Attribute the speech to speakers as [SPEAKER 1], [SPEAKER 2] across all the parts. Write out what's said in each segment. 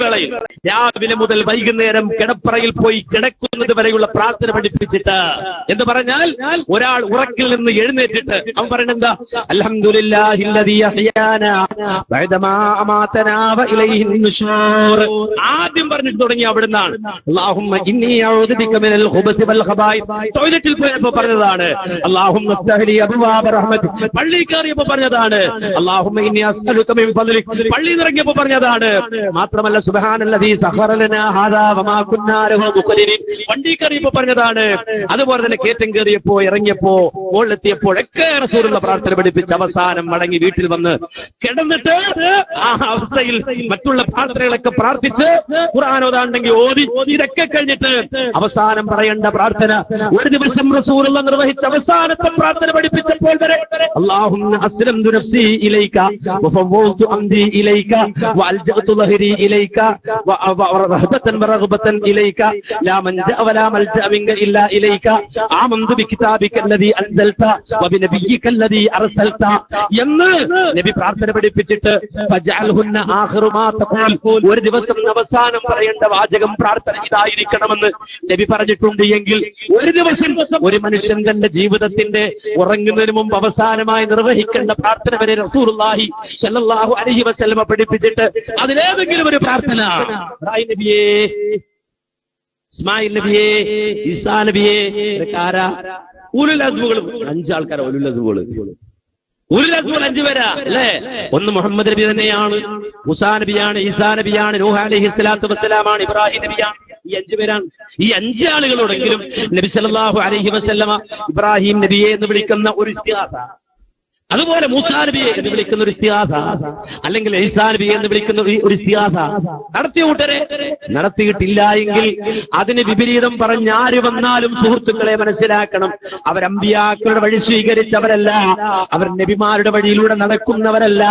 [SPEAKER 1] വേളയിൽ രാവിലെ മുതൽ വൈകുന്നേരം കിടപ്പറയിൽ പോയി കിടക്കുന്നത് വരെയുള്ള പ്രാർത്ഥന പഠിപ്പിച്ചിട്ട്, എന്ന് പറഞ്ഞാൽ ഒരാൾ ഉറക്കിൽ നിന്ന് എഴുന്നേറ്റിട്ട് അവൻ പറയുന്നെന്താ, അൽഹംദുലില്ലാഹില്ലദീ അഹ്യാനാ ബഅദമാ അമാതനാ വ ഇലൈഹി നുശൂർ. ആദ്യം പറഞ്ഞിട്ട് തുടങ്ങി അവിടുന്നാണ്. അല്ലാഹുമ്മ ഇന്നി അഊദു ബിക മിനൽ ഖുബതി വൽ ഖബായിസ്. ടോയ്ലറ്റിൽ പോയപ്പോൾ പറഞ്ഞതാണ് അല്ലാഹുമ്മ ഇഫ്തഹ് ലി അബ്വാബ റഹ്മതിക്. പള്ളിയിൽ കയറിയപ്പോൾ പറഞ്ഞതാണ് അല്ലാഹുമ്മ ഇന്നി അസ്അലുക മിൻ ഫദ്ലിക്. പള്ളിയിൽ ഇറങ്ങിയപ്പോൾ പറഞ്ഞതാണ്. മാത്രമല്ല സുബ്ഹാനല്ലദീ സഖറ ലനാ ഹാദാ വമാ കുന്നാ ലഹു മുഖ്രിനീൻ. വണ്ടി കയറിയപ്പോൾ പറഞ്ഞതാണ്. അതുപോലെ തന്നെ കയറ്റം കയറിയപ്പോ ഇറങ്ങിയപ്പോ മുകളിലെത്തിയപ്പോഴൊക്കെ റസൂലുള്ള പ്രാർത്ഥന പഠിപ്പിച്ച് അവസാനം മടങ്ങി വീട്ടിൽ വന്ന് കിടന്നിട്ട് ആ അവസ്ഥയിൽ മറ്റുള്ള പ്രാർത്ഥനകളൊക്കെ പ്രാർത്ഥിച്ച് ഖുർആൻ ഓതാണ്ടെങ്കിൽ ഓതി ഇതൊക്കെ കഴിഞ്ഞിട്ട് അവസാനം പറയേണ്ട പ്രാർത്ഥന ഒരു ദിവസം റസൂലുള്ള നിർവഹിച്ച അവസാനത്തെ പ്രാർത്ഥന പഠിപ്പിച്ചപ്പോൾ വരെ അല്ലാഹുമ്മ അസ്ലംതു നഫ്സി ഇലൈക വഫവ്വൽതു അംരി ഇലൈക വഅൽജഅതു ളഹരി ഇലൈക വറഹബതൻ വറഗ്ബതൻ ഇലൈക ലാ മൻജഅ വലാ മൽജഅ മിൻക ഇല്ലാ ഇലൈക ആമന്തു ബികിതാബിക അല്ലദീ അൻസൽത വബിനബിയിക അല്ലദീ അർസൽത എന്ന് നബി പ്രാർത്ഥന പഠിപ്പിച്ചിട്ട് ഫജഅൽഹുന്ന ആഖിറു മാ തഖൂൽ. ഒരു ദിവസം അവസാനം പറയേണ്ട വാചകം പ്രാർത്ഥന ഇതായിരിക്കണമെന്ന് നബി പറഞ്ഞിട്ടുണ്ട്. എങ്കിൽ ഒരു ദിവസം ഒരു മനുഷ്യൻ തന്റെ ജീവിതത്തിന്റെ ഉറങ്ങുന്നതിന് മുമ്പ് അവസാനമായി നിർവഹിക്കേണ്ട പ്രാർത്ഥന വരെ റസൂലുള്ളാഹി സ്വല്ലല്ലാഹു അലൈഹി വസല്ലം പഠിപ്പിച്ചിട്ട് അതിലേതെങ്കിലും ഒരു പ്രാർത്ഥന ഇബ്രാഹിം നബിയേ, ഇസ്മായിൽ നബിയേ, ഈസാ നബിയേ, ഉലുൽ അസ്മുകൾ 5 ആൾക്കാരാ. ഉലുൽ അസ്മുകൾ 5 പേരാ അല്ലേ? ഒന്ന് മുഹമ്മദ് നബി തന്നെയാണ്, മൂസാ നബിയാണ്, ഈസാ നബിയാണ്, നൂഹ് അലൈഹിസ്സലാത്തു വസ്സലാമാണ്, ഇബ്രാഹിം നബിയാണ്. ഈ 5 പേരാണ്. ഈ 5 ആളുകളോടെങ്കിലും നബി സല്ലല്ലാഹു അലൈഹി വസല്ലമ ഇബ്രാഹിം നബിയെ എന്ന് വിളിക്കുന്ന ഒരു ഇസ്തിഗാസ, അതുപോലെ മൂസാ നബിയെ എന്ന് വിളിക്കുന്ന ഒരു ഇസ്തിഗാസ, അല്ലെങ്കിൽ ഈസാ നബിയെ എന്ന് വിളിക്കുന്ന ഒരു ഇസ്തിഗാസ നടത്തിയ കൂട്ടരെ. നടത്തിയിട്ടില്ല എങ്കിൽ അതിന് വിപരീതം പറഞ്ഞാര് വന്നാലും സുഹൃത്തുക്കളെ മനസ്സിലാക്കണം, അവർ അമ്പിയാക്കളുടെ വഴി സ്വീകരിച്ചവരല്ല, അവർ നബിമാരുടെ വഴിയിലൂടെ നടക്കുന്നവരല്ല.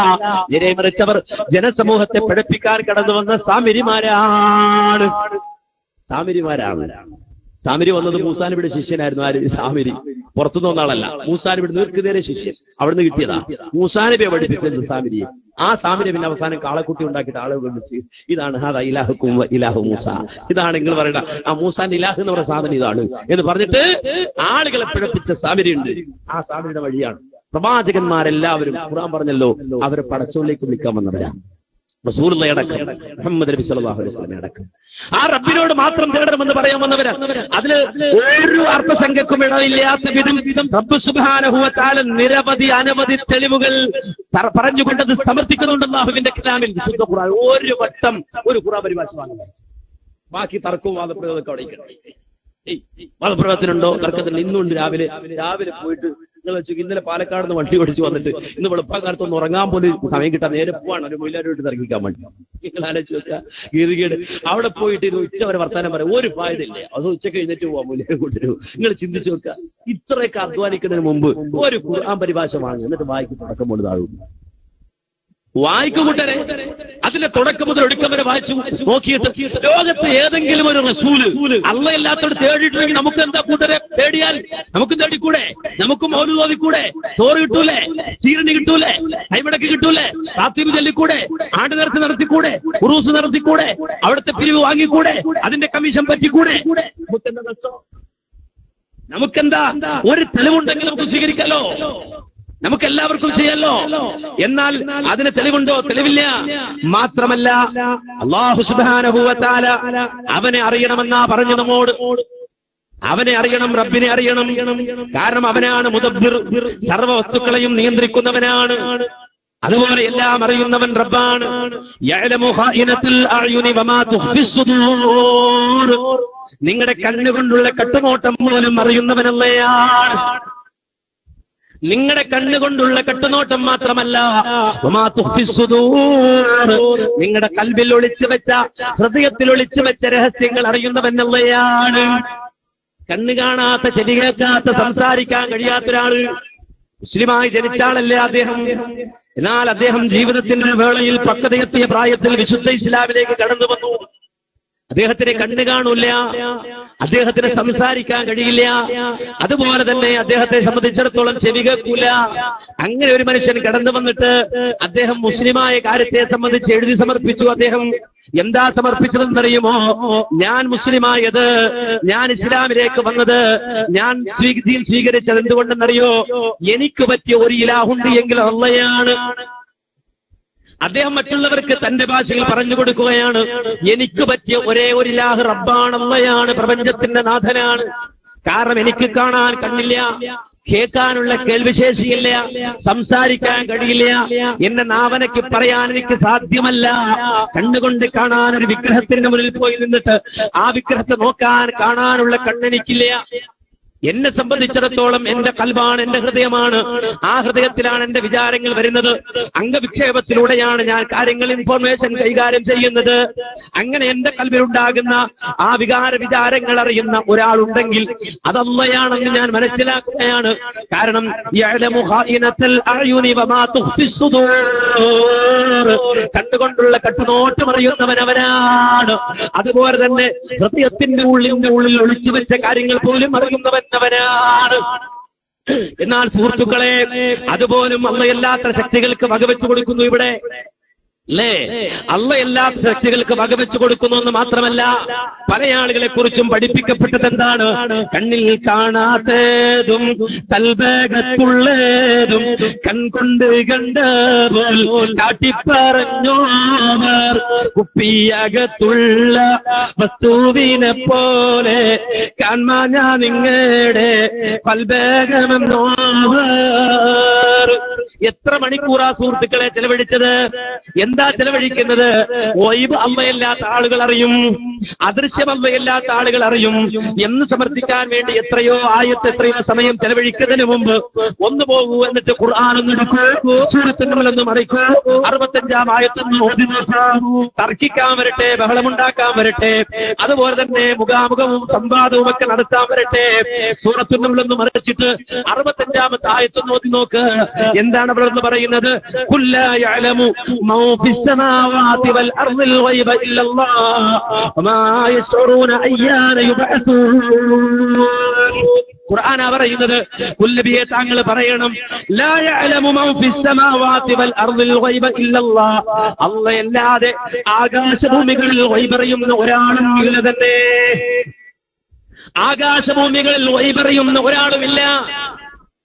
[SPEAKER 1] നേരെ മറിച്ചവർ ജനസമൂഹത്തെ പഠിപ്പിക്കാൻ കടന്നു വന്ന സാമിരിമാരാണ്. സാമിരി വന്നത് മൂസാ നബിയുടെ ശിഷ്യനായിരുന്നു. ആര്? സാമിരി. പുറത്തുനിന്ന് വന്ന ആളല്ല. മൂസാ നബിയുടെ നേർക്കുനേരെ ശിഷ്യൻ, അവിടുന്ന് കിട്ടിയതാ. മൂസാ നബിയെ പഠിപ്പിച്ചത് സാമിരിയെ. ആ സാമിരി പിന്നെ അവസാനം കാളക്കുട്ടി ഉണ്ടാക്കിയിട്ട് ആളുകൾ വിളിച്ച് ഇതാണ് ഹാദാ ഇലാഹുക്കും വ ഇലാഹു മൂസ, ഇതാണ് നിങ്ങൾ പറയണ്ട ആ മൂസാന്റെ ഇലാഹ് എന്ന് പറയുന്ന സാധനം ഇതാണ് എന്ന് പറഞ്ഞിട്ട് ആളുകളെ പിഴപ്പിച്ച സാമിരി ഉണ്ട്. ആ സാമിരിയുടെ വഴിയാണ് പ്രവാചകന്മാരെല്ലാവരും. ഖുർആൻ പറഞ്ഞല്ലോ അവരെ പടച്ചോളിലേക്ക് വിളിക്കാൻ വന്നവരാണ്. റസൂലുള്ളാഹി അടക്കം, മുഹമ്മദ് നബി സല്ലല്ലാഹു അലൈഹി വസല്ലം അടക്കം ആ റബ്ബിനോട് മാത്രം തേടണമെന്ന് പറയാൻ വന്നവരാണ്. അതില് ഒരു അർത്ഥസംഖ്യക്കും ഇടയില്ലാത്ത വിധം റബ്ബ് സുബ്ഹാനഹു വ തആല അനവധി തെളിവുകൾ പറഞ്ഞുകൊണ്ടത് സമർത്ഥിക്കുന്നുണ്ട് അല്ലാഹുവിന്റെ കലാമിൽ. വിശുദ്ധ ഖുർആൻ ഒരു വട്ടം ഒരു ഖുർആൻ പരിഭാഷ വാങ്ങുന്നത്, ബാക്കി തർക്കവും വാദപ്രയോഗമൊക്കെ അവിടെ ഇരിക്കണം. വാദപ്രയോഗത്തിനുണ്ടോ തർക്കത്തിനുണ്ടോ? ഇന്നുണ്ട്. രാവിലെ പോയിട്ട് ഇന്നലെ പാലക്കാട് നിന്ന് വണ്ടി ഓടിച്ച് വന്നിട്ട് ഇന്ന് വെളുപ്പാക്കാലത്തൊന്ന് ഉറങ്ങാൻ പോലും സമയം കിട്ടാൻ നേരെ പോവാണ് ഒരു മൊയിലാരോട്ട് തർക്കിക്കാൻ വേണ്ടി. നിങ്ങൾ ആലോചിച്ച് നോക്കുക ഗീതികേട്. അവിടെ പോയിട്ട് ഇത് ഉച്ച വരെ വർത്താനം പറയാം, ഒരു ഫായതയില്ലേ. അത് ഉച്ചക്ക് എഴുന്നേറ്റ് പോവാം മൊയിലാരെ കൂട്ടിന്. നിങ്ങൾ ചിന്തിച്ചു നോക്കുക, ഇത്രയൊക്കെ അധ്വാനിക്കുന്നതിന് മുമ്പ് ഒരു ഖുർആൻ പരിഭാഷ വാങ്ങി എന്നിട്ട് വായിക്ക് തുടക്കം കൊണ്ട് താഴും. വായിക്കൂട്ടരെ അതിന്റെ തുടക്കം മുതൽ ഒടുക്കം വരെ വായിച്ചു നോക്കിയിട്ട് ലോകത്ത് ഏതെങ്കിലും ഒരു റസൂല് അള്ളയില്ലാത്തോട് തേടിയിട്ടുണ്ടെങ്കിൽ നമുക്ക് എന്താ കൂട്ടരെ പേടിയാൽ? നമുക്ക് തേടിക്കൂടെ? നമുക്ക് മൗലൂദ് ഓതിക്കൂടെ? ചോറ് കിട്ടൂലേ? ചീരണി കിട്ടൂലേ? കൈമടക്ക് കിട്ടൂലേ? റാത്തീബ് ചൊല്ലിക്കൂടെ? ആണ്ട് നേർച്ച നടത്തിക്കൂടെ? ഉറൂസ് നടത്തിക്കൂടെ? അവിടുത്തെ പിരിവ് വാങ്ങിക്കൂടെ? അതിന്റെ കമ്മീഷൻ പറ്റിക്കൂടെ? നമുക്കെന്താ ഒരു തെളിവുണ്ടെങ്കിൽ നമുക്ക് സ്വീകരിക്കാലോ, നമുക്ക് എല്ലാവർക്കും ചെയ്യല്ലോ. എന്നാൽ അതിന് തെളിവുണ്ടോ? തെളിവില്ല. മാത്രമല്ല അല്ലാഹു സുബ്ഹാനഹു വ തആല അവനെ അറിയണമെന്നാ പറഞ്ഞു നമ്മോട്. അവനെ അറിയണം, റബ്ബിനെ അറിയണം. കാരണം അവനാണ് മുദബ്ബിർ, സർവ്വ വസ്തുക്കളെയും നിയന്ത്രിക്കുന്നവനാണ്. അതുപോലെ എല്ലാം അറിയുന്നവൻ റബ്ബാണ്. യഅലമു ഖായിനത്തുൽ അഅ്യുനി വമാ തുഖ്ഫിസ് സുദൂർ. നിങ്ങളുടെ കണ്ണുകൊണ്ടുള്ള കട്ടുനോട്ടം പോലും അറിയുന്നവനല്ലയാണ്. നിങ്ങളുടെ കണ്ണുകൊണ്ടുള്ള കട്ടുനോട്ടം മാത്രമല്ല, നിങ്ങളുടെ കൽബിൽ ഒളിച്ചു വെച്ച, ഹൃദയത്തിൽ ഒളിച്ചു വെച്ച രഹസ്യങ്ങൾ അറിയുന്നവനല്ലയാണ്. കണ്ണ് കാണാത്ത, ചെവി കേൾക്കാത്ത, സംസാരിക്കാൻ കഴിയാത്തൊരാള്, മുസ്ലിമായി ജനിച്ച ആളല്ലേ അദ്ദേഹം. എന്നാൽ അദ്ദേഹം ജീവിതത്തിന്റെ വേളയിൽ പക്വതയെത്തിയ പ്രായത്തിൽ വിശുദ്ധ ഇസ്ലാമിലേക്ക് കടന്നു വന്നു. അദ്ദേഹത്തിന് കണ്ണ് കാണൂല, അദ്ദേഹത്തിന് സംസാരിക്കാൻ കഴിയില്ല, അതുപോലെ തന്നെ അദ്ദേഹത്തെ സംബന്ധിച്ചിടത്തോളം ചെവി കേൾക്കൂല. അങ്ങനെ ഒരു മനുഷ്യൻ കടന്നു വന്നിട്ട് അദ്ദേഹം മുസ്ലിമായ കാര്യത്തെ സംബന്ധിച്ച് എഴുതി സമർപ്പിച്ചു. അദ്ദേഹം എന്താ സമർപ്പിച്ചതെന്നറിയുമോ? ഞാൻ മുസ്ലിമായത്, ഞാൻ ഇസ്ലാമിലേക്ക് വന്നത്, ഞാൻ സ്വീകരിച്ചത് എന്തുകൊണ്ടെന്നറിയോ? എനിക്ക് പറ്റിയ ഒരു ഇലാഹുണ്ട് എങ്കിൽ അള്ളയാണ്. അദ്ദേഹം മറ്റുള്ളവർക്ക് തന്റെ ഭാഷയിൽ പറഞ്ഞു കൊടുക്കുകയാണ്, എനിക്ക് പറ്റിയ ഒരേ ഒരു ഇലാഹ് റബ്ബാണ്, അള്ളയാണ്, പ്രപഞ്ചത്തിന്റെ നാഥനാണ്. കാരണം എനിക്ക് കാണാൻ കണ്ണില്ല, കേൾക്കാനുള്ള കേൾവിശേഷിയില്ല, സംസാരിക്കാൻ കഴിയില്ല, എന്നെ നാവനയ്ക്ക് പറയാൻ എനിക്ക് സാധ്യമല്ല. കണ്ണുകൊണ്ട് കാണാൻ ഒരു വിഗ്രഹത്തിന്റെ മുന്നിൽ പോയി നിന്നിട്ട് ആ വിഗ്രഹത്തെ നോക്കാൻ കാണാനുള്ള കണ്ണെനിക്കില്ല. എന്നെ സംബന്ധിച്ചിടത്തോളം എന്റെ കൽബാണ്, എന്റെ ഹൃദയമാണ്. ആ ഹൃദയത്തിലാണ് എന്റെ വിചാരങ്ങൾ വരുന്നത്. അംഗവിക്ഷേപത്തിലൂടെയാണ് ഞാൻ കാര്യങ്ങൾ, ഇൻഫോർമേഷൻ കൈകാര്യം ചെയ്യുന്നത്. അങ്ങനെ എന്റെ കൽബിലുണ്ടാകുന്ന ആ വിചാരങ്ങൾ അറിയുന്ന ഒരാളുണ്ടെങ്കിൽ അത് അല്ലാഹയാണെന്ന് ഞാൻ മനസ്സിലാക്കുകയാണ്. കാരണം കണ്ടുകൊണ്ടുള്ള കട്ടുനോട്ടം അറിയുന്നവൻ അവനാണ്. അതുപോലെ തന്നെ ഹൃദയത്തിന്റെ ഉള്ളിൽ ഒളിച്ചു വെച്ച കാര്യങ്ങൾ പോലും അറിയുന്നവൻ അവനാണ്. എന്നാൽ സുഹൃത്തുക്കളെ, അതുപോലും അള്ളയല്ലാത്ത ശക്തികൾക്ക് വകവെച്ചു കൊടുക്കുന്നു ഇവിടെ, അല്ലേ? അള്ളയല്ലാത്ത ശക്തികൾക്ക് വകവെച്ചു കൊടുക്കുന്നു എന്ന് മാത്രമല്ല, പല ആളുകളെ കുറിച്ചും പഠിപ്പിക്കപ്പെട്ടത് എന്താണ്? കണ്ണിൽ കാണാത്തതും കൽബകത്തുള്ളതും കൺകൊണ്ട് കണ്ടപ്പോൾ കാട്ടിപ്പറഞ്ഞോവർ, കുപ്പിയകത്തുള്ള വസ്തുവിനെ പോലെ കാൺമാ ഞാൻ നിങ്ങളുടെ കൽബകമെന്നോവർ. എത്ര മണിക്കൂറാ സുഹൃത്തുക്കളെ ചെലവഴിച്ചത്? എന്താ ചെലവഴിക്കുന്നത്? ഗൈബ് അള്ളയല്ലാത്ത ആളുകൾ അറിയും, അദൃശ്യം അള്ളയല്ലാത്ത ആളുകൾ അറിയും എന്ന് സമർത്ഥിക്കാൻ വേണ്ടി എത്രയോ സമയം ചെലവഴിക്കുന്നതിന് മുമ്പ് ഒന്ന് പോകൂ, എന്നിട്ട് ഖുർആൻ ഒന്ന് എടുക്കൂ, സൂറത്തുൽ നൂൽ ഒന്ന് മറിക്കൂ, 65-ാം ആയത്തൊന്ന് ഓതി നോക്കൂ. തർക്കിക്കാൻ വരട്ടെ, ബഹളമുണ്ടാക്കാൻ വരട്ടെ, അതുപോലെ തന്നെ മുഖാമുഖവും സംവാദവും ഒക്കെ നടത്താൻ വരട്ടെ. സൂറത്തുൽ നൂൽ ഒന്ന് മറിച്ചിട്ട് 65-ാമത്തെ ആയത്തൊന്ന് ഓതി നോക്ക്. എന്താണ് അവിടെ എന്ന് പറയുന്നത്? കുല്ലാ യഅലമു മൗ ഫിസ് സമാവാതി വൽ അർദിൽ ഗൈബ ഇല്ലല്ലാഹ് വമാ യശ്ഉറൂന അയ്യാന യുബഅസൂൻ. ഖുർആനാ പറയുന്നത്. കുല്ലബിയെ താങ്കൾ പറയണം, ലാ യഅലമു മൻ ഫിസ് സമാവാതി വൽ അർദിൽ ഗൈബ ഇല്ലല്ലാഹ്. അല്ലാഹുവല്ലാതെ ആകാശഭൂമികളിൽ ഗൈബ് അറിയുന്ന ഒരാളും ഇല്ല തന്നെ. ആകാശഭൂമികളിൽ ഗൈബ് അറിയുന്ന ഒരാളുമില്ല.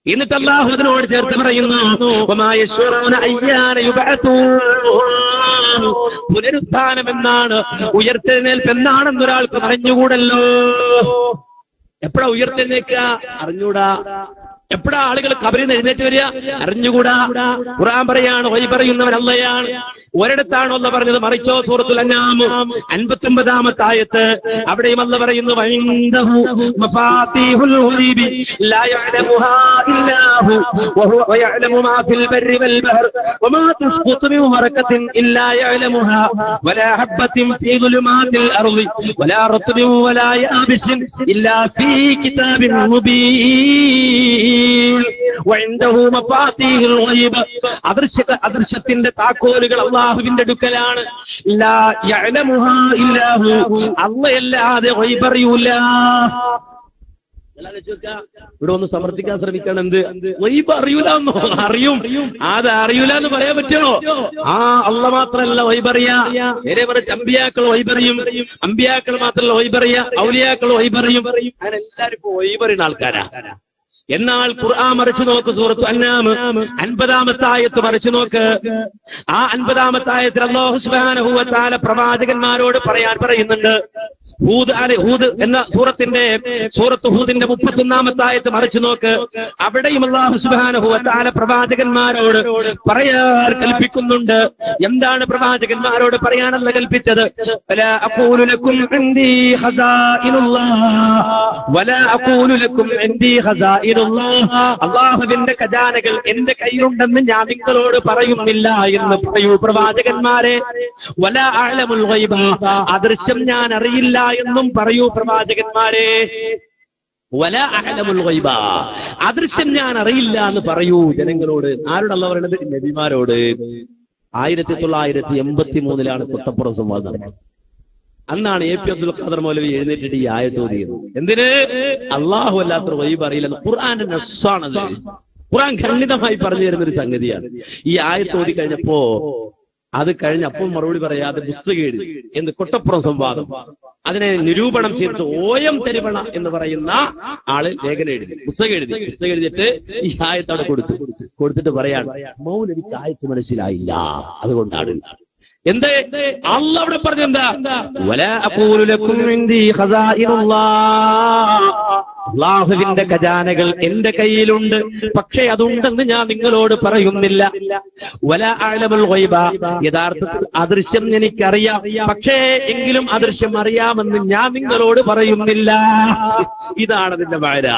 [SPEAKER 1] എന്നിട്ട് അല്ലാഹു അതിനോട് ചേർത്ത് പറയുന്നു, വമാ യശ്ഉറൂന അയ്യാന യുബഅസൂൻ. പുനരുത്ഥാനം എന്നാണ്, ഉയർത്തെഴുന്നേൽപ്പ് എന്നാണെന്ന് ഒരാൾക്ക് അറിഞ്ഞുകൂടല്ലോ. എപ്പോഴാ ഉയർത്തെഴുന്നേൽക്കുക? അറിഞ്ഞൂടാ. എപ്പോഴാ ആളുകൾ ഖബറിൽ നിന്ന് എഴുന്നേറ്റ് വരിക? അറിഞ്ഞുകൂടാ. ഖുർആൻ പറയാണ്, ഗൈബ് അറിയുന്നവൻ അല്ലാഹയാണ്. ഒരിടത്താണോ അല്ലാഹ് പറഞ്ഞത്? മറിച്ചോ സൂറത്തുൽ അൻആം 59-ാമത്തെ ആയത്ത്, അവിടെയും അല്ലാഹ് പറയുന്നു, വഇൻദഹു മഫാതീഹുൽ ഗൈബി ലാ യഅലമുഹാ ഇല്ലാ ഹു വയഅലമു മാ ഫിൽ ബർരി വൽ ബഹർ വമാ തസ്ഖുതു മിൻ വറഖത്തിൻ ഇല്ലാ യഅലമുഹാ വലാ ഹബ്ബത്തിൻ ഫീ ദുലുമാതിൽ അർളി വലാ റത്ബിൻ വലാ യാബിസിൻ ഇല്ലാ ഫീ കിതാബിൻ മുബീൻ. വഇൻദഹു മഫാതീഹുൽ ഗൈബ്. അദൃശ്യത്തിന്റെ താക്കോലുകൾ അല്ലാഹുവിന്റെ അടുക്കലാണ്. ലാ യഅലമുഹാ ഇല്ലാ ഹു. അല്ലാഹുവല്ലാതെ ഗൈബ് അറിയൂല. ഇവിടെ ഒന്ന് സമർത്ഥിക്കാൻ ശ്രമിക്കണം. എന്ത് ഗൈബ് അറിയൂലെന്നോ? അറിയും. അത് അറിയൂല എന്ന് പറയാൻ പറ്റുമോ? ആ അല്ലാഹ് മാത്രല്ല ഗൈബ് അറിയാ. നേരെ മറിച്ച് അമ്പിയാക്കൾ ഗൈബ് അറിയും. അമ്പിയാക്കൾ മാത്രല്ല ഗൈബ് അറിയാ, ഔലിയാക്കൾ ഗൈബ് അറിയും. അങ്ങനെ എല്ലാവരും ഇപ്പൊ ഗൈബ് അറിയുന്ന ആൾക്കാരാ. എന്നാൽ ഖുർആൻ മറിച്ചു നോക്ക്, സൂറത്തുൽ അൻആം 50-ാമത്തെ ആയത്ത് മറിച്ചു നോക്ക്. ആ 50-ാമത്തെ ആയത്തിൽ അല്ലാഹു സുബ്ഹാനഹു വ തആല പ്രവാചകന്മാരോട് പറയുന്നുണ്ട്. ഹൂദ് എന്ന സൂറത്ത് ഹൂദിന്റെ 31-ാമത്തെ ആയത്ത് മറിച്ചു നോക്ക്. അവിടെയും അല്ലാഹു സുബ്ഹാനഹു വ തആല പ്രവാചകന്മാരോട് പറയാൻ കൽപ്പിക്കുന്നുണ്ട്. എന്താണ് പ്രവാചകന്മാരോട് പറയാനല്ല കൽപ്പിച്ചത്? വലാ അഖൂലു ലക്കും ഇൻദീ ഖസാഇനുല്ലാഹ് വലാ അഖൂലു ലക്കും ഇൻദീ ഖസാഇനുല്ലാഹ്. അല്ലാഹുവിന്റെ ഖജാനകൾ എന്റെ കയ്യിലുണ്ടെന്ന് ഞാൻ നിങ്ങളോട് പറയുന്നില്ല എന്ന് പറയൂ പ്രവാചകന്മാരെ. വലാ അഅലമുൽ ഗൈബ. അദൃശ്യം ഞാൻ അറിയില്ല എന്നും പറയൂ പ്രവാചകന്മാരെ. വലാ അഅലമുൽ ഗൈബ. അദൃശ്യം ഞാൻ അറിയില്ല എന്ന് പറയൂ ജനങ്ങളോട്. ആരോട് അല്ലാഹു പറയുന്നത്? നബിമാരോട്. 1983 കൊട്ടപ്പുറം സംവാദം. അന്നാണ് എ പി അബ്ദുൽ ഖാദർ മൗലവി എഴുന്നേറ്റിട്ട് ഈ ആയത്ത് ഓതിയത്. എന്തിന്? അല്ലാഹു അല്ലാത്ത ഗൈബ് അറിയില്ലെന്ന്. ഖുർആന്റെ നസ്സാണത്. ഖുർആൻ ഖണ്ഡിതമായി പറഞ്ഞു തരുന്ന ഒരു സംഗതിയാണ്. ഈ ആയത്ത് ഓതി കഴിഞ്ഞപ്പോ അത് കഴിഞ്ഞ് അപ്പം മറുപടി പറയാതെ പുസ്തകം എഴുതി എന്ന് കൊട്ടപ്പുറം സംവാദം. അതിനെ നിരൂപണം ചെയ്തിട്ട് OM തരിവണ എന്ന് പറയുന്ന ആള് ലേഖനം എഴുതി, പുസ്തകം എഴുതിയിട്ട് ഈ ആയത്ത് അവിടെ കൊടുത്തിട്ട് പറയാണ്, മൗലവിക്ക് ആയത്ത് മനസ്സിലായില്ല, അതുകൊണ്ടാണ്. എന്ത് അല്ലാഹ് അവിടെ പറഞ്ഞെന്താ? വലാ അഖൂലു ലക്കും ഇൻദി ഖസാഇനുല്ലാഹ്, അല്ലാഹുവിന്റെ ഖജാനകൾ എന്റെ കയ്യിലുണ്ട്, പക്ഷേ അതുണ്ടെന്ന് ഞാൻ നിങ്ങളോട് പറയുന്നില്ല. വലാ അഅലമുൽ ഗൈബ, യഥാർത്ഥത്തിൽ അദൃശ്യം എനിക്കറിയാം, പക്ഷേ എങ്കിലും അദൃശ്യം അറിയാമെന്ന് ഞാൻ നിങ്ങളോട് പറയുന്നില്ല. ഇതാണ് അതിന്റെ മഅനാ.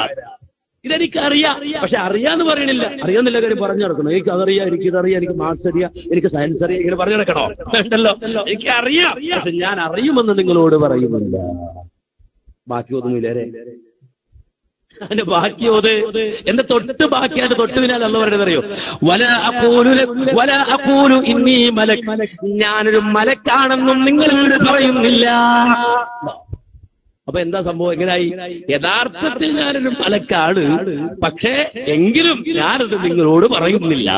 [SPEAKER 1] ഇതെനിക്കറിയാം, പക്ഷെ അറിയാന്ന് പറയണില്ല. അറിയാന്നില്ല കാര്യം പറഞ്ഞു നടക്കണം. എനിക്ക് അതറിയാം, എനിക്ക് ഇതറിയാം, എനിക്ക് മാത്സ് അറിയാം, എനിക്ക് സയൻസ് അറിയാം, ഇങ്ങനെ പറഞ്ഞു നടക്കണോ? വേണ്ടല്ലോ. എനിക്ക് അറിയാം, പക്ഷെ ഞാൻ അറിയുമെന്ന് നിങ്ങളോട് പറയുന്നില്ല. ബാക്കി ഒന്നുമില്ലേ? അതിന്റെ ബാക്കി എന്റെ തൊട്ട് ബാക്കിയായിട്ട് തൊട്ട് പിന്നാലെ അല്ലാഹു പറയുന്നത് അറിയോ? വലാ അഖൂലു ഇന്നീ മലക്, ഞാനൊരു മലക്കാണെന്നും നിങ്ങളോട് പറയുന്നില്ല. അപ്പൊ എന്താ സംഭവം? എങ്ങനായി? യഥാർത്ഥത്തിൽ ഞാനൊരു മലക്കാണ്, പക്ഷേ എങ്കിലും ഞാനത് നിങ്ങളോട് പറയുന്നില്ല.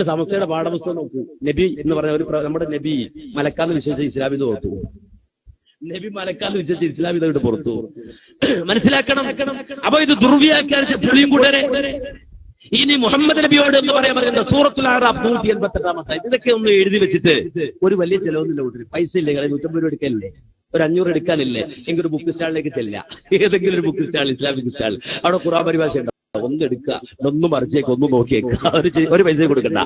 [SPEAKER 1] സമസ്തയുടെ പാഠപുസ്തകം നോക്കൂ. നബി എന്ന് പറഞ്ഞ നമ്മുടെ നബി മലക്കാന്ന് വിശ്വസിച്ച ഇസ്ലാമിന്ന് പുറത്തു. നബി മലക്കാന്ന് വിശ്വസിച്ച ഇസ്ലാമിന്ന് പുറത്തു. മനസ്സിലാക്കണം. അപ്പൊ ഇത് ദുർവ്യാഖ്യാനിച്ച പുളിയും കൂട്ടരെ ഇനി മുഹമ്മദ് നബിയോട് എന്ന് പറയാൻ പറയുന്ന സൂറത്തുൽ അഅറാഫ് 188 ഇതൊക്കെ ഒന്ന് എഴുതി വെച്ചിട്ട് ഒരു വലിയ ചെലവൊന്നുമില്ല. കൂട്ടര് പൈസ ഇല്ലേ? 150 രൂപ എടുക്കല്ലേ? ഒരു 500 എടുക്കാനില്ലേ? എങ്കിൽ ഒരു ബുക്ക് സ്റ്റാളിലേക്ക് ചെല്ലുക, ഏതെങ്കിലും ഒരു ബുക്ക് സ്റ്റാൾ, ഇസ്ലാമിക് സ്റ്റാൾ, അവിടെ ഖുർആൻ പരിഭാഷ ഉണ്ടാവും, ഒന്ന് എടുക്കുക, ഒന്നും മറിച്ചേക്ക്, ഒന്നും നോക്കിയേക്കുക, ഒരു പൈസ കൊടുക്കണ്ട.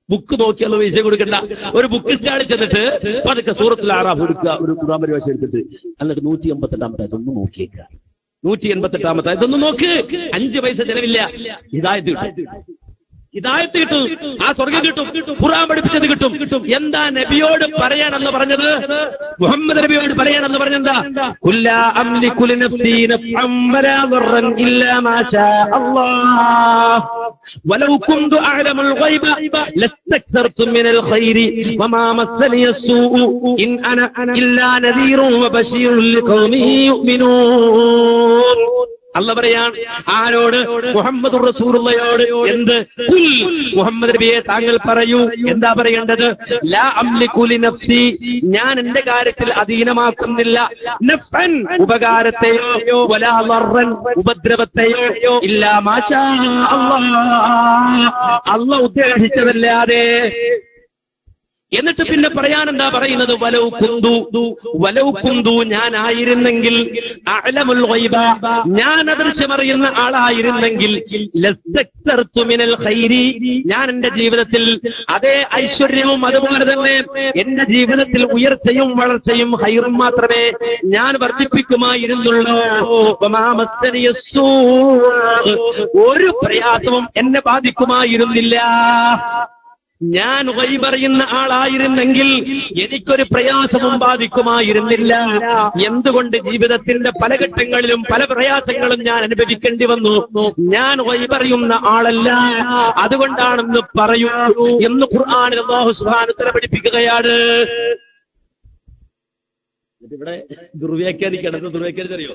[SPEAKER 1] ബുക്ക് നോക്കിയാലോ പൈസ കൊടുക്കണ്ട. ഒരു ബുക്ക് സ്റ്റാളിൽ ചെന്നിട്ട് പതുക്കെ സൂറത്തുൽ അഅറാഫ് എടുക്കുക, ഒരു ഖുർആൻ പരിഭാഷ എടുത്തിട്ട്, എന്നിട്ട് 188 ഒന്ന് നോക്കിയേക്കുക. 188 ഇതൊന്ന് നോക്ക്, 5 പൈസ ചെലവില്ല. ഹിദായത്ത് കിട്ടും, ആ സ്വർഗ്ഗം കിട്ടും, ഖുർആൻ പഠിപ്പിച്ചത് കിട്ടും. എന്താ നബിയോട് പറയാനെന്ന് പറഞ്ഞത്? മുഹമ്മദ് നബിയോട് പറയാനെന്ന് പറഞ്ഞെന്താ? കുല്ലാ അംലികു ലിനഫ്സി നഫ്അൻ വലാ ദർറൻ ഇല്ലാ മാ ശാ അല്ലാഹ് വലൗ കുന്തു അഅലമുൽ ഗൈബ ലസ്തക്സർതു മിനൽ ഖൈരി വമാ മസ്സനി അസ്സൂഉ ഇൻ അന ഇല്ലാ നദീറുൻ വബശീറുൻ ലിഖൗമിൻ യുഅ്മിനൂൻ. അല്ലാഹ് പറയാൻ ആരോട്? മുഹമ്മദുർ റസൂലുള്ളാഹിയോട്. എന്ത്? മുഹമ്മദ് നബിയെ താങ്കൾ പറയൂ. എന്താ പറയേണ്ടത്? ലാ അംലികു ലിനഫ്സി, ഞാൻ എന്റെ കാര്യത്തിൽ അധീനമാക്കുന്നില്ല, നഫ്അൻ ഉപകാരത്തെയോ, വലാ ദർറൻ ഉപദ്രവത്തെയോ, ഇല്ലാ മാ ശാ അല്ലാഹ് അല്ലാഹ് ഉദ്ദേശിച്ചതല്ലാതെ. എന്നിട്ട് പിന്നെ പറയാൻ എന്താ പറയുന്നത്? വലൗ കുന്തു ഞാനായിരുന്നെങ്കിൽ, അഅലമുൽ ഗൈബ ഞാൻ അദൃശ്യമറിയുന്ന ആളായിരുന്നെങ്കിൽ, ലസ്തക്സർതു മിനൽ ഖൈരി ഞാൻ എന്റെ ജീവിതത്തിൽ അതേ ഐശ്വര്യവും അതുപോലെ തന്നെ എന്റെ ജീവിതത്തിൽ ഉയർച്ചയും വളർച്ചയും ഖൈറും മാത്രമേ ഞാൻ വർദ്ധിപ്പിക്കുമായിരുന്നുള്ളൂ. വമാ മസ്സനി അസ്സൂ, ഒരു പ്രയാസവും എന്നെ ബാധിക്കുമായിരുന്നില്ല. ഞാൻ ഗൈബറിയുന്ന ആളായിരുന്നെങ്കിൽ എനിക്കൊരു പ്രയാസവും ബാധിക്കുമായിരുന്നില്ല. എന്തുകൊണ്ട്? ജീവിതത്തിന്റെ പല ഘട്ടങ്ങളിലും പല പ്രയാസങ്ങളും ഞാൻ അനുഭവിക്കേണ്ടി വന്നു. ഞാൻ ഗൈബറിയുന്ന ആളല്ല, അതുകൊണ്ടാണെന്ന് പറയൂ എന്ന് ഖുർആനിൽ അല്ലാഹു സുബ്ഹാനഹു വ തആല പഠിപ്പിക്കുകയാണ്. ഇവിടെ ദുർവ്യാഖ്യാനിക്കണം. ദുർവ്യാഖ്യാനിച്ചറിയോ?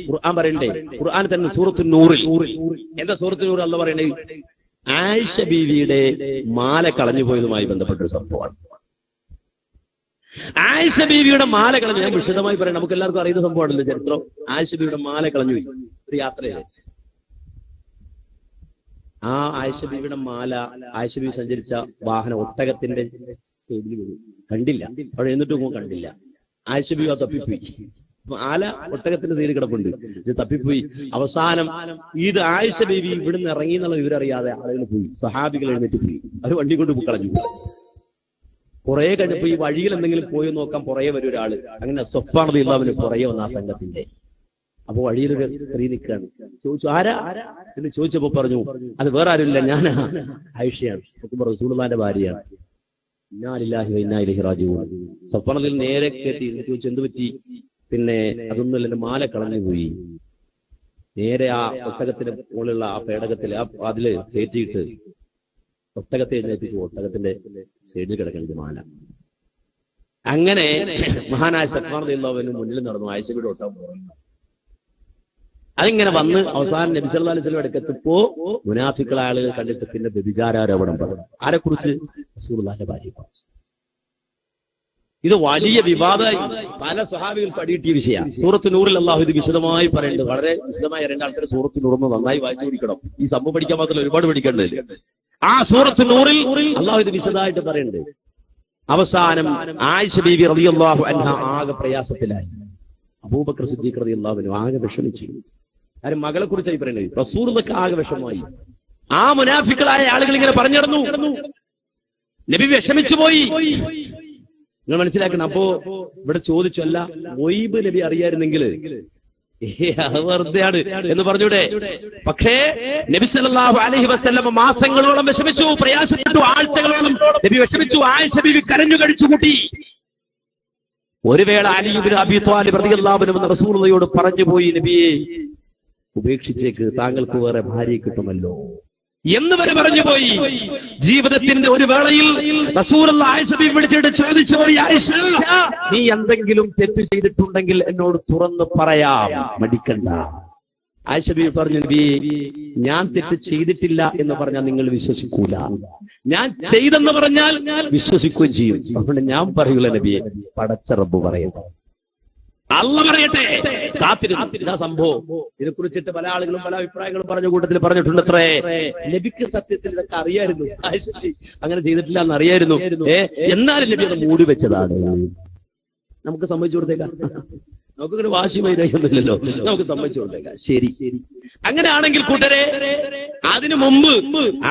[SPEAKER 1] ഖുർആൻ പറയണ്ടേ? ഖുർആൻ തന്നെ സൂറത്തുൻ നൂറിൽ, എന്താ സൂറത്തുൻ നൂർ അല്ലാഹു പറയണേ? ആയിഷ ബീവിയുടെ മാല കളഞ്ഞുപോയതുമായി ബന്ധപ്പെട്ട ഒരു സംഭവമാണ്. ആയിഷ ബീവിയുടെ മാല കളഞ്ഞു. ഞാൻ വിശദമായി പറയാം, നമുക്ക് എല്ലാവർക്കും അറിയുന്ന സംഭവമാണല്ലോ ചരിത്രം. ആയിഷ ബീവിയുടെ മാല കളഞ്ഞുപോയി ഒരു യാത്രയില്. ആ ആയിഷ ബീവിയുടെ മാല, ആയിഷ ബീവി സഞ്ചരിച്ച വാഹനം ഒട്ടകത്തിന്റെ സൈഡിൽ വീണു. കണ്ടില്ല, അവിടെ എന്നിട്ടും കണ്ടില്ല. ആയിഷ ബീവി തപ്പിപ്പോയി. ആല ഒട്ടകത്തിന്റെ സൈഡിൽ കിടപ്പുണ്ട്, ഇത് തപ്പിപ്പോയി. അവസാനം ഇത് ആയിഷ ബീവി ഇവിടുന്ന് ഇറങ്ങി എന്നുള്ള വിവരം അറിയാതെ ആളുകൾ പോയി, സഹാബികൾ എഴുന്നേറ്റ് പോയി, അവർ വണ്ടി കൊണ്ട് കളഞ്ഞു. കുറെ കഴിഞ്ഞപ്പോ ഈ വഴിയിൽ എന്തെങ്കിലും പോയി നോക്കാൻ പുറകെ വരും ഒരാള്. അങ്ങനെ സ്വഫാൻ റളിയല്ലാഹു പുറകെ വന്ന ആ സംഘത്തിന്റെ. അപ്പൊ വഴിയിലൊരു സ്ത്രീ നിൽക്കുകയാണ്. ചോദിച്ചു, ആരാ എന്ന് ചോദിച്ചപ്പോ പറഞ്ഞു, അത് വേറെ ആരുമില്ല, ഞാൻ ആയിഷയാണ്, റസൂലുള്ളാഹിന്റെ ഭാര്യയാണ്. ഇന്നാ ലില്ലാഹി വ ഇന്നാ ഇലൈഹി റാജിഊൻ. സ്വഫാൻ റളിയല്ലാഹു നേരെ കേട്ടി ചോദിച്ചു, എന്ത് പറ്റി? പിന്നെ അതൊന്നുമല്ല, എന്റെ മാല കളഞ്ഞു പോയി. നേരെ ആ ഒട്ടകത്തിന്റെ മുകളിലുള്ള ആ പേടകത്തിൽ അതില് കയറ്റിയിട്ട് ഒട്ടകത്തെ എഴുന്നേൽപ്പിച്ചു. ഒട്ടകത്തിന്റെ സൈഡിൽ കിടക്കേണ്ട മാല. അങ്ങനെ മഹാനായ സഫ്വാൻ റളിയല്ലാഹു അൻഹു മുന്നിൽ നടന്നു. ആയിഷയുടെ ഒട്ടകം പോകുന്നു. അതിങ്ങനെ വന്ന് അവസാനം നബി സല്ലല്ലാഹു അലൈഹി വസല്ലം അടുക്കത്തപ്പോ മുനാഫിക്കുകളായ ആളുകൾ കണ്ടിട്ട് പിന്നെ വ്യഭിചാരാരോപണം പറഞ്ഞു. ആരെക്കുറിച്ച്? റസൂലുള്ളാഹിന്റെ ഭാര്യയെക്കുറിച്ച്. ഇത് വലിയ വിവാദമായി പല സ്വഹാബികൾ പടികിട്ടിയ വിഷയമാണ്. സൂറത്ത് നൂറിൽ അല്ലാഹു ഇത് വിശദമായി പറയുന്നുണ്ട്. വളരെ വിശദമായി രണ്ടാൾക്കാർ സൂറത്ത് നൂറിന് നന്നായി വായിച്ചു പിടിക്കണം. ഈ സംഭവം പഠിക്കാൻ മാത്രമല്ല, ഒരുപാട് പഠിക്കേണ്ടതില്ല. ആ സൂറത്ത് നൂറിൽ അല്ലാഹു ഇത് വിശദമായിട്ട് പറയുന്നുണ്ട്. അവസാനം ആയിഷ ബീവി റളിയല്ലാഹു അൻഹ ആകെ പ്രയാസത്തിലായി. അബൂബക്കർ സിദ്ദീഖ് റളിയല്ലാഹു അൻഹു ആകെ വിഷമിച്ചു. കാര്യം മകളെ കുറിച്ചായി പറയുന്നത്. റസൂലുള്ളാഹിക്ക് ആകെ വിഷമമായി. ആ മുനാഫിക്കുകളായ ആളുകൾ ഇങ്ങനെ പറഞ്ഞു നടന്നു. നബി വിഷമിച്ചു പോയി. നിങ്ങൾ മനസ്സിലാക്കണം. അപ്പോ ഇവിടെ ചോദിച്ചു, അല്ല മൊയ്ബ് നബി അറിയായിരുന്നെങ്കിൽ വെറുതെയാണ് എന്ന് പറഞ്ഞൂടെ? പക്ഷേ നബി സല്ലല്ലാഹു അലൈഹി വസല്ലം മാസങ്ങളോളം വിഷമിച്ചു, പ്രയാസപ്പെട്ടു, ആഴ്ചകളോളം നബി വിഷമിച്ചു. ആയിഷ ബീവി കരഞ്ഞു കഴിച്ചു കൂട്ടി. ഒരു വേള അലി ഇബ്നു അബീ ത്വാലിബ് റളിയല്ലാഹു അൻഹു റസൂലുള്ളാഹിയോട് പറഞ്ഞു പോയി, നബിയെ ഉപേക്ഷിച്ചേക്ക്, താങ്കൾക്ക് വേറെ ഭാര്യയെ കിട്ടുമല്ലോ എന്ന് വരെ പറഞ്ഞു പോയി. ജീവിതത്തിന്റെ ഒരു വേളയിൽ റസൂലുള്ളാഹി ആയിഷ ബീവി വിളിച്ചിട്ട് ചോദിച്ചു പോയി, ആയിഷ നീ എന്തെങ്കിലും തെറ്റ് ചെയ്തിട്ടുണ്ടെങ്കിൽ എന്നോട് തുറന്ന് പറയാം, മടിക്കണ്ട. ആയിഷ ബീവി പറഞ്ഞു, നബി ഞാൻ തെറ്റ് ചെയ്തിട്ടില്ല എന്ന് പറഞ്ഞാൽ നിങ്ങൾ വിശ്വസിക്കൂല, ഞാൻ ചെയ്തെന്ന് പറഞ്ഞാൽ വിശ്വസിക്കുകയും ചെയ്യും. അതുകൊണ്ട് ഞാൻ പറയൂല നബിയെ, പടച്ച റബ്ബ് പറയട്ടെ, അള്ള പറയട്ടെ. കാത്തിരുന്നു. ഇതാ സംഭവം. ഇതിനെക്കുറിച്ചിട്ട് പല ആളുകളും പല അഭിപ്രായങ്ങളും പറഞ്ഞ കൂട്ടത്തിൽ പറഞ്ഞിട്ടുണ്ട്. അത്രേ നബിക്ക് സത്യത്തിൽ ഇതൊക്കെ അറിയായിരുന്നു, അങ്ങനെ ചെയ്തിട്ടില്ല എന്ന് അറിയായിരുന്നു. എന്നാലും നബി അത് മൂടി വെച്ചതാണ്. നമുക്ക് സമ്മതിച്ചു കൊടുത്തേക്കാം. നമുക്കൊരു വാശി വൈരാഗ്യമൊന്നുമില്ലല്ലോ, നമുക്ക് സമ്മതിച്ചു കൊടുത്തേക്കാം. ശരി, അങ്ങനെയാണെങ്കിൽ കൂട്ടരെ, അതിനു മുമ്പ്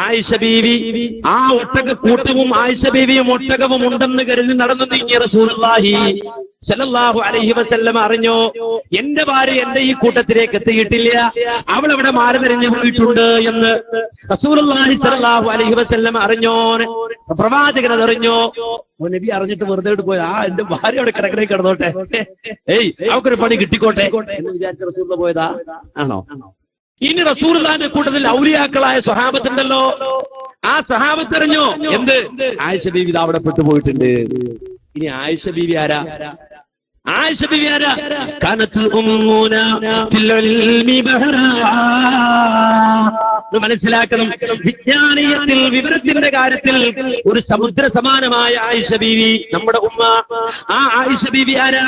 [SPEAKER 1] ആയിഷ ബീവി ആ ഒട്ടക കൂട്ടവും ആയിഷ ബീവിയും ഒട്ടകവും ഉണ്ടെന്ന് കരുതി നടന്നു നീങ്ങിയ റസൂലുള്ളാഹി സല്ലല്ലാഹു അലൈഹി വസല്ലം അറിഞ്ഞോ, എന്റെ ഭാര്യ എന്റെ ഈ കൂട്ടത്തിലേക്ക് എത്തിയിട്ടില്ല, അവൾ അവിടെ മാറി തിരിഞ്ഞു പോയിട്ടുണ്ട് എന്ന് റസൂലുള്ളാഹി സല്ലല്ലാഹു അലൈഹി വസല്ലം അറിഞ്ഞോ, പ്രവാചകൻ അതറിഞ്ഞോ. നബി അറിഞ്ഞിട്ട് വെറുതെ പോയി, എന്റെ ഭാര്യ അവിടെ കിടക്കണേ കിടന്നോട്ടെ, അവക്കൊരു പണി കിട്ടിക്കോട്ടെ എന്ന് വിചാരിച്ച റസൂലുള്ളാഹി പോയതാ ആണോ? ഇനി റസൂലുള്ളാഹിന്റെ കൂട്ടത്തിൽ ഔലിയാക്കളായ സ്വഹാബത്തുണ്ടല്ലോ, ആ സ്വഹാബത്ത് അറിഞ്ഞോ എന്ത്? ആയിഷ ബീവി അവിടെ പെട്ടുപോയിട്ടുണ്ട്. ഇനി ആയിഷ ബീവി ആരാ? ആയിഷ ബീവി ആരാ? കാനത്ത് ഉമ്മുനാ ഫിൽ ഇൽമി ബഹറാ. മനസ്സിലാക്കണം, വിജ്ഞാനീയത്തിൽ വിവരത്തിന്റെ കാര്യത്തിൽ ഒരു സമുദ്ര സമാനമായ ആയിഷ ബീവി നമ്മുടെ ഉമ്മ. ആ ആയിഷ ബീവി ആരാ?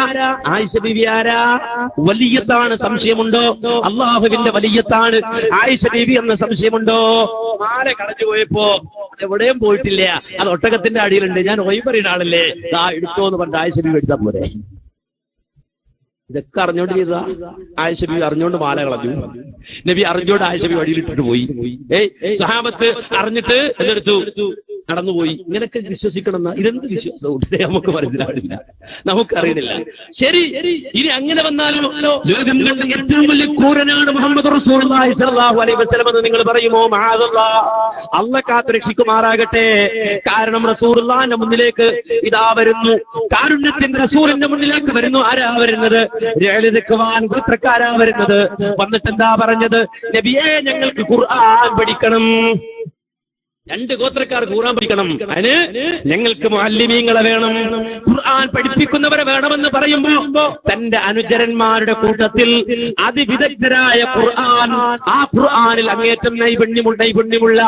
[SPEAKER 1] ആയിഷ ബീവി ആരാ? വലിയത്താണ്. സംശയമുണ്ടോ? അള്ളാഹുവിന്റെ വലിയത്താണ് ആയിഷ ബീവി എന്ന സംശയമുണ്ടോ? മാല കളഞ്ഞു പോയപ്പോ എവിടെയും പോയിട്ടില്ല, അത് ഒട്ടകത്തിന്റെ അടിയിലുണ്ട്, ഞാൻ ഒയ് പറയുന്ന ആളല്ലേ, എടുത്തോ എന്ന് പറഞ്ഞ ആയിഷ ബീവി എടുത്താൽ പോരെ? ഇതൊക്കെ അറിഞ്ഞോണ്ട് ചെയ്തതാ. ആയിഷ ബീവി അറിഞ്ഞോണ്ട് മാല കളഞ്ഞു. നബി അറിഞ്ഞോണ്ട് ആയിഷ ബീവി അടിയിലിട്ടിട്ട് പോയി. സഹാബത്ത് അറിഞ്ഞിട്ട് എന്തെടുത്തു? നടന്നുപോയി. ഇങ്ങനൊക്കെ വിശ്വസിക്കണം. ഇതെന്ത് വിശ്വാസം നമുക്ക് മനസ്സിലാവില്ല, നമുക്കറിയണില്ല. ശരി, ഇനി അങ്ങനെ വന്നാലോ? ലോകം കണ്ട ഏറ്റവും വലിയ ക്രൂരനാണ് മുഹമ്മദ് റസൂലുള്ളാഹി സ്വല്ലല്ലാഹു അലൈഹി വസല്ലം എന്ന് നിങ്ങൾ പറയുമോ? മഅദല്ലാഹ്, അല്ലാഹ് കാത്ത് രക്ഷിക്കുമാറാകട്ടെ. കാരണം റസൂലുള്ളാഹിന്റെ മുന്നിലേക്ക് ഇതാ വരുന്നു, കാരുണ്യത്തിന്റെ റസൂലിന്റെ മുന്നിലേക്ക് വരുന്നു. ആരാ വരുന്നത്? രഅലിദക്വാൻ ഗോത്രക്കാരാ വരുന്നത്. വന്നിട്ട് എന്താ പറഞ്ഞത്? നബിയേ, ഞങ്ങൾക്ക് ഖുർആൻ പഠിക്കണം. രണ്ട് ഗോത്രക്കാർക്ക് ഖുർആൻ പഠിക്കണം. അതിന് ഞങ്ങൾക്ക് മുഅല്ലിമീങ്ങളെ വേണം, ഖുർആൻ പഠിപ്പിക്കുന്നവരെ വേണമെന്ന് പറയുമ്പോ തന്റെ അനുചരന്മാരുടെ കൂട്ടത്തിൽ അതിവിദഗ്ധരായ ആ ഖുർആനിൽ അങ്ങേറ്റം നൈപുണ്യമുള്ള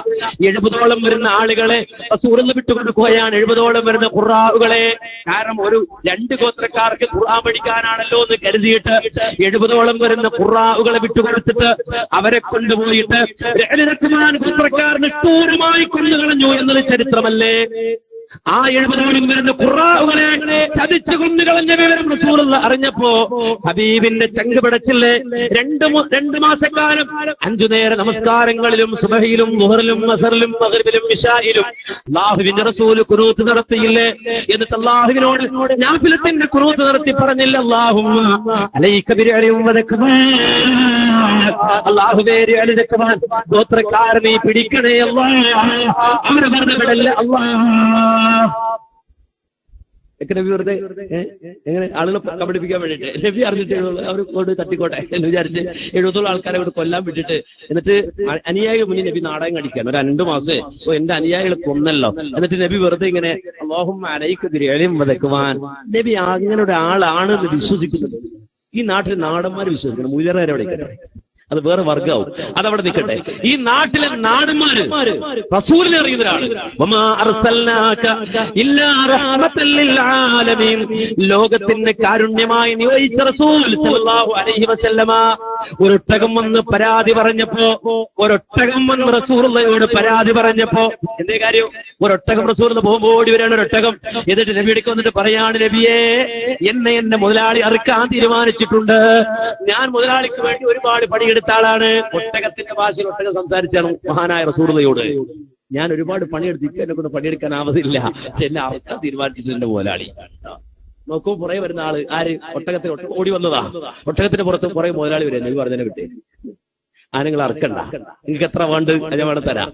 [SPEAKER 1] 70ഓളം വരുന്ന ആളുകളെ റസൂലുള്ളാഹി വിട്ടുകൊടുക്കുകയാണ്. 70ഓളം വരുന്ന ഖുർആനുകളെ. കാരണം ഒരു രണ്ട് ഗോത്രക്കാർക്ക് ഖുർആൻ പഠിക്കാനാണല്ലോ എന്ന് കരുതിയിട്ട് 70ഓളം വരുന്ന ഖുർആനുകളെ വിട്ടുകൊടുത്തിട്ട് അവരെ കൊണ്ടുപോയിട്ട് ഗോത്രക്കാർ നിഷ്ഠൂരമായി കൊന്നുകളഞ്ഞു എന്നത് ചരിത്രമല്ലേ? ആ 70ഓളം വരുന്ന ഖുർആനുകളെ ചതിച്ചു കൊന്നുകളഞ്ഞ വിവരം റസൂലുള്ളാഹി അറിഞ്ഞപ്പോ ഹബീബിന്റെ ചങ്ക് പിടച്ചില്ലേ? 2 മാസക്കാലം 5 നേര നമസ്കാരങ്ങളിലും സുബഹിയിലും ദുഹറിലും അസറിലും മഗ്രിബിലും ഇശായിലും അല്ലാഹുവിന്റെ റസൂൽ ഖുനൂത്ത് നടത്തിയില്ലേ? എന്നിട്ട് അല്ലാഹുവിനോട് നാഫിലത്തിന്റെ ഖുനൂത്ത് നടത്തി പറഞ്ഞില്ല, അല്ലാഹുമ്മ അലൈക ബിർഅലിം വദക്വാൻ, അല്ലാഹുവേ രഅലിദക്വാൻ ഗോത്രക്കാരനെ നീ പിടിക്കണേ അല്ലാഹ്, അവരെ മരണപ്പെടല്ലേ അല്ലാഹ്. നബി വെറുതെ എങ്ങനെ ആളുകളെ കബളിപ്പിക്കാൻ വേണ്ടിട്ട് നബി അറിഞ്ഞിട്ട് അവർ കൊണ്ട് തട്ടിക്കോട്ടെ എന്ന് വിചാരിച്ച് 70ഓളം ആൾക്കാരെ ഇവിടെ കൊല്ലാൻ വിട്ടിട്ട് എന്നിട്ട് അനുയായികൾ മുന്നിൽ നബി നാടകം കടിക്കാൻ ഒരു 2 മാസം എന്റെ അനുയായികളെ കൊന്നല്ലോ. എന്നിട്ട് നബി വെറുതെ ഇങ്ങനെ അല്ലാഹുമ്മ അലൈക ബിർഅലിം വദക്വാൻ. നബി അങ്ങനെ ഒരാളാണ് എന്ന് വിശ്വസിക്കുന്നത്. ഈ നാട്ടിൽ നാടന്മാർ വിശ്വസിക്കണം, മുജറരെ വിളിക്കട്ടെ. അത് വേറെ വർഗാവും, അതവിടെ നിൽക്കട്ടെ. ഈ നാട്ടിലെ നാടന്മാര് റസൂലിനെ അറിയുന്ന ഒരാള്, ലോകത്തിന് കാരുണ്യമായി നിയോഗിച്ച റസൂൽ സല്ലല്ലാഹു അലൈഹി വസല്ലമ ഒരൊട്ടകം വന്ന് പരാതി പറഞ്ഞപ്പോ, ഒരൊട്ടകം വന്ന് റസൂലുള്ളാഹിയോട് പരാതി പറഞ്ഞപ്പോ, എന്തേ കാര്യം? ഒരൊട്ടകം റസൂലുള്ള പോകുമ്പോ ഓടി വരാണ് ഒരൊട്ടകം. എന്നിട്ട് നബിയിലേക്ക് വന്നിട്ട് പറയാണ്, നബിയേ, എന്നെ മുതലാളി അറുക്കാൻ തീരുമാനിച്ചിട്ടുണ്ട്. ഞാൻ മുതലാളിക്ക് വേണ്ടി ഒരുപാട് പണിയെടുത്ത ആളാണ്. ഒട്ടകത്തിന്റെ ഭാഷയിൽ ഒട്ടകം സംസാരിച്ചാണ് മഹാനായ റസൂലുള്ളാഹിയോട്, ഞാൻ ഒരുപാട് പണിയെടുത്ത് ഇപ്പൊ എന്നെ കൊണ്ട് പണിയെടുക്കാനാവതില്ല, എന്നെ അറുക്കാൻ തീരുമാനിച്ചിട്ടുണ്ട് മുതലാളി. നോക്കൂ, പുറകെ വരുന്ന ആള് ആര്? ഒട്ടകത്തിന് ഓടി വന്നതാ. ഒട്ടകത്തിന്റെ പുറത്ത് പുറകെ മുതലാളി വരെ നബി പറഞ്ഞതിനെ കിട്ടേ, നിങ്ങൾ അറക്കണ്ട, നിങ്ങൾക്ക് എത്ര വേണ്ട ഞാൻ വേണം തരാം.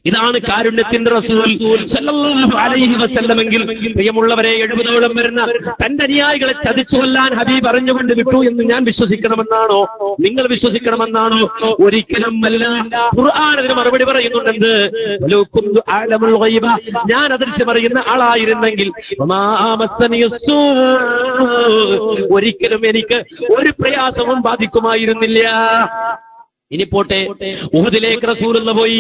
[SPEAKER 1] ഇതാണ് കാരുണ്യത്തിന്റെ റസൂൽ സല്ലല്ലാഹു അലൈഹി വസല്ലമെങ്കിൽ. പ്രിയമുള്ളവരെ, 70ഓളം വരുന്ന തന്റെ അനുയായികളെ ചതിച്ചു കൊല്ലാൻ ഹബീബ് അറിഞ്ഞുകൊണ്ട് വിട്ടു എന്ന് ഞാൻ വിശ്വസിക്കണമെന്നാണോ, നിങ്ങൾ വിശ്വസിക്കണമെന്നാണോ? ഒരിക്കലും അല്ല. ഖുർആൻ അതിന് മറുപടി പറയുന്നുണ്ട്, ഞാൻ അദൃശ്യം അറിയുന്ന ആളായിരുന്നെങ്കിൽ ഒരിക്കലും എനിക്ക് ഒരു പ്രയാസവും ബാധിക്കുമായിരുന്നില്ല. ഇനി പോട്ടെ, ഉഹദിലേക്ക് റസൂലുള്ള പോയി.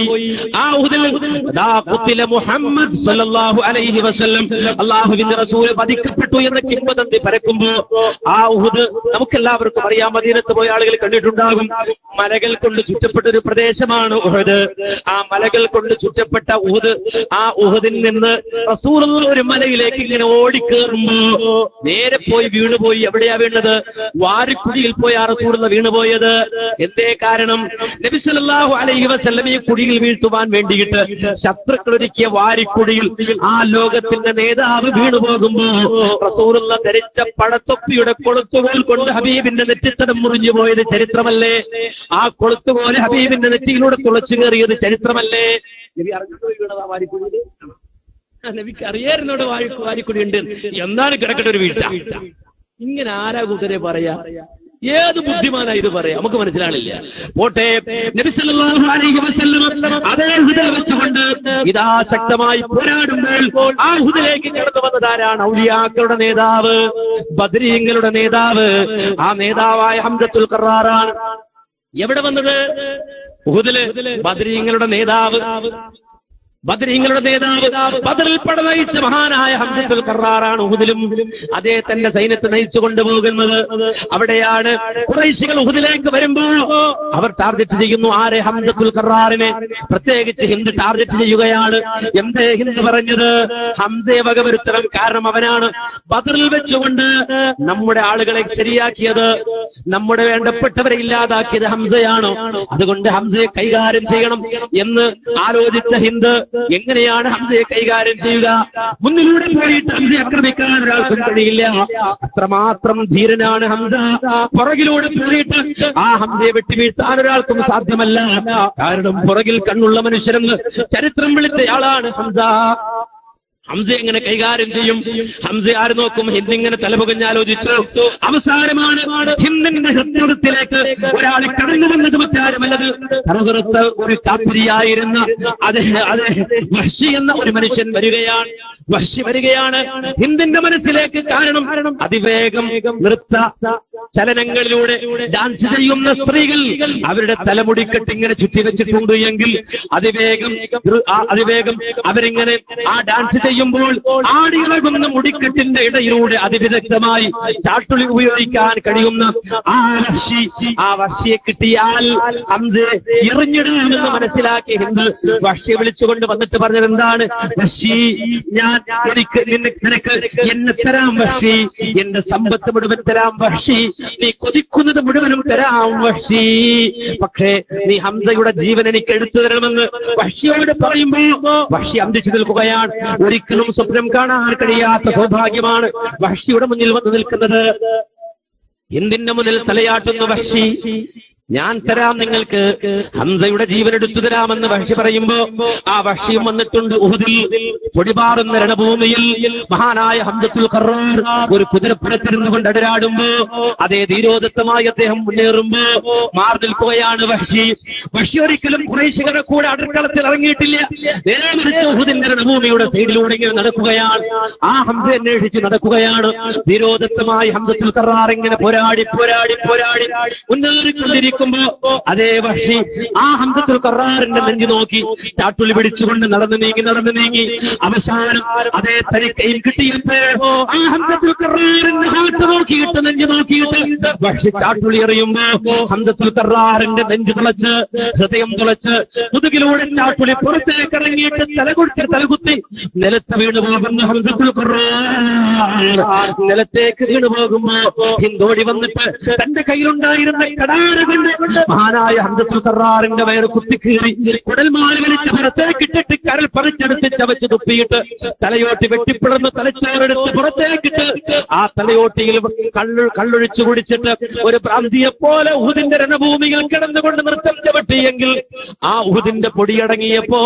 [SPEAKER 1] ആ ഉഹദിൽ മുഹമ്മദ് സല്ലല്ലാഹു അലൈഹി വസല്ലം, അല്ലാഹുവിന്റെ റസൂൽ വധിക്കപ്പെട്ടു എന്ന കിംവദന്തി പരക്കുമ്പോ, ആ ഉഹദ് നമുക്കെല്ലാവർക്കും അറിയാം, മദീനത്ത് പോയ ആളുകൾ കണ്ടിട്ടുണ്ടാകും. മലകൾ കൊണ്ട് ചുറ്റപ്പെട്ട ഒരു പ്രദേശമാണ് ഉഹദ്. ആ മലകൾ കൊണ്ട് ചുറ്റപ്പെട്ട ഉഹദ്, ആ ഉഹദിൽ നിന്ന് റസൂലുള്ള ഒരു മലയിലേക്ക് ഇങ്ങനെ ഓടിക്കേറുമ്പോ നേരെ പോയി വീണുപോയി. എവിടെയാ വീണത്? വാരിക്കുടിയിൽ പോയി ആ റസൂലുള്ള വീണുപോയത്. എന്തേ കാരണം? നബി സല്ലല്ലാഹു അലൈഹി വസല്ലം ഈ കുടിയിൽ വീഴ്ത്തുവാൻ വേണ്ടിയിട്ട് ശത്രുക്കൾ ഒരുക്കിയ വാരിക്കുടിയിൽ ആ ലോകത്തിന്റെ നേതാവ് വീണുപോകുമ്പോ റസൂലുള്ള ധരിച്ച പടത്തൊപ്പിയുടെ കൊളുത്തുകോൽ കൊണ്ട് ഹബീബിന്റെ നെറ്റിത്തടം മുറിഞ്ഞു പോയത് ചരിത്രമല്ലേ? ആ കൊളുത്തുകോല് ഹബീബിന്റെ നെറ്റിയിലൂടെ തുളച്ചു കയറിയത് ചരിത്രമല്ലേ? നബി അറിഞ്ഞു വീണതാ വാരിക്കുടിയിൽ. നബിക്ക് അറിയായിരുന്നോട് വാരിക്കുടി ഉണ്ട്, എന്താണ് കിടക്കേണ്ട ഒരു വീഴ്ച? ഇങ്ങനെ ആരാ കൂട്ടരെ പറയാ? ഏത് ബുദ്ധിമാനാ ഇത് പറയാ? നമുക്ക് മനസ്സിലാണില്ല. പോട്ടെ, നബി സല്ലല്ലാഹു അലൈഹി വസല്ലം അതേ ഹുദയിൽ വെച്ചുകൊണ്ട് ഇതാ ശക്തമായി പോരാടുമ്പോൾ ആ ഹുദിലേക്ക് കടന്നു വന്നതാരാണ്? ഔലിയാക്കളുടെ നേതാവ്, ബദരീങ്ങളുടെ നേതാവ്, ആ നേതാവായ ഹംസത്തുൽ ഖറാറാണ്. എവിടെ വന്നത്? ഉഹദില്. ബദരീങ്ങളുടെ നേതാവ്, ബദരീങ്ങളുടെ നേതാവ്, ബദറിൽ പട നയിച്ച മഹാനായ ഹംസത്തുൽ ഖറാറാണ് ഉഹദിലും അതേ തന്റെ സൈന്യത്തെ നയിച്ചു കൊണ്ടുപോകുന്നത്. അവിടെയാണ് ഖുറൈശികൾ ഉഹദിലേക്ക് വരുമ്പോ അവർ ടാർഗറ്റ് ചെയ്യുന്നു ആരെ? ഹംസത്തുൽ ഖറാറിനെ. പ്രത്യേകിച്ച് ഹിന്ദ് ടാർഗറ്റ് ചെയ്യുകയാണ്. എന്തേ ഹിന്ദ് പറഞ്ഞത്? ഹംസയെ വകവരുത്തണം, കാരണം അവനാണ് ബദറിൽ വെച്ചുകൊണ്ട് നമ്മുടെ ആളുകളെ ശരിയാക്കിയത്, നമ്മുടെ വേണ്ടപ്പെട്ടവരെ ഇല്ലാതാക്കിയത് ഹംസയാണ്. അതുകൊണ്ട് ഹംസയെ കൈകാര്യം ചെയ്യണം എന്ന് ആലോചിച്ച ഹിന്ദ് എങ്ങനെയാണ് ഹംസയെ കൈകാര്യം ചെയ്യുക? മുന്നിലൂടെ പോയിട്ട് ഹംസയെ ആക്രമിക്കാൻ ഒരാൾക്കും കഴിയില്ല, അത്രമാത്രം ധീരനാണ് ഹംസ. പുറകിലൂടെ പോയിട്ട് ആ ഹംസയെ വെട്ടിവീഴ്ത്താൻ ഒരാൾക്കും സാധ്യമല്ല, കാരണം പുറകിൽ കണ്ണുള്ള മനുഷ്യരെന്ന് ചരിത്രം വിളിച്ചയാളാണ് ഹംസ. ഹംസ എങ്ങനെ കൈകാര്യം ചെയ്യും? ഹംസ ആര് നോക്കും? ഹിന്ദ് ഇങ്ങനെ തലപുകഞ്ഞാലോചിച്ചു. അവസാനമാണ് ഹിന്ദിന്റെ ഹൃദയത്തിലേക്ക് ഒരാൾ കടന്നു വന്നത്. മറ്റാരുമല്ലത് കറുകറുത്ത ഒരു കാപ്പിരിയായിരുന്ന അതെ വഹ്ശി എന്ന ഒരു മനുഷ്യൻ വരികയാണ്. വഹ്ശി വരികയാണ് ഹിന്ദിന്റെ മനസ്സിലേക്ക്. കാരണം അതിവേഗം നൃത്ത ചലനങ്ങളിലൂടെ ഡാൻസ് ചെയ്യുന്ന സ്ത്രീകൾ അവരുടെ തലമുടിക്കെട്ട് ഇങ്ങനെ ചുറ്റിവെച്ചിട്ടുണ്ട് എങ്കിൽ അതിവേഗം അവരിങ്ങനെ ആ ഡാൻസ് ചെയ്യുമ്പോൾ ആടിയിളകുന്ന മുടിക്കെട്ടിന്റെ ഇടയിലൂടെ അതിവിദഗ്ധമായി ചാട്ടുളി ഉപയോഗിക്കാൻ കഴിയുന്ന ആ വഹ്ശിയെ കിട്ടിയാൽ ഹംസയെ എറിഞ്ഞിടുമെന്ന് മനസ്സിലാക്കി ഹിന്ദ് വഹ്ശിയെ വിളിച്ചുകൊണ്ട് വന്നിട്ട് പറഞ്ഞത് എന്താണ്? വഹ്ശി, നിനക്ക് എന്നെ തരാം വഹ്ശി, എന്റെ സമ്പത്ത് മുഴുവൻ തരാം വഹ്ശി, നീ കൊതിക്കുന്നത് മുഴുവനും തരാം വഹ്ശി, പക്ഷേ നീ ഹംസയുടെ ജീവൻ എനിക്ക് എടുത്തു തരണമെന്ന് വഹ്ശിയോട് പറയുമ്പോ വഹ്ശി അന്തിച്ചു നിൽക്കുകയാണ്. ഒരിക്കലും സ്വപ്നം കാണാൻ കഴിയാത്ത സൗഭാഗ്യമാണ് വഹ്ശിയുടെ മുന്നിൽ വന്നു നിൽക്കുന്നത്. ഹിന്ദിന്റെ മുന്നിൽ തലയാട്ടുന്ന വഹ്ശി, ഞാൻ തരാം നിങ്ങൾക്ക്, ഹംസയുടെ ജീവൻ എടുത്തു തരാമെന്ന് വഹ്ശി പറയുമ്പോ ആ വഹ്ശിയും വന്നിട്ടുണ്ട്. ഉഹദിൽ പൊടിപാറുന്ന രണഭൂമിയിൽ മഹാനായ ഹംസത്തുൽ ഖറാർ ഒരു കുതിരപ്പുറത്തിരുന്നു കൊണ്ട് അടരാടുമ്പോ അതേ ധീരോദത്തമായി അദ്ദേഹം മുന്നേറുമ്പോ മാറി നിൽക്കുകയാണ് വഹ്ശി. വഹ്ശി ഒരിക്കലും ഖുറൈശികളുടെ കൂടെ അടുക്കളത്തിൽ ഇറങ്ങിയിട്ടില്ല. നേരെ മറിച്ച് ഉഹദിന്റെ രണഭൂമിയുടെ സൈഡിലൂടെ ഇങ്ങനെ നടക്കുകയാണ്. ആ ഹംസ അന്വേഷിച്ച് നടക്കുകയാണ്. ധീരോദത്തമായി ഹംസത്തുൽ ഖറാർ ഇങ്ങനെ പോരാടി മുന്നേറിക്കൊണ്ടിരിക്കും. നിൽക്കുമ്പോ അതേ വഹ്ശി ആ ഹംസത്തുൽ ഖറാറിന്റെ നെഞ്ചു നോക്കി ചാട്ടുളി പിടിച്ചുകൊണ്ട് നടന്നു നീങ്ങി അവസാനം അതേ തനിക്കയിൽ കിട്ടിയപ്പോ ആ ഹംസത്തുൽ ഖറാറിന്റെ ഹാർട്ട് നോക്കിയിട്ട് നെഞ്ചു നോക്കിയിട്ട് വഹ്ശി ചാട്ടുളി എറിയുമ്പോ ഹംസത്തുൽ ഖറാറിന്റെ നെഞ്ചു തുളച്ച് ഹൃദയം തുളച്ച് മുതുകിലൂടെ ചാട്ടുളി പുറത്തേക്ക് ഇറങ്ങിയിട്ട് തലകുത്തി നിലത്ത് വീണു പോകുന്ന ഹംസത്തുൽ ഖറാർ നിലത്തേക്ക് വീണു പോകുമ്പോ ഹിന്ദോടി വന്നിട്ട് തന്റെ കയ്യിലുണ്ടായിരുന്ന കടാര കൊണ്ട് മഹാനായ ഹംസത്തുൽ ഖറാറിന്റെ വയറ് കുത്തിക്കീറി കുടൽമാല വലിച്ച് പുറത്തേക്കിട്ടിട്ട് കരൽ പറിച്ചെടുത്ത് ചവച്ച് തുപ്പിയിട്ട് തലയോട്ടി വെട്ടിപ്പിളർന്ന് തലച്ചോറെടുത്ത് പുറത്തേക്കിട്ട് ആ തലയോട്ടിയിൽ കള്ളൊഴിച്ചു കുടിച്ചിട്ട് ഒരു ഭ്രാന്തിയെ പോലെ ഉഹുദിന്റെ രണഭൂമിയിൽ കിടന്നുകൊണ്ട് നൃത്തം ചവിട്ടിയെങ്കിൽ ആ ഉഹുദിന്റെ പൊടിയടങ്ങിയപ്പോ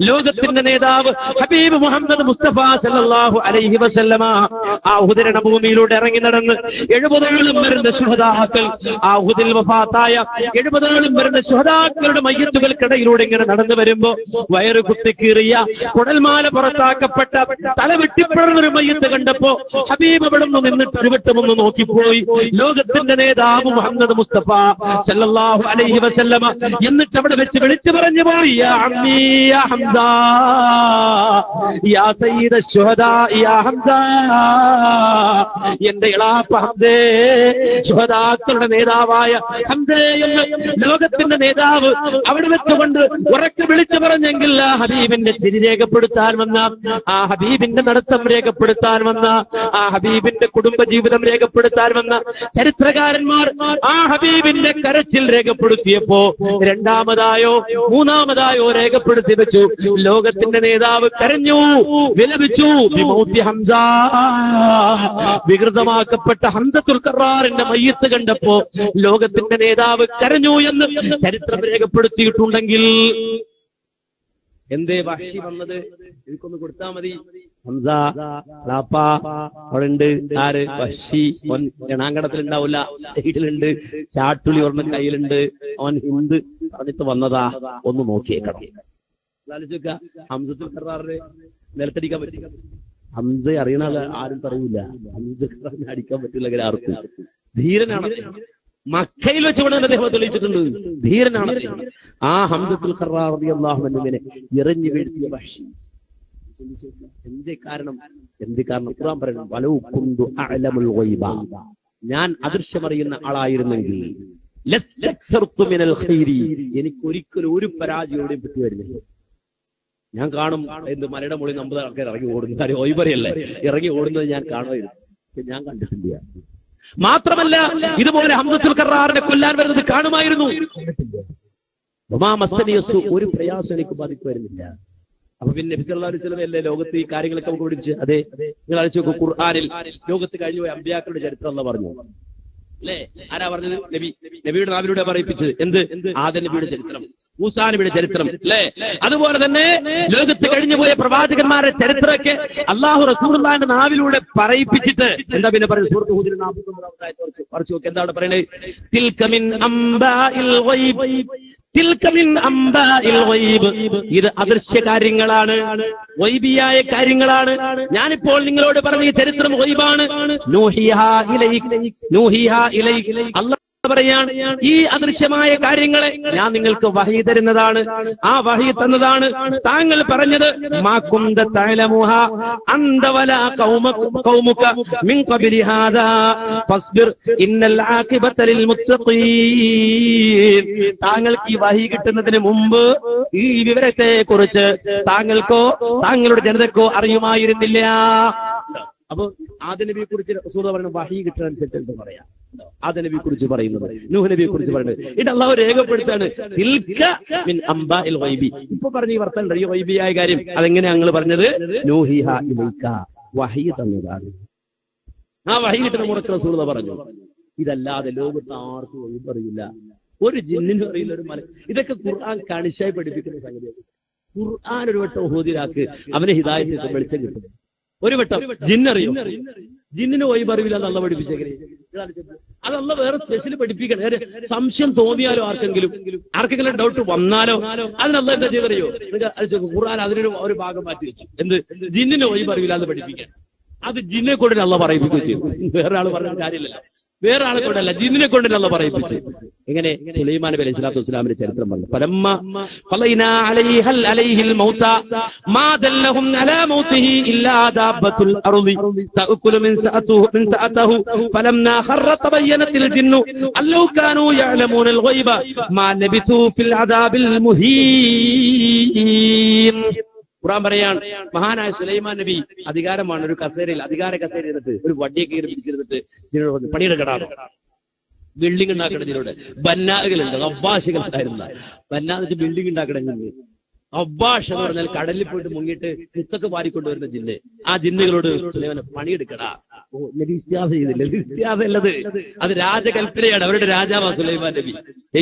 [SPEAKER 1] ലോകത്തിന്റെ നേതാവ് ഹബീബ് മുഹമ്മദ് മുസ്തഫ സല്ലല്ലാഹു അലൈഹി വസല്ലമ ആ ഉഹുദ് രണഭൂമിയിലൂടെ ഇറങ്ങി നടന്ന് 70ഓളം വരുന്ന ശുഹദാക്കൾ ആ ഉഹുദിൽ വഫാത്തായ 70ഓളം വരുന്ന ശുഹദാക്കളുടെ മയ്യത്തുകൾക്കിടയിലൂടെ ഇങ്ങനെ നടന്നു വരുമ്പോ വയറ് കുത്തിക്കീറിയ കുടൽമാല പുറത്താക്കപ്പെട്ട തല വെട്ടിപ്പിളർന്നൊരു മയ്യത്ത് കണ്ടപ്പോ ഹബീബ് അവിടെ നിന്നിട്ട് ഒരു വട്ടമൊന്ന് നോക്കിപ്പോയി. ലോകത്തിന്റെ നേതാവ് മുഹമ്മദ് മുസ്തഫ സല്ലല്ലാഹു അലൈഹി വസല്ലമ എന്നിട്ട് അവിടെ വെച്ച് വിളിച്ചു പറഞ്ഞു പോയി, യാ അമ്മീ യാ ഹംസ യാ സയ്യിദ ശുഹദാ യാ ഹംസ, എന്റെ ഇളാപ്പ ഹംസേ, ശുഹദാക്കളുടെ നേതാവായ ഹംസേ എന്ന് ലോകത്തിന്റെ നേതാവ് അവിടെ വെച്ചുകൊണ്ട് ഉറക്കെ വിളിച്ചു പറഞ്ഞെങ്കിൽ ആ ഹബീബിന്റെ ചിരി രേഖപ്പെടുത്താൻ വന്ന, ആ ഹബീബിന്റെ നടത്തം രേഖപ്പെടുത്താൻ വന്ന, ആ ഹബീബിന്റെ കുടുംബജീവിതം രേഖപ്പെടുത്താൻ വന്ന ചരിത്രകാരന്മാർ ആ ഹബീബിന്റെ കരച്ചിൽ രേഖപ്പെടുത്തിയപ്പോ രണ്ടാമതായോ മൂന്നാമതായോ രേഖപ്പെടുത്തി വെച്ചു. ലോകത്തിന്റെ നേതാവ് കരഞ്ഞു, വിലപിച്ചു. ബിമൗത്തി ഹംസ, വികൃതമാക്കപ്പെട്ട ഹംസത്തുൽ ഖറാറിന്റെ മയ്യത്ത് കണ്ടപ്പോ ലോകത്തിന്റെ നേതാവ് കരഞ്ഞു എന്ന് ചരിത്രം രേഖപ്പെടുത്തിയിട്ടുണ്ടെങ്കിൽ എന്തേ വഹ്ശി വന്നത്? എനിക്കൊന്ന് കൊടുത്താൽ മതി. ഹംസ അവിടെണ്ട്. ആര്? വഹ്ശി. അവൻ എണാങ്കടത്തിലുണ്ടാവില്ല, സൈഡിലുണ്ട്. ചാട്ടുളി ഒരെണ്ണം കയ്യിലുണ്ട്. അവൻ ഹിന്ദ് പറഞ്ഞിട്ട് വന്നതാ. ഒന്ന് നോക്കിയേക്കണം. ഹംസത്തുൽ ഖറാറിന് നിലത്തടിക്കാൻ പറ്റില്ല. ഹംസ അറിയണ ആരും പറയൂല. ഹംസത്തുൽ ഖറാറിനെ അടിക്കാൻ പറ്റില്ല ആർക്കും. ധീരനാണ്. മക്കയിൽ വെച്ചുകൊണ്ട് അദ്ദേഹം തെളിയിച്ചിട്ടുണ്ട്. ധീരനാണ്. ആ ഹംസത്തുൽ ഖറാർ റളിയല്ലാഹു അൻഹുവിനെ എറിഞ്ഞു വീഴ്ത്തിയ വഹ്ശി. എന്തേ കാരണം? ഖുർആൻ പറയുന്നു, വലൗ കുന്തു അഅലമുൽ ഗൈബ, ഞാൻ അദൃശ്യമറിയുന്ന ആളായിരുന്നെങ്കിൽ ലസ്തക്സർതു മിനൽ ഖൈരി, എനിക്ക് ഒരിക്കലും ഒരു പരാജയോടെയും പറ്റി വരുന്നില്ല. ഞാൻ കാണും എന്ത് മലയുടെ മുകളിൽ 50 ആൾക്കാർ ഇറങ്ങി ഓടുന്നത്, കാര്യം ഒയ്ബറിയല്ലേ, ഇറങ്ങി ഓടുന്നത് ഞാൻ കാണുമായിരുന്നു. ഞാൻ കണ്ടിട്ടില്ല. മാത്രമല്ല ഇതുപോലെ ഹംസത്തുൽ ഖറാറിനെ കൊല്ലാൻ വരുന്നത് കാണുമായിരുന്നു. ഒരു പ്രയാസം എനിക്ക് ബാധിക്കുമായിരുന്നില്ല. അപ്പൊ പിന്നെ നബി സല്ലല്ലാഹു അലൈഹി വസല്ലം അല്ലേ ലോകത്ത് ഈ കാര്യങ്ങളൊക്കെ നമുക്ക് പഠിപ്പിച്ച്. അതെ, നിങ്ങൾ അയച്ചു നോക്കൂ, ഖുർആനിൽ ലോകത്ത് കഴിഞ്ഞുപോയ അമ്പിയാക്കളുടെ ചരിത്രം എന്ന് പറഞ്ഞു അല്ലേ? ആരാ പറഞ്ഞത്? നബിയുടെ നാവിലൂടെ പറയിപ്പിച്ചത്. എന്ത്? ആദം നബിയുടെ ചരിത്രം, മൂസാ നബിയുടെ ചരിത്രം അല്ലേ? അതുപോലെ തന്നെ ലോകത്ത് കഴിഞ്ഞുപോയ പ്രവാചകന്മാരുടെ ചരിത്രമൊക്കെ അള്ളാഹു റസൂലുള്ളാഹിന്റെ നാവിലൂടെ പറയിപ്പിച്ചിട്ട് എന്താ പിന്നെ പറയുന്നത്? സൂറത്ത് ഹൂദിൽ 49 ആയത്ത് പറിച്ചു നോക്കി. എന്താണ് പറയുന്നത്? തിൽക മിൻ അംബാഇൽ ഗൈബ്, തിൽക മിൻ അംബാഇൽ ഗൈബ്, ഇത് അദൃശ്യ കാര്യങ്ങളാണ്, ഗൈബിയായ കാര്യങ്ങളാണ്. ഞാനിപ്പോൾ നിങ്ങളോട് പറഞ്ഞ ഈ ചരിത്രം ഗൈബാണ്. നൂഹിഹാ ഇലൈക്, അല്ലാഹു പറയാണ്, ഈ അദൃശ്യമായ കാര്യങ്ങളെ ഞാൻ നിങ്ങൾക്ക് വഹി തരുന്നതാണ്. ആ വഹി തന്നതാണ്. താങ്കൾ പറഞ്ഞത് മാ കുന്ത തഅലമുഹ അൻത വലാ ഖൗമുക മിൻ ഖബ്ലി ഹാദാ ഫസ്ബിർ ഇന്നൽ ആഖിബത ലിൽ മുത്തഖീൻ. താങ്കൾക്ക് ഈ വഹി കിട്ടുന്നതിന് മുമ്പ് ഈ വിവരത്തെ കുറിച്ച് താങ്കൾക്കോ താങ്കളുടെ ജനതക്കോ അറിയുമായിരുന്നില്ല. അപ്പൊ ആദം നബിയെ കുറിച്ച് റസൂൽ പറയുന്നത് വഹി കിട്ടുന്നതനുസരിച്ച് പറയാം. ആദം നബിയെ കുറിച്ച് പറയുന്നത്, നൂഹ് നബിയെ കുറിച്ച് പറയുന്നത്, ഇത് അല്ലാഹു രേഖപ്പെടുത്താണ്. തിൽക മിൻ അംബാഇൽ ഗൈബി. ഇപ്പൊ പറഞ്ഞ ഈ വർത്തനം ഈ ഗൈബിയായ കാര്യം അതെങ്ങനെ ഞങ്ങൾ പറഞ്ഞത്? നൂഹിഹാ ഇലൈക, വഹി തന്നതാണ്. ആ വഹി കിട്ടുന്ന മുറക്ക് റസൂൽ പറഞ്ഞു. ഇതല്ലാതെ ലോകത്ത് ആർക്കും വഹി അറിയില്ല, ഒരു ജിന്നിനും അറിയില്ല, ഒരു മല. ഇതൊക്കെ ഖുർആൻ കണിശായി പഠിപ്പിക്കുന്ന സംഗതിയാണ്. ഖുർആൻ ഒരു വട്ടം ഓതിരാക്ക് അവനെ ഹിദായത്തിൽ വെളിച്ചം കിട്ടും. ഒരു വട്ടം ജിന്നറിയും, ജിന്നിന് പോയി അറിവില്ല എന്നല്ല പഠിപ്പിച്ചേക്കണേ. അതല്ല വേറെ സ്പെഷ്യൽ പഠിപ്പിക്കണം. സംശയം തോന്നിയാലോ ആർക്കെങ്കിലും ഡൗട്ട് വന്നാലോ അതിനല്ല എന്താ ചെയ്തറിയോ? ഖുർആൻ അതിനൊരു ഒരു ഭാഗം മാറ്റി വെച്ചു. എന്ത്? ജിന്നിന് പോയി അറിവില്ല എന്ന് പഠിപ്പിക്കാൻ. അത് ജിന്നെ കൊണ്ട് അല്ല പറയിപ്പിക്കുകയും ചെയ്യും. വേറെ ആൾ പറഞ്ഞ കാര്യമില്ലല്ലോ. വേറെ ആളെ കൊണ്ടല്ല, ജിന്നിനെ കൊണ്ടല്ല അള്ളാഹ് പറയിപ്പിച്ചു. എങ്ങനെ? സുലൈമാൻ നബി അലൈഹി സ്വലാത്തു വസ്സലാമിന്റെ ചരിത്രം പറഞ്ഞു. ഫലമ്മ ഖലൈനാ അലൈഹിൽ മൗത മാ ദല്ലഹും അലാ മൗതിഹി ഇല്ലാ ദാബത്തുൽ അർളി തഅകുലു മിൻ സഅതഹു ഫലമ്മാ ഖറ തബയ്യനത്തിൽ ജിന്നു അല്ലൗ കാനൂ യഅലമൂനൽ ഗൈബ മാ ലബിസൂ ഫിൽ അദാബിൽ മുഹീൻ. ഖുർആൻ പറയാണ്, മഹാനായ സുലൈമാൻ നബി അധികാരമാണ്, ഒരു കസേരയിൽ അധികാര കസേര ഇരുന്നിട്ട് ഒരു വടിയെ കയറി പിടിച്ചിരുന്നിട്ട് ജിന്നോട് പണിയെടുക്കടാണ്. ബിൽഡിംഗ് ഉണ്ടാക്കണം ജിന്നോട്. ബന്നാകളുണ്ട്, അബ്ബാശികൾ ഉണ്ടായിരുന്ന. ബന്നാന്ന് വെച്ചാൽ ബിൽഡിംഗ് ഉണ്ടാക്കണം. അബ്ബാഷ് എന്ന് പറഞ്ഞാൽ കടലിൽ പോയിട്ട് മുങ്ങിയിട്ട് മുത്തൊക്കെ വാരിക്കൊണ്ടുവരുന്ന ജിന്ന്. ആ ജിന്നുകളോട് സുലൈമാൻ പണിയെടുക്കടാ. ഓ, നബി ഇസ്തിയാസ ചെയ്തില്ല. ഇസ്തിയാസ അല്ലത്, അത് രാജകൽപ്പനയാണ്. അവരുടെ രാജാവാ സുലൈമാൻ നബി.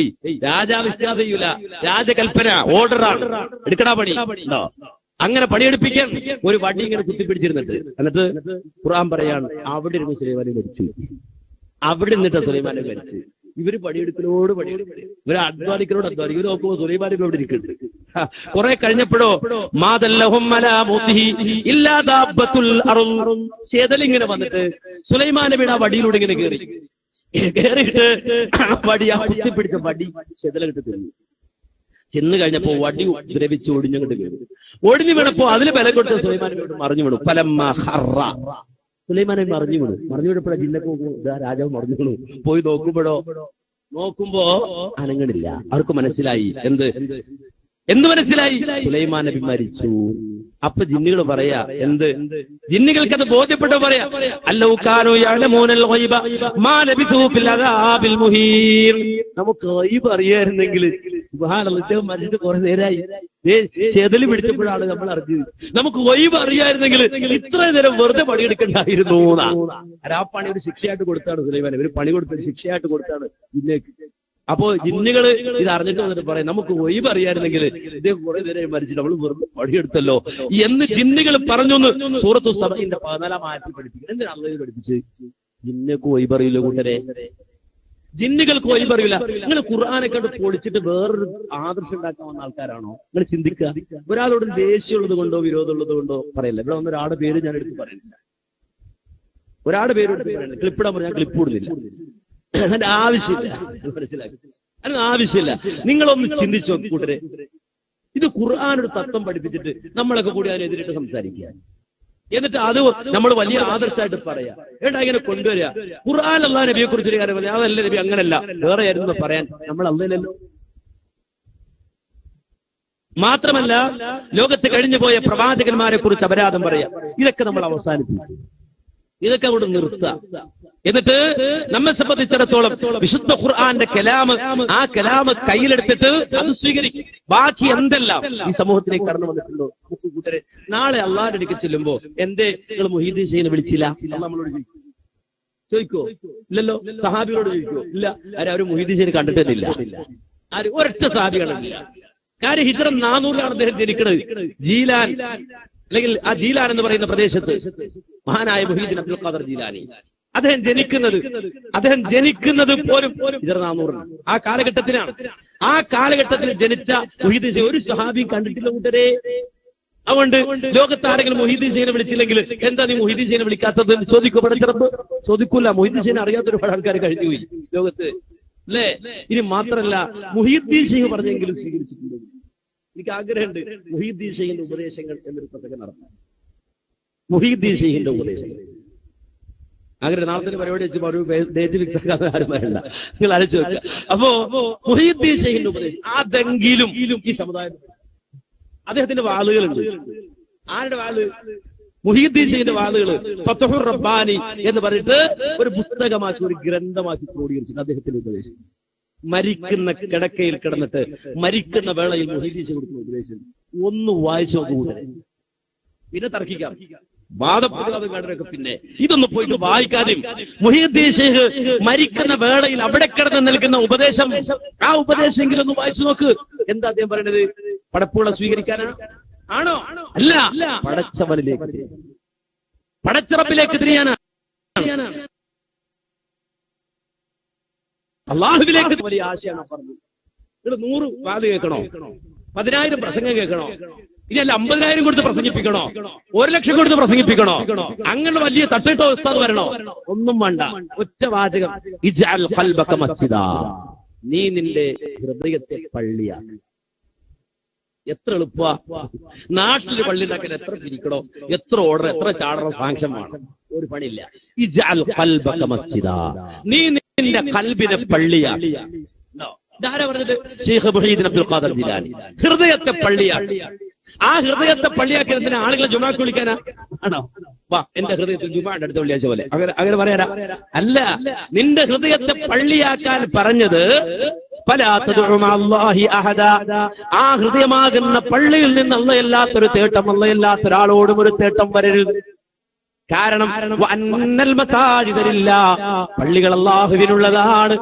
[SPEAKER 1] രാജാവ് ഇസ്തിയാസ ചെയ്യൂല, രാജകൽപ്പന, ഓർഡറാണ്. എടുക്കടാ പണി. അങ്ങനെ പണിയെടുപ്പിക്കാൻ ഒരു വടി ഇങ്ങനെ കുത്തിപ്പിടിച്ചിരുന്നിട്ട്, എന്നിട്ട് ഖുർആൻ പറയാണ്, അവിടെ ഇരുന്ന് സുലൈമാനെ മരിച്ചു. അവിടെ നിന്നിട്ട് സുലൈമാനെ മരിച്ചു. ഇവര് പണിയെടുക്കലോട് പണിയെടുക്കും, ഇവര് അധ്വാനിക്കലോട് അധ്വാനിക്കും. ഇവര് നോക്കുമ്പോ സുലൈമാൻ ഇപ്പൊ ഇവിടെ ഇരിക്കുന്നുണ്ട്. കുറെ കഴിഞ്ഞപ്പോഴോ ചേതലിങ്ങനെ വന്നിട്ട് സുലൈമാൻ നബിയുടെ ആ വടിയിലൂടെ ഇങ്ങനെ കേറിയിട്ട് വടി, ആ കുത്തിപ്പിടിച്ച വടി ചെതല കിട്ടുന്നു. ചെന്ന് കഴിഞ്ഞപ്പോ വടി ദ്രവിച്ച് ഒടിഞ്ഞങ്ങോട്ട് കയറി. ഒടിഞ്ഞു വീണപ്പോ അതിന് ബലം കൊടുത്ത സുലൈമാൻ നബിയോട് മറിഞ്ഞു വീണു. സുലൈമാൻ നബി മറിഞ്ഞു വീണു. മറിഞ്ഞു വീണപ്പോഴാ ജിന്നൊക്കെ രാജാവ് മറിഞ്ഞു വീണു. പോയി നോക്കുമ്പോ അനങ്ങണില്ല. അവർക്ക് മനസ്സിലായി. എന്ത് മനസ്സിലായി? സുലൈമാൻ നബി മരിച്ചു. അപ്പൊ ജിന്നുകൾ പറയാ, ജിന്നുകൾക്ക് അത് ബോധ്യപ്പെട്ടോ പറയാ, അല്ലൗ കാനൂ യഅലമൂനൽ ഗൈബ മാ ലബിസൂ ഫിൽ അദാബിൽ മുഹീൻ. നമുക്ക് ഗൈബ് അറിയായിരുന്നെങ്കിൽ, സുബ്ഹാനല്ലാഹ്, ഇദ്ദേഹം മരിച്ചിട്ട് കുറെ നേരമായി, ചെതല് പിടിച്ചപ്പോഴാണ് നമ്മൾ അറിഞ്ഞത്. നമുക്ക് ഗൈബ് അറിയായിരുന്നെങ്കിൽ ഇത്ര നേരം വെറുതെ പണിയെടുക്കണ്ടായിരുന്നു. ആ പണി ഒരു ശിക്ഷയായിട്ട് കൊടുത്താണ് സുലൈമാൻ. ഇവര് പണി കൊടുത്തൊരു ശിക്ഷയായിട്ട് കൊടുത്താണ് ജിന്നേക്ക്. അപ്പോ ജിന്നുകള് ഇത് അറിഞ്ഞിട്ട് വന്നിട്ട് പറയാം, നമുക്ക് ഗൈബ് അറിയായിരുന്നെങ്കിൽ ഇദ്ദേഹം കുറെ നേരം മരിച്ചിട്ട് നമ്മൾ വെറുതെ പണിയെടുത്തല്ലോ എന്ന് ജിന്നുകൾ പറഞ്ഞു. സൂറത്തു സബഇന്റെ 14-ാം ആയത്തിൽ പഠിപ്പിക്കുന്നത്. എന്തിനാ അള്ളാഹ് പഠിപ്പിച്ച്? ജിന്നക്ക് ഗൈബ് അറിയില്ല കൂട്ടരെ, ജിന്നുകൾക്ക് ഗൈബ് അറിയില്ല. നിങ്ങൾ ഖുർആനെ കണ്ട് പൊളിച്ചിട്ട് വേറൊരു ആദർശം ഉണ്ടാക്കാൻ വന്ന ആൾക്കാരാണോ? നിങ്ങൾ ചിന്തിക്കുക. ഒരാളോട് ദേഷ്യമുള്ളത് കൊണ്ടോ വിരോധമുള്ളത് കൊണ്ടോ പറയില്ല. ഇവിടെ വന്ന ഒരാളുടെ പേര് ഞാൻ എടുത്ത് പറയുന്നില്ല, ഒരാളുടെ പേര് എടുത്ത് പറയുന്നില്ല. ക്ലിപ്പിടാൻ പറഞ്ഞാൽ ക്ലിപ്പ് ഇടുന്നില്ല. അതിന്റെ ആവശ്യമില്ല, മനസ്സിലാക്കി. അതിന് ആവശ്യമില്ല. നിങ്ങളൊന്ന് ചിന്തിച്ചോ കൂട്ടരെ. ഇത് ഖുർആൻ ഒരു തത്വം പഠിപ്പിച്ചിട്ട് നമ്മളൊക്കെ കൂടി അതിനെതിരിട്ട് സംസാരിക്കുക, എന്നിട്ട് അത് നമ്മൾ വലിയ ആദർശമായിട്ട് പറയാ. ഏട്ടാ ഇങ്ങനെ കൊണ്ടുവരിക. ഖുർആൻ അല്ലാഹ് നബിയെ കുറിച്ച് ഒരു കാര്യം പറയാം, അതല്ല നബി അങ്ങനല്ല വേറെ ആയിരുന്നു പറയാൻ നമ്മൾ അല്ലല്ലോ. മാത്രമല്ല, ലോകത്ത് കഴിഞ്ഞു പോയ പ്രവാചകന്മാരെ കുറിച്ച് അപരാധം പറയാം. ഇതൊക്കെ നമ്മൾ അവസാനിപ്പിക്കും, ഇതൊക്കെ അവിടെ നിർത്തുക. എന്നിട്ട് നമ്മെ സംബന്ധിച്ചിടത്തോളം വിശുദ്ധ ഖുർആന്റെ കലാമ്, ആ കലാമ് കയ്യിലെടുത്തിട്ട് അത് സ്വീകരിക്കും. ബാക്കി എന്തെല്ലാം ഈ സമൂഹത്തിലേക്ക് കടന്നു വന്നിട്ടുണ്ടോ നമുക്ക് കൂട്ടരെ, നാളെ അള്ളാഹിന്റെ അടുക്കൽ ചെല്ലുമ്പോ എന്തേ നിങ്ങൾ മുഹീദ്ദീൻ ഷെയ്ഖിനെ വിളിച്ചില്ല? അള്ളാഹ് നമ്മളോട് ചോദിക്കോ? ഇല്ലല്ലോ. സഹാബികളോട് ചോദിക്കോ? ഇല്ല. ആരും മുഹീദ്ദീൻ ഷെയ്ഖിനെ കണ്ടിട്ടില്ല. ആരും ഒരൊറ്റ സഹാബി കണ്ടിട്ടില്ല. കാര്യം ഹിജ്റ 400-ലാണ് അദ്ദേഹം ജനിക്കുന്നത്. ജീലാൻ, അല്ലെങ്കിൽ ആ ജീലാൻ എന്ന് പറയുന്ന പ്രദേശത്ത് മഹാനായ മുഹീദ്ദീൻ അബ്ദുൽ ഖാദർ ജീലാനി അദ്ദേഹം ജനിക്കുന്നത് പോലും ഹിജ്റ 400-ലാണ്. ആ കാലഘട്ടത്തിലാണ്. ആ കാലഘട്ടത്തിൽ ജനിച്ച മുഹീദ്ദീൻ ഷെയ്ഖ് ഒരു സഹാബിയും കണ്ടിട്ടില്ല കൂട്ടരെ. അതുകൊണ്ട് ലോകത്ത് ആരെങ്കിലും മുഹീദ്ദീൻ ഷെയ്ഖിനെ വിളിച്ചില്ലെങ്കിൽ എന്താ നീ മുഹീദ്ദീൻ ഷെയ്ഖിനെ വിളിക്കാത്തത് ചോദിക്കൂ. പടച്ചിറപ്പ് ചോദിക്കൂല. മുഹീദ്ദീൻ ഷെയ്ഖിനെ അറിയാത്ത ഒരുപാട് ആൾക്കാർ കഴിഞ്ഞുപോയി ലോകത്ത്, അല്ലേ? ഇനി മാത്രല്ല, മുഹീദ്ദീൻ ഷെയ്ഖ് പറഞ്ഞെങ്കിലും സ്വീകരിച്ചിട്ടുണ്ട്. എനിക്ക് ആഗ്രഹമുണ്ട് മുഹീദ്ദീൻ ഷെയ്ഖിന്റെ ഉപദേശങ്ങൾ എന്നൊരു പ്രസംഗം നടത്താൻ. മുഹീദ്ദീൻ ഷെയ്ഖിന്റെ ഉപദേശങ്ങൾ ആഗ്രഹം. നാളത്തെ പരിപാടി വെച്ച് ഒരു ഡേറ്റ് ഫിക്സ് ആക്കാതെ ആരും വരണ്ട, നിങ്ങൾ അയച്ചു വെക്കുക. അപ്പോ മുഹീദ്ദീൻ ഷെയ്ഖിന്റെ ഉപദേശം അതെങ്കിലും ഈ സമുദായത്തിൽ അദ്ദേഹത്തിന്റെ വാളുകളുണ്ട്. ആരുടെ വാള്? മുഹീദ്ദീൻ ഷെയ്ഖിന്റെ വാളുകൾ. ഫത്ഹുർ റബ്ബാനി എന്ന് പറഞ്ഞിട്ട് ഒരു പുസ്തകമാക്കി, ഒരു ഗ്രന്ഥമാക്കി ക്രോഡീകരിച്ചിട്ട് അദ്ദേഹത്തിന്റെ ഉപദേശം. മരിക്കുന്ന കിടക്കയിൽ കിടന്നിട്ട് മരിക്കുന്ന വേളയിൽ മുഹീദ്ദീൻ ഷെയ്ഖ് കൊടുക്കുന്ന ഉപദേശം ഒന്ന് വായിച്ചു നോക്കുക. പിന്നെ തർക്കിക്കാം, വാദപ്രതിവാദം കണ്ടൊക്കെ. പിന്നെ ഇതൊന്ന് പോയിട്ട് വായിക്കാതെയും മുഹീദ്ദീൻ ഷെയ്ഖ് മരിക്കുന്ന വേളയിൽ അവിടെ കിടന്ന് നൽകുന്ന ഉപദേശം, ആ ഉപദേശമെങ്കിലും ഒന്ന് വായിച്ചു നോക്ക്. എന്താ അദ്ദേഹം പറയുന്നത്? പടപ്പുകളെ സ്വീകരിക്കാനാണ്? ആണോ? അല്ല, പടച്ചവനിലേക്ക്, പടച്ചിറപ്പിലേക്ക് തിരിയാനാണ്, അള്ളാഹുവിലേക്ക്. വലിയ ആശയാണ് പറഞ്ഞത്. നിങ്ങൾ 100 വാത് കേൾക്കണോ? 10,000 പ്രസംഗം കേൾക്കണോ? ഇനി അല്ല 50,000 കൊടുത്ത് പ്രസംഗിപ്പിക്കണോ, 1,00,000 കൊടുത്ത് പ്രസംഗിപ്പിക്കണോ, അങ്ങനെ വലിയ തട്ടിട്ടോ ഉസ്താദ് വരണോ? ഒന്നും വേണ്ട. ഒറ്റ വാചകം, ഇജ്അൽ ഖൽബക മസ്ജിദാ, നീ നിന്റെ ഹൃദയത്തെ പള്ളിയാക്ക്. എത്ര എളുപ്പ! നാട്ടില് പള്ളി ഉണ്ടാക്കാൻ എത്ര പിരിക്കണോ, എത്ര ഓർഡർ, എത്ര ചാടറ സാങ്ഷൻ വേണം, ഒരു പണിയില്ല. ഇജ്അൽ ഖൽബക മസ്ജിദാ, നീ നിന്റെ കൽബിനെ പള്ളിയാക്ക്. ഇതാരാ പറഞ്ഞത്? ശൈഖ് മുഹീദ്ദീൻ അബ്ദുൽ ഖാദിർ ജിലാനി. ഹൃദയത്തെ പള്ളിയാക്കി. ആ ഹൃദയത്തെ പള്ളിയാക്കിയതിന് ആളുകളെ ജുമാക്ക് വിളിക്കാനാ ആണോ? വാ എന്റെ ഹൃദയത്തിൽ ജുമാന്റെ അടുത്ത വെള്ളിയാഴ്ച പോലെ അങ്ങനെ പറയാനാ? അല്ല, നിന്റെ ഹൃദയത്തെ പള്ളിയാക്കാൻ പറഞ്ഞത് ആ ഹൃദയമാകുന്ന പള്ളിയിൽ നിന്ന് അള്ളയല്ലാത്തൊരു തേട്ടം, അള്ളയല്ലാത്തൊരാളോടും ഒരു തേട്ടം വരരുത്. കാരണം പള്ളികൾ അല്ലാഹുവിനുള്ളതാണ്.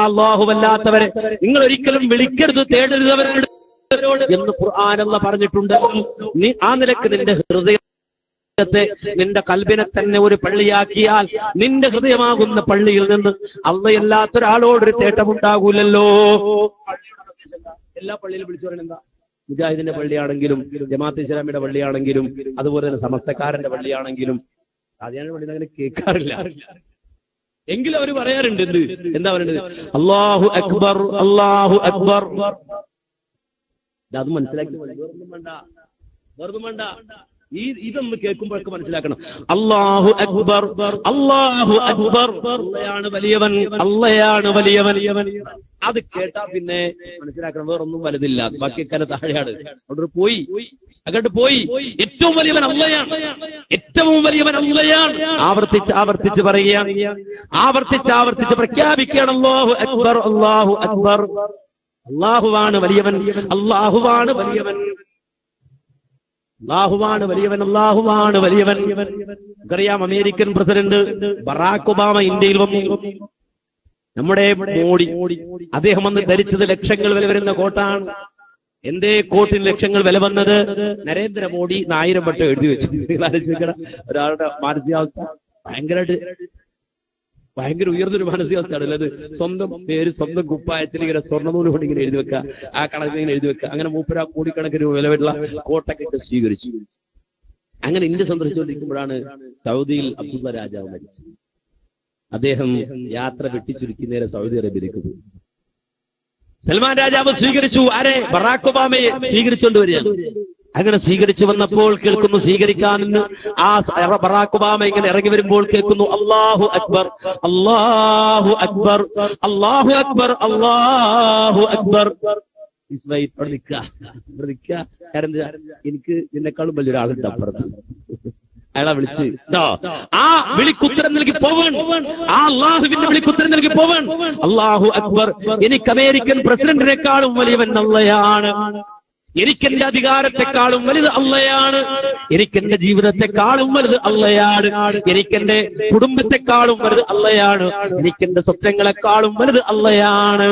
[SPEAKER 1] അല്ലാഹുവല്ലാത്തവരെ നിങ്ങൾ ഒരിക്കലും വിളിക്കരുത്, തേടരുത് അവരോട് എന്ന് ഖുർആൻ അല്ലാഹ് പറഞ്ഞിട്ടുണ്ട്. നീ ആ നിലക്ക് നിന്റെ ഹൃദയത്തെ, നിന്റെ കൽബിനെ തന്നെ ഒരു പള്ളിയാക്കിയാൽ നിന്റെ ഹൃദയമാകുന്ന പള്ളിയിൽ നിന്ന് അല്ലാത്തൊരാളോടൊരു തേട്ടമുണ്ടാകൂലല്ലോ. എല്ലാ പള്ളിയിലും വിളിച്ചു പറയുന്നത് എന്താ? മുജാഹിദിന്റെ പള്ളിയാണെങ്കിലും, ജമാഅത്തെ ഇസ്ലാമിയുടെ പള്ളിയാണെങ്കിലും, അതുപോലെ തന്നെ സമസ്തക്കാരന്റെ പള്ളിയാണെങ്കിലും, ആദ്യമാണ് പള്ളി അങ്ങനെ കേൾക്കാറില്ല. എങ്കിലും അവർ പറയാറുണ്ട്. എന്താ പറയുന്നത്? അല്ലാഹു അക്ബർ, അല്ലാഹു അക്ബർ. അത് മനസ്സിലാക്കി വെറുതെ വേണ്ട. ഇതൊന്ന് കേൾക്കുമ്പോഴൊക്കെ മനസ്സിലാക്കണം. അല്ലാഹു അക്ബർ, അല്ലാഹു അക്ബർ, അള്ളയാണ് വലിയവൻ, അള്ളയാണ് വലിയവൻ. അത് കേട്ടാ പിന്നെ മനസ്സിലാക്കണം വേറൊന്നും വലുതില്ല, ബാക്കിയൊക്കെ താഴെയാണ്. അവിടെ പോയി ഏറ്റവും വലിയവൻ അള്ളയാണ്, ഏറ്റവും വലിയവൻ അള്ളയാണ്. ആവർത്തിച്ച് പറയുകയാണ്, ആവർത്തിച്ച് പ്രഖ്യാപിക്കുകയാണ്. അല്ലാഹു അക്ബർ, അല്ലാഹു അക്ബർ. അല്ലാഹുവാണ് വലിയവൻ, അല്ലാഹുവാണ് വലിയവൻ, അല്ലാഹുവാണ് വലിയവൻ, അല്ലാഹുവാണ് വലിയവൻ. നമുക്കറിയാം, അമേരിക്കൻ പ്രസിഡന്റ് ബറാക് ഒബാമ ഇന്ത്യയിൽ വന്നു. നമ്മുടെ മോഡി, അദ്ദേഹം വന്ന് ധരിച്ചത് ലക്ഷങ്ങൾ വില വരുന്ന കോട്ടാണ്. എന്തേ കോട്ടിന് ലക്ഷങ്ങൾ വില വന്നത്? നരേന്ദ്രമോദി 1000 വട്ടം എഴുതി വെച്ചു. ഒരാളുടെ മാനസികാവസ്ഥ ഭയങ്കര ഉയർന്നൊരു മാനസികാവസ്ഥയാണ്. അല്ലത് സ്വന്തം പേര്, സ്വന്തം കുപ്പായത്തിൽ ഇങ്ങനെ സ്വർണ്ണനൂല് കൊണ്ട് ഇങ്ങനെ എഴുതി വെക്കുക, ആ കണക്കിന് ഇങ്ങനെ എഴുതി വെക്കുക. അങ്ങനെ 30 കോടിക്കണക്കിന് വിലയുള്ള കോട്ടൊക്കെ ഇട്ട് സ്വീകരിച്ചു. അങ്ങനെ ഇന്ത്യ സന്ദർശിച്ചുകൊണ്ടിരിക്കുമ്പോഴാണ് സൗദിയിൽ അബ്ദുള്ള രാജാവ് മരിച്ചത്. അദ്ദേഹം യാത്ര വെട്ടിച്ചുരുക്കി സൗദി അറേബ്യയിലേക്ക് പോയി. സൽമാൻ രാജാവ് സ്വീകരിച്ചു. ആരെ? ബറാക് ഒബാമയെ സ്വീകരിച്ചുകൊണ്ട് വരികയാണ്. അങ്ങനെ സ്വീകരിച്ചു വന്നപ്പോൾ കേൾക്കുന്നു, സ്വീകരിക്കാനെന്ന് ആ ബറാക് ഒബാമ ഇങ്ങനെ ഇറങ്ങി വരുമ്പോൾ കേൾക്കുന്നു, അല്ലാഹു അക്ബർ, അല്ലാഹു അക്ബർ, അല്ലാഹു അക്ബർ, അല്ലാഹു അക്ബർ. ഇവിടെ നിൽക്കുക. കാരണം എനിക്ക് നിന്നെക്കാളും വലിയൊരാളുണ്ട് അപ്പുറത്ത്. അയാളെ വിളിച്ച് ആ വിളിക്കുത്തരം നൽകി പോവാൻ, ആ അള്ളാഹുവിന്റെ വിളിക്കുത്തരം നൽകി പോവാൻ. അല്ലാഹു അക്ബർ, എനിക്ക് അമേരിക്കൻ പ്രസിഡന്റിനെക്കാളും വലിയവൻ അള്ളയാണ്, എനിക്കെന്റെ അധികാരത്തെക്കാളും വലുത് അള്ളയാണ്, എനിക്കെന്റെ ജീവിതത്തെക്കാളും വലുത് അള്ളയാണ്, എനിക്കെന്റെ കുടുംബത്തെക്കാളും വലുത് അള്ളയാണ്, എനിക്കെന്റെ സ്വപ്നങ്ങളെക്കാളും വലുത് അള്ളയാണ്.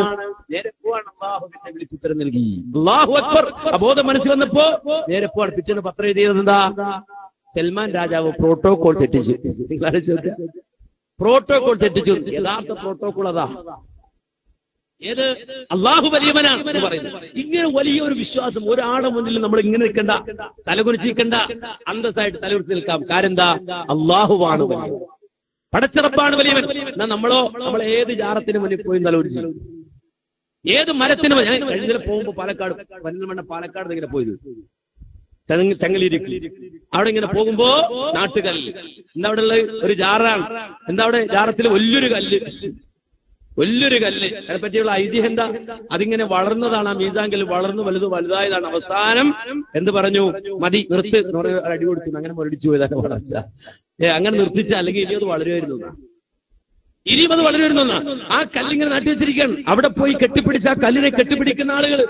[SPEAKER 1] നേരെ പോവാണ്, അള്ളാഹുവിന്റെ വിളിക്കുത്തരം നൽകി. അല്ലാഹു അക്ബർ. അബോധം മനസ്സിൽ വന്നപ്പോ നേരെ പോവാണ്. പിറ്റേന്ന് പത്രം എഴുതിയത് എന്താ? സൽമാൻ രാജാവ് പ്രോട്ടോകോൾ തെറ്റിച്ചു. പ്രോട്ടോകോൾ തെറ്റിച്ചു. യഥാർത്ഥ പ്രോട്ടോകോൾ അതാ. ഏത്? അള്ളാഹു വലിയവനാണ് എന്ന് പറയുന്നത്. ഇങ്ങനെ വലിയൊരു വിശ്വാസം ഒരാളുടെ മുന്നിൽ നമ്മൾ ഇങ്ങനെ നിൽക്കണ്ട, തലകുനിച്ചിരിക്കണ്ട, അന്തസ്സായിട്ട് തലകുറിച്ച് നിൽക്കാം. കാര്യം എന്താ? അള്ളാഹുവാണ് വലിയവൻ, പടച്ചിറപ്പാണ് വലിയവൻ. എന്നാ നമ്മൾ ഏത് ജാറത്തിന് മുന്നിൽ പോയി തലകുനിച്ചു, ഏത് മരത്തിന്? ഞാൻ കഴിഞ്ഞ പോകുമ്പോ പാലക്കാട്, പന്നമണ്ണ പാലക്കാട് ഇങ്ങനെ പോയത്, ചങ്ങലിരിക്കും. അവിടെ ഇങ്ങനെ പോകുമ്പോ നാട്ടുകല്ല്, എന്താ അവിടെ ഉള്ള ഒരു ജാറാണ്. എന്താ അവിടെ ജാറത്തിൽ വലിയൊരു കല്ല്. അതിനെ പറ്റിയുള്ള ഐതിഹ്യം എന്താ? അതിങ്ങനെ വളർന്നതാണ്. ആ മീസാങ്കൽ വളർന്നു വലുതായതാണ്. അവസാനം എന്ത് പറഞ്ഞു? മതി, നിർത്ത്, അടി കൊടുത്തു. അങ്ങനെ മുരടിച്ചു പോയതാണ് വളർച്ച. അങ്ങനെ നിർത്തിച്ച, അല്ലെങ്കിൽ ഇനി അത് വളരുമായിരുന്നു, ഇനിയും അത് വളരുമായിരുന്നു. ആ കല്ലിങ്ങനെ നാട്ടി വെച്ചിരിക്കുകയാണ്. അവിടെ പോയി കെട്ടിപ്പിടിച്ച ആ കല്ലിനെ കെട്ടിപ്പിടിക്കുന്ന ആളുകൾ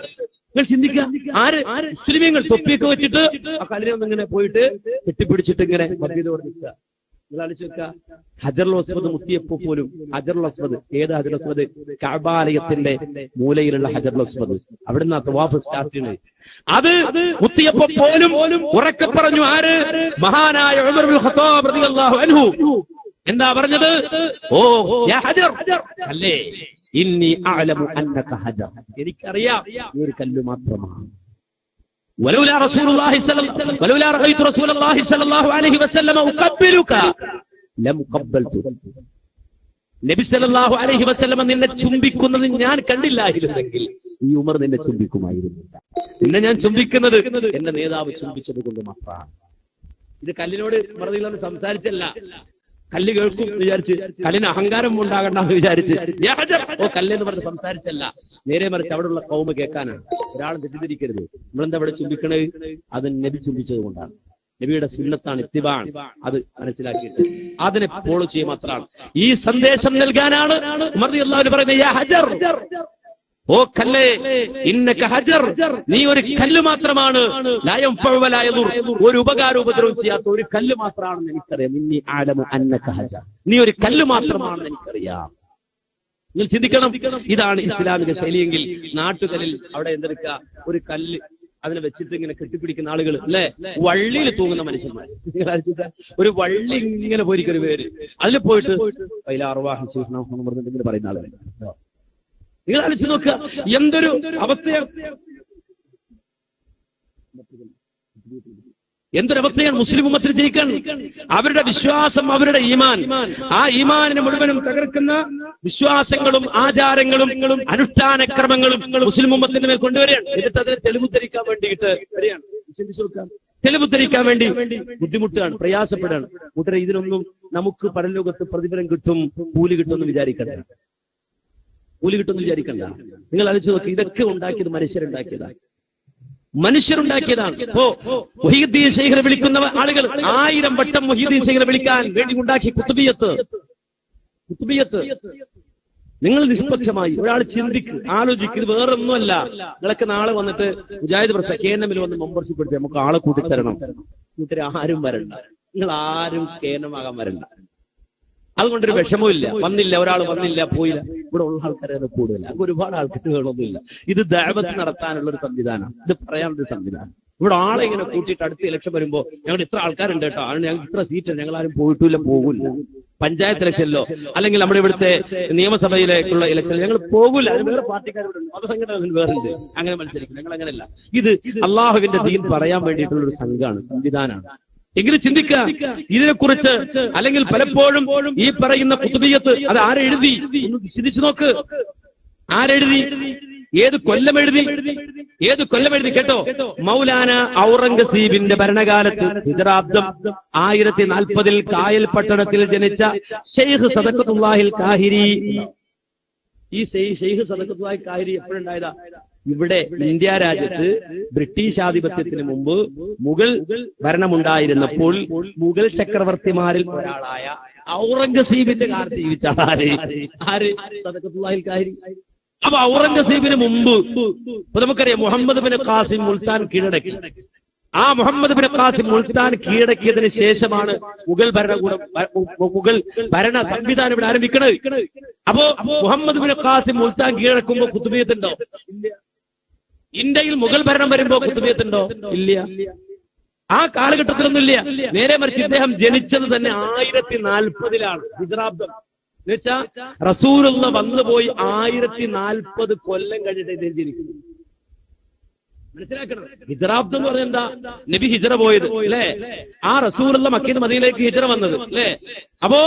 [SPEAKER 1] നിങ്ങൾ ചിന്തിക്കുക, ആര്? മുസ്ലിമീങ്ങൾ തൊപ്പിയൊക്കെ വെച്ചിട്ട് ആ കല്ലിനെ ഒന്നിങ്ങനെ പോയിട്ട് കെട്ടിപ്പിടിച്ചിട്ട് ഇങ്ങനെ മദ്യതോടെ നിൽക്കുക. നിങ്ങൾ ആലോചിച്ച് വെക്കുക, ഹജറുൽ അസ്വദ് മുത്തിയപ്പോ പോലും, ഹജറുൽ അസ്വദ്, ഏത് ഹജറുൽ അസ്വദ്? കഅബാലയത്തിന്റെ മൂലയിലുള്ള ഹജറുൽ അസ്വദ്. അവിടുന്ന് ആ തവാഫ് സ്റ്റാർട്ട് ചെയ്യുന്നത്. അത് മുത്തിയപ്പോ പോലും ഉറക്കെ പറഞ്ഞു. ആര്? മഹാനായ ഉമർ ഇബ്നുൽ ഖത്താബ് റളിയല്ലാഹു അൻഹു. എന്താ പറഞ്ഞത്? ഓ യാ ഹജർ, അല്ലേ ഇന്നി അഅലമു അന്നക ഹജർ, എനിക്കറിയാം നീ ഒരു കല്ല് മാത്രമാണ്. വലൗലാ റഅയ്തു റസൂലല്ലാഹി സ്വല്ലല്ലാഹു അലൈഹി വസല്ലമ ഉഖബ്ബിലുക ലം ഖബ്ബൽതു, നബി സല്ലല്ലാഹു അലൈഹി വസല്ലമ നിന്നെ ചുംബിക്കുന്നത് ഞാൻ കണ്ടില്ലായിരുന്നെങ്കിൽ ഈ ഉമർ നിന്നെ ചുംബിക്കുമായിരുന്നില്ല. നിന്നെ ഞാൻ ചുംബിക്കുന്നത് എന്റെ നേതാവ് ചുംബിച്ചത് കൊണ്ട് മാത്രമാണ്. ഇത് കല്ലിനോട് ഉമർ സംസാരിച്ചല്ല, കല്ല് കേൾക്കും വിചാരിച്ച്, കല്ലിന് അഹങ്കാരം ഉണ്ടാകണ്ടെന്ന് വിചാരിച്ച് ഓ കല്ലെന്ന് പറഞ്ഞ് സംസാരിച്ചല്ല, നേരെ മറിച്ച് അവിടെയുള്ള കൗമ കേൾക്കാനാണ്. ഒരാൾ തെറ്റിദ്ധരിക്കരുത്, നമ്മളെന്താ അവിടെ ചുംബിക്കണത്, അത് നബി ചുംബിച്ചത് കൊണ്ടാണ്. നബിയുടെ സുന്നത്താണ്, ഇത്തിബാണ്. അത് മനസ്സിലാക്കിയിട്ട് അതിനെ ഫോളോ ചെയ്യുക മാത്രമാണ്. ഈ സന്ദേശം നൽകാനാണ് ഉമർ റളിയല്ലാഹു അൻഹു പറയുന്നത്, യാ ഹജർ, ഓ കല്ലേ, ഇന്നക ഹജർ, നീ ഒരു കല്ല് മാത്രമാണ്, ലാ യൻഫഉ വലാ യദുർ, ഒരു ഉപകാരം ഉപദ്രവം ചെയ്യാത്ത ഒരു കല്ല് മാത്രമാണെന്ന് എനിക്കറിയാം. ഇന്നി അഅലമു അന്നക ഹജർ, നീ ഒരു കല്ല് മാത്രമാണെന്ന് എനിക്കറിയാം. നിങ്ങൾ ചിന്തിക്കണം, ഇതാണ് ഇസ്ലാമിക ശൈലിയെങ്കിൽ നാട്ടുകല്ലിൽ അവിടെ എന്തെടുക്കുക, ഒരു കല്ല് അതിനെ വെച്ചിട്ട് ഇങ്ങനെ കെട്ടിപ്പിടിക്കുന്ന ആളുകൾ അല്ലെ, വള്ളിയിൽ തൂങ്ങുന്ന മനുഷ്യന്മാർ. നിങ്ങൾ അയച്ചിട്ട് ഒരു വള്ളി ഇങ്ങനെ പോയിരിക്കൊരു പേര്, അതിൽ പോയിട്ട് ഇങ്ങനെ പറയുന്ന ആളുകൾ. നിങ്ങൾ അടിച്ചു നോക്കുക, എന്തൊരു അവസ്ഥയാണ്, എന്തൊരവസ്ഥയാണ് മുസ്ലിം ഉമ്മത്തിൽ ജയിക്കാൻ. അവരുടെ വിശ്വാസം, അവരുടെ ഈമാൻ, ആ ഈമാനിനെ മുഴുവനും തകർക്കുന്ന വിശ്വാസങ്ങളും ആചാരങ്ങളും അനുഷ്ഠാനക്രമങ്ങളും മുസ്ലിം ഉമ്മത്തിന്റെ മേൽ കൊണ്ടുവരികയാണ്. എന്നിട്ട് അതിനെ തെളിവുദ്ധരിക്കാൻ വേണ്ടിയിട്ട് വരികയാണ്. ചിന്തിച്ചു നോക്കാം, തെളിവുദ്ധരിക്കാൻ വേണ്ടി ബുദ്ധിമുട്ടാണ്, പ്രയാസപ്പെടാണ്. കൂട്ടരെ, ഇതിനൊന്നും നമുക്ക് പരലോകത്ത് പ്രതിഫലം കിട്ടും, കൂലി കിട്ടുമെന്ന് വിചാരിക്കണ്ട, കൂലി കിട്ടുമെന്ന് വിചാരിക്കണ്ട. നിങ്ങൾ ആലോചിച്ച് നോക്കി, ഇതൊക്കെ ഉണ്ടാക്കിയത് മനുഷ്യരുണ്ടാക്കിയതാണ്, മനുഷ്യരുണ്ടാക്കിയതാണ്. മുഹീദ്ദീൻ ശൈഖിനെ വിളിക്കുന്ന ആളുകൾ 1000 വട്ടം മുഹീദ്ദീൻ ശൈഖിനെ വിളിക്കാൻ വേണ്ടി ഉണ്ടാക്കി കുത്തുബിയത്ത്. നിങ്ങൾ നിഷ്പക്ഷമായി ഒരാൾ ചിന്തിക്ക്, ആലോചിക്ക്, ഇത് വേറൊന്നുമല്ല. നിങ്ങളൊക്കെ നാളെ വന്നിട്ട് മുജാഹിദ് പ്രസ്ഥാന KNM വന്ന് മെമ്പർഷിപ്പ് എടുത്ത് നമുക്ക് ആളെ കൂട്ടിത്തരണം. കൂട്ടര് ആരും വരണ്ട, നിങ്ങൾ ആരും KNM വരണ്ട. അതുകൊണ്ടൊരു വിഷമമില്ല, വന്നില്ല, ഒരാൾ വന്നില്ല, പോയില്ല. ഇവിടെ ഉള്ള ആൾക്കാരെ കൂടുതൽ, അങ്ങ് ഒരുപാട് ആൾക്കാർ വേണമെന്നില്ല. ഇത് ദഅവത്ത് നടത്താനുള്ള ഒരു സംവിധാനം, ഇത് പറയാനുള്ള സംവിധാനം. ഇവിടെ ആളെ ഇങ്ങനെ കൂട്ടിയിട്ട് അടുത്ത ഇലക്ഷൻ വരുമ്പോ ഞങ്ങൾ ഇത്ര ആൾക്കാരുണ്ട് കേട്ടോ, ഞങ്ങൾക്ക് ഇത്ര സീറ്റ്, ഞങ്ങൾ ആരും പോയിട്ടില്ല, പോകില്ല. പഞ്ചായത്ത് ഇലക്ഷനിലോ അല്ലെങ്കിൽ നമ്മുടെ ഇവിടുത്തെ നിയമസഭയിലേക്കുള്ള ഇലക്ഷനിൽ ഞങ്ങൾ പോകില്ല, അതിന് വേറെ പാർട്ടിക്കാരുണ്ട്, മതസംഘടനകൾ വേറുണ്ട്, അങ്ങനെ മത്സരിക്കും. ഞങ്ങൾ അങ്ങനെയല്ല. ഇത് അള്ളാഹുവിന്റെ ദീൻ പറയാൻ വേണ്ടിയിട്ടുള്ള ഒരു സംഘമാണ്, സംവിധാനമാണ്. എങ്കിലും ചിന്തിക്കുക ഇതിനെക്കുറിച്ച്. അല്ലെങ്കിൽ പലപ്പോഴും ഈ പറയുന്ന കുത്തുബിയത്ത് അത് ആരെഴുതി ഒന്ന് ചിന്തിച്ചു നോക്ക്. ആരെഴുതി, ഏത് കൊല്ലം എഴുതി, ഏത് കൊല്ലം എഴുതി കേട്ടോ? മൗലാന ഔറംഗസീബിന്റെ ഭരണകാലത്ത് ഹിജറാബ്ദം 1040 കായൽ പട്ടണത്തിൽ ജനിച്ച ഷെയ്ഖ് സദഖത്തുല്ലാഹിൽ കാഹിരി. ഈ ഷെയ്ഖ് സദഖത്തുല്ലാഹിൽ കാഹിരി എപ്പോഴുണ്ടായതാ? ഇവിടെ ഇന്ത്യ രാജ്യത്ത് ബ്രിട്ടീഷ് ആധിപത്യത്തിന് മുമ്പ് മുഗൾ ഭരണമുണ്ടായിരുന്നപ്പോൾ മുഗൾ ചക്രവർത്തിമാരിൽ ഒരാളായ ഔറംഗസീബിന്റെ കാലത്ത് ജീവിച്ച ആര്? സദഖത്തുല്ലാഹിൽ കാഹിരി. അപ്പൊ ഔറംഗസീബിന് മുമ്പ് നമുക്കറിയാം മുഹമ്മദ് ബിൻ ഖാസിം മുൾത്താൻ കീഴടക്കി. ആ മുഹമ്മദ് ബിൻ ഖാസിം മുൾത്താൻ കീഴടക്കിയതിന് ശേഷമാണ് മുഗൾ ഭരണ സംവിധാനം ഇവിടെ ആരംഭിക്കുന്നത്. അപ്പോ മുഹമ്മദ് ബിൻ ഖാസിം മുൾത്താൻ കീഴടക്കുമ്പോ കുത്തുബിയത്തുണ്ടോ? ഇന്ത്യയിൽ മുഗൾ ഭരണം വരുമ്പോ കുത്തുബിയത്തുണ്ടോ? ഇല്ല. ആ കാലഘട്ടത്തിലൊന്നും ഇല്ല. നേരെ മറിച്ച് ഇദ്ദേഹം ജനിച്ചത് തന്നെ 1040 ഹിജ്റാബ്ദം എന്ന് വെച്ചാ റസൂലുള്ള വന്നുപോയി 1040 കൊല്ലം കഴിഞ്ഞിട്ട് ഇദ്ദേഹം ജനിക്കുന്നു. മനസ്സിലാക്കണം. ഹിജ്റാബ്ദം എന്ന് പറഞ്ഞാൽ എന്താ? നബി ഹിജ്റ പോയത് അല്ലെ, ആ റസൂലുള്ള മക്കയിൽ നിന്ന് മദീനയിലേക്ക് ഹിജ്റ വന്നത് അല്ലെ. അപ്പോ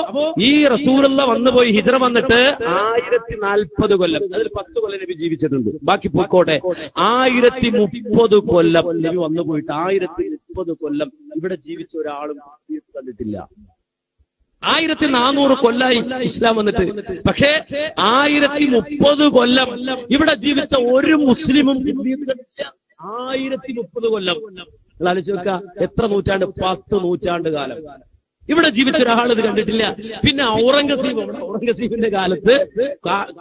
[SPEAKER 1] ഈ റസൂലുള്ള വന്നുപോയി ഹിജ്റ വന്നിട്ട് 1040 കൊല്ലം, അതിൽ 10 കൊല്ലം നബി ജീവിച്ചിട്ടുണ്ട്, ബാക്കി പോയിക്കോട്ടെ. 1030 കൊല്ലം നബി വന്നു പോയിട്ട് 1030 കൊല്ലം ഇവിടെ ജീവിച്ച ഒരാളും കണ്ടിട്ടില്ല. 1400 കൊല്ലായി ഇസ്ലാം വന്നിട്ട്. പക്ഷേ 1030 കൊല്ലം ഇവിടെ ജീവിച്ച ഒരു മുസ്ലിമും 1030 കൊല്ലം. ആലോചിച്ച് നോക്കുക, എത്ര നൂറ്റാണ്ട്? 10 നൂറ്റാണ്ട് കാലം ഇവിടെ ജീവിച്ച ഒരാൾ ഇത് കണ്ടിട്ടില്ല. പിന്നെ ഔറംഗസീബിന്റെ കാലത്ത്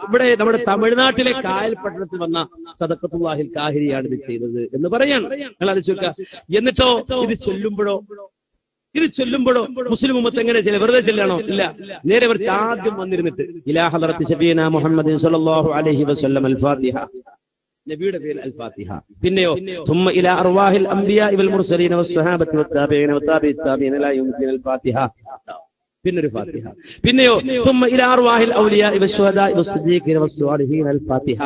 [SPEAKER 1] ഇവിടെ നമ്മുടെ തമിഴ്നാട്ടിലെ കായൽ പട്ടണത്തിൽ വന്ന സദഖത്തുല്ലാഹിൽ കാഹിരിയാണ് ഇത് ചെയ്തത് എന്ന് പറയാണ്. ആലോചിച്ച് നോക്കുക. എന്നിട്ടോ ഇത് ചൊല്ലുമ്പോഴോ മുസ്ലിം ഉമ്മത്ത് എങ്ങനെ ചെല്ലുക? വെറുതെ ചെല്ലാണോ? ഇല്ല. നേരെ മറിച്ച് ആദ്യം വന്നിരുന്നിട്ട് ഇലാ ഹളറത്തി ശഫീനാ മുഹമ്മദിൻ സ്വല്ലല്ലാഹു അലൈഹി വസല്ലം അൽ ഫാത്തിഹ, നബിയുടെ പേരിൽ അൽ ഫാത്തിഹ. പിന്നെയോ ثم الى ارواح الانبياء والمرسلين والصحابه والتابعين وتابعي التابعين لا يمكن الفاتحه. പിന്നൊരു ഫാത്തിഹ. പിന്നെയോ സുമ്മ ഇലാ അർവാഹിൽ ഔലിയാഇ വശുഹദാഇ വസ്സിദ്ദീഖീന വസ്സാലിഹീന അൽ ഫാത്തിഹ.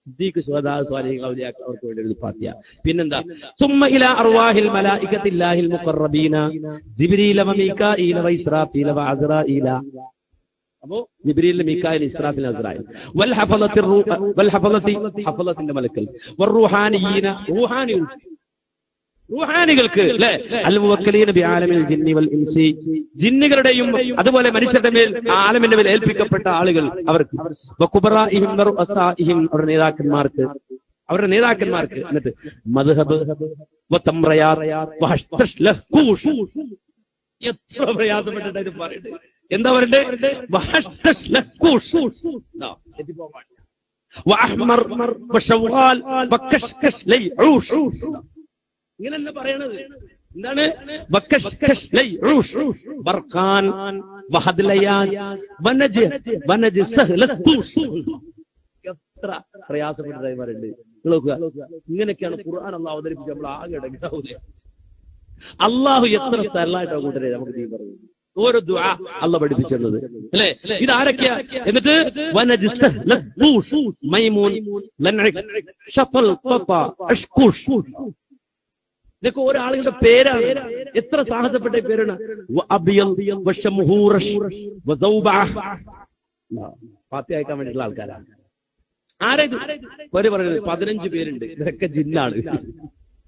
[SPEAKER 1] സിദ്ദീഖ്, ശുഹദാ, സ്വാലിഹീൻ, ഔലിയാ അവർക്ക് വേണ്ടി ഒരു ഫാത്തിഹ. പിന്നെന്താ സുമ്മ ഇലാ അർവാഹിൽ മലായികത്തില്ലാഹിൽ മുഖറബീന ജിബ്രീല വ മീകാഈല വ ഇസ്രാഫീല വ അസ്റാഈല. അപ്പോ ജിബ്രീൽ, മീകായിൽ, ഇസ്രാഫീൽ, അസ്റാഈൽ. വൽ ഹഫളത്തി വൽ ഹഫളത്തി ഹഫളത്തിന്റെ മലക്കൽ വറുഹാനിയീന റൂഹാനികൾക്ക് അല്ലെ അൽ മുവക്കലീന ബി ആലമിൽ ജിന്നി വൽ ഇൻസി ജിന്നുകളുടെയും അതുപോലെ മനുഷ്യരുടെ മേൽ ആലമിന്റെ മേൽ ഏൽപ്പിക്കപ്പെട്ട ആളുകൾ അവർക്ക് വകുബറാഇഹിം വറുഅസാഇഹിം അവരുടെ നേതാക്കന്മാർക്ക് എന്നിട്ട് മദ്ഹബ് വതംറയാത് വഹഷ്തശ്ലഖൂഷ്. എത്ര പ്രയാസപ്പെട്ടിട്ട് ഇത് പറയട്ടെ. എന്താ പറയണ്ടേ? വഹഷ്തശ്ലഖൂഷ് വഅഹ്മർ വശവാൽ വകശ്കശ് ലൈഊഷ്. ഇങ്ങനെ തന്നെ പറയണത്. എന്താണ്? ബർഖാൻ വഹദ്ലയാൻ വനജ് വനജ് സഹ്ലസ്തൂഷ്. എത്ര പ്രയാസപ്പെട്ടതായി പറയുന്നുണ്ട്. ഇങ്ങനെയൊക്കെയാണ് ഖുർആൻ അല്ലാഹു അവതരിപ്പിച്ച് നമ്മൾ ആകെ ഇടങ്ങാവൂലേ. അള്ളാഹു എത്ര സ്ഥലമായിട്ടാണ് കൂട്ടരെ നമുക്ക് നീ പറയുന്നത്. ഓരോ ദുആ അല്ലാഹു പഠിപ്പിച്ചത് അല്ലേ? ഇത് ആരൊക്കെയാ? എന്നിട്ട് വനജ് സഹ്ലസ്തൂഷ് മൈമൂൻ ലൻഇക് ഷഫൽ ഖത അഷ്കൂഷ്. ഇതൊക്കെ ഓരോ ആളുകളുടെ പേരാണ്. എത്ര സാഹസപ്പെട്ട പേരാണ്. ഫാത്തിഹ അയക്കാൻ വേണ്ടിയിട്ടുള്ള ആൾക്കാരാണ്. ആരേത്? പേര് പറയുന്നത് 15 പേരുണ്ട്. ഇതൊക്കെ ജിന്നാണ്,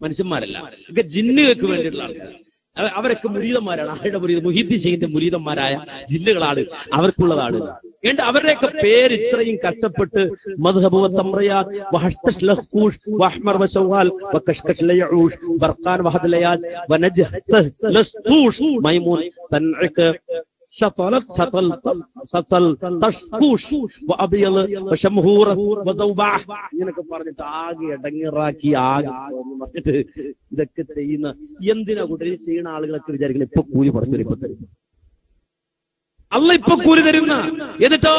[SPEAKER 1] മനുഷ്യന്മാരല്ല. ഇതൊക്കെ ജിന്നുകൾക്ക് വേണ്ടിയിട്ടുള്ള ആൾക്കാർ. അവരൊക്കെ മുരീദന്മാരാണ്. ആരുടെ മുരീദ്? മുഹീദ്ദീൻ ശൈഖിന്റെ മുരീദന്മാരായ ജിന്നുകളാണ്, അവർക്കുള്ളതാണ്. ഏണ്ട അവരുടെയൊക്കെ പേര് ഇത്രയും കഷ്ടപ്പെട്ട് മദ്ഹബ് വതംറയാത് വഹഷ്തശ്ലഖൂഷ് വഅഹ്മർ വശവാൽ വകശ്കശ് ലൈഊഷ് ബർഖാൻ വഹദ്ലയാത് വനജ് സഹ്ലസ്തൂഷ് മൈമൂൻ സൻഇക് ഷതലത് ഷതൽ ഷതൽ തഷ്കൂഷ് വഅബിയൽ വശംഹൂറസ് വസൗബഅഹ്. ഇങ്ങനൊക്കെ പറഞ്ഞിട്ട് ആകെ അടങ്ങിറാക്കി ആകെ പറഞ്ഞിട്ട് ഇതൊക്കെ ചെയ്യുന്ന എന്തിനാ കൂട്ടരെ ചെയ്യുന്ന ആളുകളൊക്കെ വിചാരിക്കണം ഇപ്പൊ കൂലി പഠിച്ചു ഇപ്പൊ തരും. അല്ല ഇപ്പൊ കൂലി തരുന്ന. എന്നിട്ടോ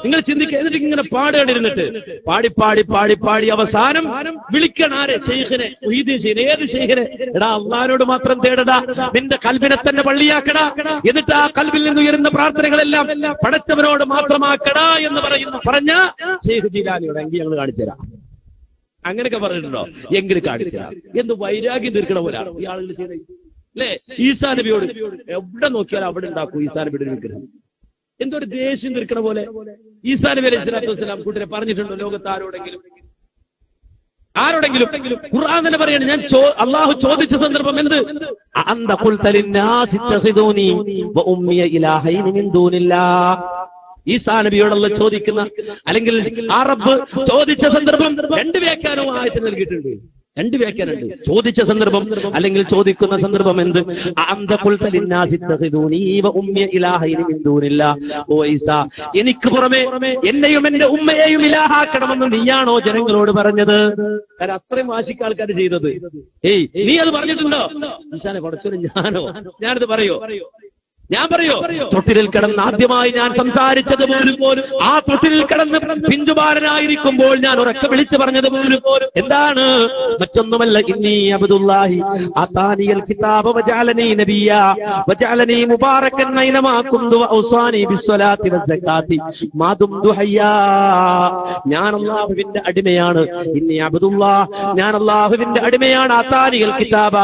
[SPEAKER 1] നിങ്ങൾ ചിന്തിക്കുക. എന്നിട്ട് ഇങ്ങനെ പാടേണ്ടിരുന്നിട്ട് പാടി പാടി പാടി പാടി അവസാനം വിളിക്കണം ആരെ? ശൈഖിനെ, മുഹീദ്ദീൻ ശൈഖിനെ. ഏത് ശൈഖിനെ? എടാ അള്ളാഹിനോട് മാത്രം തേടടാ, നിന്റെ കൽബിനെ തന്നെ പള്ളിയാക്കടാ, എന്നിട്ട് ആ കൽബിൽ നിന്ന് ഉയരുന്ന പ്രാർത്ഥനകളെല്ലാം പടച്ചവനോട് മാത്രമാക്കടാ എന്ന് പറഞ്ഞ ശൈഖ് ജീലാനിയോട് എങ്കിൽ ഞങ്ങൾ കാണിച്ചു തരാം. അങ്ങനെയൊക്കെ പറഞ്ഞിട്ടുണ്ടോ? എങ്കിൽ കാണിച്ചു തരാം. എന്ത് വൈരാഗ്യം തീർക്കണ പോലാണ് ഈ ആളുകൾ ചെയ്യുന്നത് അല്ലെ? ഈസാ നബിയോട് എവിടെ നോക്കിയാലും അവിടെ ഉണ്ടാക്കും ഈസാ നബിയുടെ വിഗ്രഹം. എന്തൊരു ദേഷ്യം തീർക്കണ പോലെ. ഈസാ നബി അലൈഹി സ്വലാത്തു വസ്സലാം കൂട്ടരെ പറഞ്ഞിട്ടുണ്ടോ ലോകത്ത് ആരോടെങ്കിലും? ഖുർആൻ തന്നെ പറയാണ്. ഞാൻ അള്ളാഹു ചോദിച്ച സന്ദർഭം എന്ത്? അന്ത ഖുൽത ലിന്നാസി ഇത്തഖിദൂനി വഉമ്മിയ ഇലാഹൈനി മിൻ ദൂനില്ലാഹ്. ഈസാ നബിയോടുള്ള ചോദിക്കുന്ന അല്ലെങ്കിൽ ആ റബ്ബ് ചോദിച്ച സന്ദർഭം 2 വ്യാഖ്യാനവും ആയത്തിൽ നൽകിയിട്ടുണ്ട്. 2 വ്യാഖ്യാനമുണ്ട്. ചോദിച്ച സന്ദർഭം അല്ലെങ്കിൽ ചോദിക്കുന്ന സന്ദർഭം എന്ത്? ഓ ഈസാ, എനിക്ക് പുറമെ എന്നെയും എന്റെ ഉമ്മയെയും ഇലാഹാക്കണമെന്ന് നീയാണോ ജനങ്ങളോട് പറഞ്ഞത്? കാരണം അത്രയും വാശിക്ക് ആൾക്കാർ ചെയ്തത്. നീ അത് പറഞ്ഞിട്ടുണ്ടോ? ഈസാനെ പടച്ചോനെ ഞാനത് പറയോ? ഞാൻ പറയോ? തൊട്ടിലിൽ കിടന്ന് ആദ്യമായി ഞാൻ സംസാരിച്ചത് പോലും ആ തൊട്ടിലിൽ കിടന്ന് പിഞ്ചുബാലനായിരിക്കുമ്പോൾ ഞാൻ ഉറക്കെ വിളിച്ചു പറഞ്ഞത് പോലും എന്താണ്? മറ്റൊന്നുമല്ല. ഇന്നി അബ്ദുല്ലാഹി ആതാനിയൽ കിതാബ വജഅലനി നബിയ്യ വജഅലനി മുബാറകൻ ഐനമാ കുന്തു വഔസാനി ബിസ്സലാത്തി വസ്സകാത്തി മാ ദുംതു ഹയ്യാ. ഞാൻ അല്ലാഹുവിന്റെ അടിമയാണ്. ഇന്നി അബ്ദുല്ലാഹ്, ഞാൻ അല്ലാഹുവിന്റെ അടിമയാണ്. ആതാനിയൽ കിതാബ,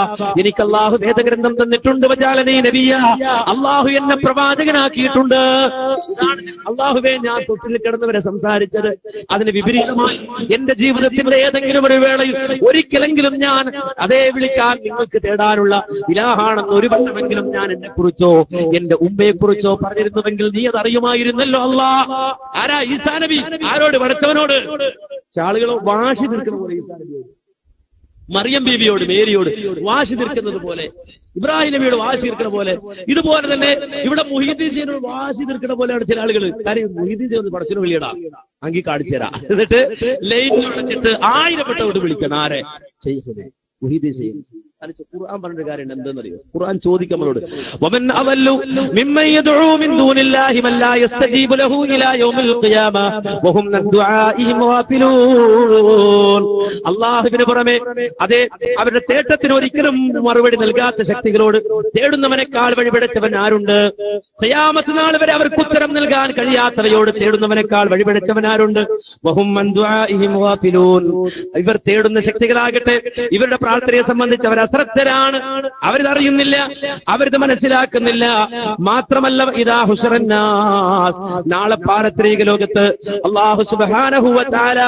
[SPEAKER 1] എനിക്ക് അല്ലാഹു വേദഗ്രന്ഥം തന്നിട്ടുണ്ട്. വജഅലനി നബിയ്യ, അല്ലാഹു എന്നെ പ്രവാചകനാക്കിയിട്ടുണ്ട്. അല്ലാഹുവേ, ഞാൻ തൊട്ടിൽ കിടന്നവരെ സംസാരിച്ചത് അതിന് വിപരീതമായി എന്റെ ജീവിതത്തിന്റെ ഏതെങ്കിലും ഒരു വേളയിൽ ഒരിക്കലെങ്കിലും ഞാൻ അതേ വിളിക്കാൻ നിങ്ങൾക്ക് തേടാനുള്ള ഇലാഹാണെന്ന് ഒരു വട്ടമെങ്കിലും ഞാൻ എന്നെ കുറിച്ചോ എന്റെ ഉമ്മയെ കുറിച്ചോ പറഞ്ഞിരുന്നുവെങ്കിൽ നീ അത് അറിയുമായിരുന്നല്ലോ. അല്ലാഹ് ആരാ? ഈസാ നബി. ആരോട്? പടച്ചവനോട്. ആളുകളോ വാശി തീർക്കുന്ന പോലെ ഈസാ നബിയോട്, മറിയം ബീവിയോട്, മേരിയോട് വാശി തീർക്കുന്നത് പോലെ, ഇബ്രാഹിം നബിയോട് വാശി തീർക്കുന്ന പോലെ, ഇതുപോലെ തന്നെ ഇവിടെ മുഹീദ്ദീൻ ശൈഖിനോട് വാശി തീർക്കുന്ന പോലെയാണ് ചില ആളുകൾ. കാര്യം മുഹീദ്ദീൻ ശൈഖ് പടച്ചവനെ വിളിയടാ, അങ്കി കാണിച്ചു തരാം. എന്നിട്ട് ലൈറ്റ് അടച്ചിട്ട് 1000 വട്ടം വിളിക്കണം. ആരെ? ശൈഖിനെ, മുഹീദ്ദീൻ ശൈഖ്. ഖുർആൻ പറഞ്ഞൊരു കാര്യം എന്തെന്നറിയോ? ഖുർആൻ ചോദിക്കും നമ്മളോട്, വമൻ അദല്ലു മിമ്മൻ യദ്ഉ മിൻ ദൂനില്ലാഹി മൻ ലാ യസ്തജീബു ലഹു ഇലാ യൗമിൽ ഖിയാമ വഹും അൻ ദുആഇഹിം ഗാഫിലൂൻ. അല്ലാഹുവിന് പുറമെ അതെ അവരുടെ തേട്ടത്തിന് ഒരിക്കലും മറുപടി നൽകാത്ത ശക്തികളോട് തേടുന്നവനേക്കാൾ വഴിപിഴച്ചവൻ ആരുണ്ട്? ഖിയാമത്ത് നാൾ വരെ അവർക്ക് ഉത്തരം നൽകാൻ കഴിയാത്തവയോട് തേടുന്നവനേക്കാൾ വഴിപിഴച്ചവൻ ആരുണ്ട്? വഹും അൻ ദുആഇഹിം ഗാഫിലൂൻ. ഇവർ തേടുന്ന ശക്തികളാകട്ടെ ഇവരുടെ പ്രാർത്ഥനയെ സംബന്ധിച്ച് അവർ അശ്രദ്ധരാണ്, അവരിതറിയുന്നില്ല, അവരിത് മനസ്സിലാക്കുന്നില്ല. മാത്രമല്ല ഇദാ ഹുശറന്നാസ്, നാളെ പാരത്രിക ലോകത്ത് അല്ലാഹു സുബ്ഹാനഹു വ തആല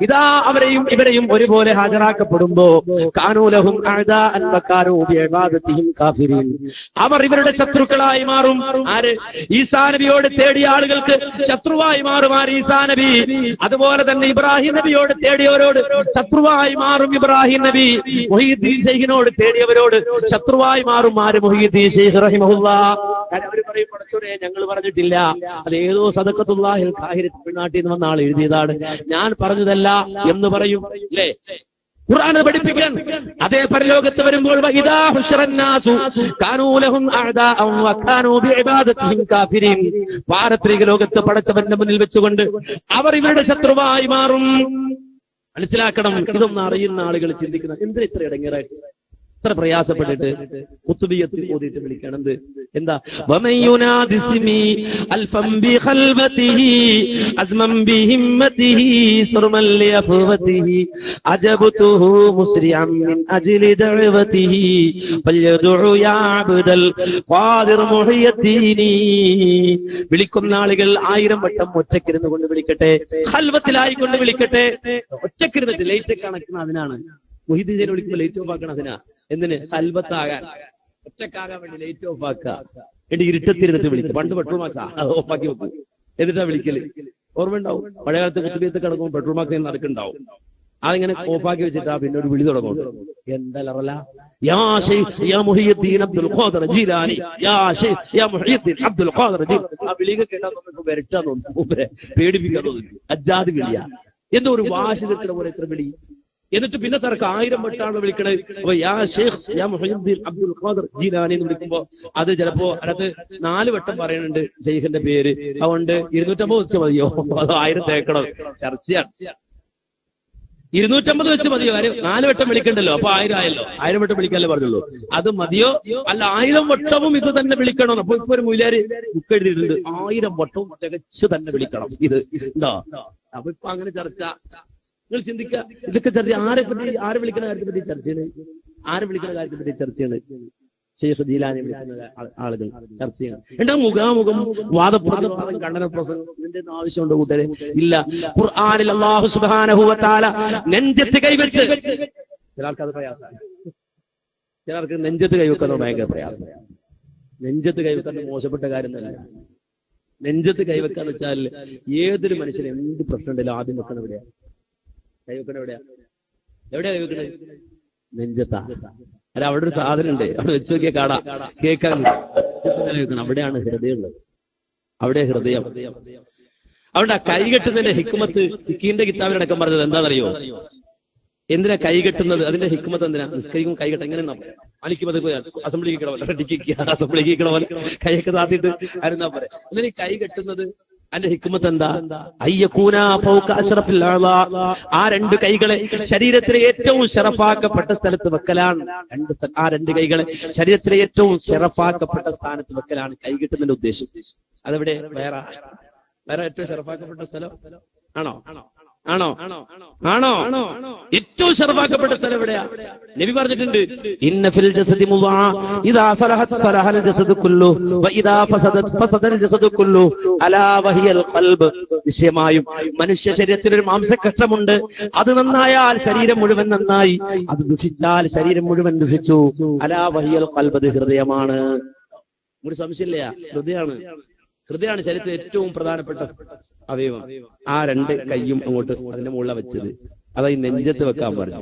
[SPEAKER 1] ഇദാ അവരെയും ഇവരെയും ഒരുപോലെ ഹാജരാക്കപ്പെടുമ്പോ കാനൂ ലഹും അഅദാഅൻ വകാനൂ ബിഇബാദതിഹിം കാഫിരീൻ, അവർ ഇവരുടെ ശത്രുക്കളായി മാറും. ആര്? ഈസാ നബിയോട് തേടിയ ആളുകൾക്ക് ശത്രുവായി മാറും ആര്? ഈസാ നബി. അതുപോലെ തന്നെ ഇബ്രാഹിം നബിയോട് തേടിയവരോട് ശത്രുവായി മാറും ഇബ്രാഹിം നബി. മുഹയ്യിദ്ദീൻ ശൈഖിനോട് തേടിയവരോട് ശത്രുവായി മാറും ആര്? മുഹയ്യിദ്ദീൻ ശൈഖ് റഹിമഹുല്ലാഹ്. അവർ പറയും, പടച്ചോനെ ഞങ്ങൾ പറഞ്ഞിട്ടില്ല, അത് ഏതോ സദഖത്തുല്ലാഹിൽ ഖാഹിരി തമിഴ്നാട്ടിൽ നിന്ന് വന്ന ആൾ എഴുതിയതാണ്, ഞാൻ പറഞ്ഞതല്ല എന്ന് പറയും. അല്ലേ? ഖുർആൻ പഠിപ്പിക്കാൻ. അതേ പരലോകത്ത് വരുമ്പോൾ വഇദാ ഹുശറന്നാസു കാനൂ ലഹും അഅദാഅൻ വകാനൂ ബിഇബാദതിഹിം കാഫിരീൻ, പാരത്രിക ലോകത്ത് പടച്ചവന്റെ മുന്നിൽ വെച്ചുകൊണ്ട് അവർ ഇവരുടെ ശത്രുവായി മാറും. മനസ്സിലാക്കണം. ഇതൊന്നും അറിയുന്ന ആളുകൾ ചിന്തിക്കുന്ന എന്തിനാ ഇത്ര ഇടങ്ങേറായിട്ട്, ഇത്ര പ്രയാസപ്പെട്ടിട്ട് ഖുത്ബിയത്ത് ഓതിയിട്ട് വിളിക്കണം? എന്താ? വമയുനാദിസ്മി അൽഫം ബിഖൽവതിഹി അസ്മൻ ബിഹിമ്മതിഹി സുർമൻ ലിഅഫവതിഹി അജബതുഹു മുസ്രിഅൻ മിൻ അജ്ലി ദഅവതിഹി ഫൽയദഉ യാ അബ്ദൽ ഖാദിർ മുഹയ്യദ്ദീനി. വിളിക്കുന്ന ആളുകൾ 1000 വട്ടം ഒറ്റക്കിരുന്ന് കൊണ്ട് വിളിക്കട്ടെ, ഖൽവത്തിലായി കൊണ്ട് വിളിക്കട്ടെ. ഒറ്റക്കിരുന്നിട്ട് ലൈറ്റ് കണക്കുന്ന അതിനാണ്. മുഹീദ്ദീനെ വിളിക്കുമ്പോൾ ലൈറ്റ് ഓഫ് ആക്കണം. അതിനാ എന്തിന്? ഖൽവത്താകാൻ, ഒറ്റക്കാകാൻ വേണ്ടി ലൈറ്റ് ഓഫ് ആക്കുക. എന്നിട്ട് ഇരുട്ടത്തിരുന്നിട്ട് വിളിക്കുക. പണ്ട് പെട്രോൾ മാക്സ് അത് ഓഫാക്കി വെക്കും, എന്നിട്ടാ വിളിക്കല്. ഓർമ്മ ഉണ്ടാവും, പഴയ കാലത്ത് കുത്തുബിയത്ത് കിടക്കുമ്പോൾ പെട്രോൾ മാക്സ് നടക്കുന്നുണ്ടാവും. അതിങ്ങനെ ഓഫാക്കി വെച്ചിട്ടാ പിന്നെ ഒരു വിളി തുടങ്ങും. എന്തല്ല യാ ശൈഖ് യാ മുഹയ്യിദ്ദീൻ അബ്ദുൽ ഖാദിർ ജീലാനി, യാ ശൈഖ് യാ മുഹയ്യിദ്ദീൻ അബ്ദുൽ ഖാദിർ ജീലാനി. ആ വിളിയൊക്കെ കേട്ടാ നമുക്ക് വരട്ടാൻ തോന്നും, പേടിപ്പിക്കാൻ തോന്നും. അജാദ് വിളിയാ, എന്തോ ഒരു വാശി നിൽക്കുന്ന പോലെ എത്ര വിളി. എന്നിട്ട് പിന്നെ തർക്ക് 1000 വട്ടാണ് വിളിക്കണത്. അപ്പൊ യാ ശൈഖ് യാ മുഹയ്യിദ്ദീൻ അബ്ദുൽ ഖാദിർ ജീലാനി എന്ന് വിളിക്കുമ്പോ അത് ചിലപ്പോ അതിനകത്ത് 4 വട്ടം പറയുന്നുണ്ട് ശൈഖിന്റെ പേര്. അതുകൊണ്ട് 250 വെച്ച് മതിയോ? അത് 1000 തേക്കണം. ചർച്ചയാണ്. 250 വെച്ച് മതിയോ? 4 വട്ടം വിളിക്കണ്ടല്ലോ, അപ്പൊ 1000 ആയല്ലോ. 1000 വട്ടം വിളിക്കാനല്ലേ പറഞ്ഞുള്ളൂ. അത് മതിയോ? അല്ല, 1000 വട്ടവും ഇത് തന്നെ വിളിക്കണം. അപ്പൊ ഇപ്പൊ ഒരു മൂല്യാര് ബുക്ക് എഴുതിയിട്ടുണ്ട്, 1000 വട്ടവും തികച്ചു തന്നെ വിളിക്കണം. ഇത് ഉണ്ടോ? അപ്പൊ ഇപ്പൊ അങ്ങനെ ചർച്ച. നിങ്ങൾ ചിന്തിക്കുക, ഇതൊക്കെ ചർച്ച ആരെ വിളിക്കുന്ന കാര്യത്തെ പറ്റി ചർച്ചയാണ്. ആരെ വിളിക്കുന്ന കാര്യത്തെ പറ്റി ചർച്ചയാണ്. ശൈഖ് ജീലാനി വിളിക്കുന്ന ആളുകൾ ചർച്ച ചെയ്യണം. എന്താ മുഖാമുഖം വാദപ്രതിവാദം ഖണ്ഡന പ്രസംഗം ഇതിന്റെ ആവശ്യമുണ്ടോ കൂട്ടരെ? ഇല്ല. ഖുർആനിൽ അല്ലാഹു സുബ്ഹാനഹു വ തആല നെഞ്ചത്ത് കൈവച്ച്, ചിലർക്ക് അത് പ്രയാസമാണ്, ചിലർക്ക് നെഞ്ചത്ത് കൈവെക്കുന്നത് ഭയങ്കര പ്രയാസമാണ്. നെഞ്ചത്ത് കൈവെക്കാൻ മോശപ്പെട്ട കാര്യം തന്നെ. നെഞ്ചത്ത് കൈവെക്കാന്ന് വെച്ചാൽ ഏതൊരു മനുഷ്യന് എന്ത് പ്രശ്നം ഉണ്ടെങ്കിലും ആദ്യം വെക്കണം എവിടെയാ? കൈവെക്കണ എവിടെയാ? എവിടെയാ കൈവെക്കണേ? നെഞ്ചത്താ. അല്ല, അവിടെ ഒരു സാധനം ഉണ്ട്, അവിടെ വെച്ച് നോക്കിയാ കാണാ, കേൾക്കാൻ. അവിടെയാണ് ഹൃദയം ഉള്ളത്, അവിടെ ഹൃദയം. അതുകൊണ്ട് ആ കൈകെട്ടുന്നതിന്റെ ഹിക്മത്ത് ഇക്കീന്റെ കിതാബിലടക്കം പറഞ്ഞത് എന്താണെന്നറിയോ? എന്തിനാ കൈകെട്ടുന്നത്? അതിന്റെ ഹിക്മത്ത് എന്തിനാ? നിസ്കരിക്കും കൈകെട്ട എങ്ങനെ അലിക്കുമ്പോൾ അസംബ്ലിക്ക് അസംബ്ലിക്ക് കൈയൊക്കെ താത്തിട്ട് ആയിരുന്നാ പറയാ. എന്തിനാ ഈ കൈ കെട്ടുന്നത്? അതിന്റെ ഹിക്മത്ത് എന്താ? അയ്യകൂന ഫൗക അശ്റഫിൽ അഅ്ളാ, ആ 2 കൈകളെ ശരീരത്തിലെ ഏറ്റവും ശറഫാക്കപ്പെട്ട സ്ഥലത്ത് വെക്കലാണ്. ആ 2 കൈകളെ ശരീരത്തിലെ ഏറ്റവും ശറഫാക്കപ്പെട്ട സ്ഥാനത്ത് വെക്കലാണ് കൈ കെട്ടുന്നതിന്റെ ഉദ്ദേശം. അതെവിടെ? വേറെ ഏറ്റവും ശറഫാക്കപ്പെട്ട സ്ഥലം ആണോ? ആണോ? ആണോ? ഏറ്റവും ശറഫാക്കപ്പെട്ട സ്ഥലം എവിടെയാ? നബി പറഞ്ഞിട്ടുണ്ട്, ഇന്ന ഫിൽ ജസദി മുദ്അ ഇദാ സലഹത് സലഹൽ ജസദു കുല്ലുഹു വ ഇദാ ഫസദത് ഫസദൽ ജസദു കുല്ലുഹു അലാ വഹിയൽ ഖൽബ്. നിശ്ചയമായും മനുഷ്യ ശരീരത്തിൽ ഒരു മാംസകഷ്ണമുണ്ട്, അത് നന്നായാൽ ശരീരം മുഴുവൻ നന്നായി, അത് ദുഷിച്ചാൽ ശരീരം മുഴുവൻ ദുഷിച്ചു. അലാ വഹിയൽ ഖൽബ്, അത് ഹൃദയമാണ്. ഒരു സംശയമില്ല, ഹൃദയമാണ് ശരീരത്തിലെ ഏറ്റവും പ്രധാനപ്പെട്ട അവയവം. ആ 2 കൈയും അങ്ങോട്ട് അതിന്റെ മുകളിൽ വെച്ചത്, അതായി നെഞ്ചത്ത് വെക്കാൻ പറഞ്ഞു.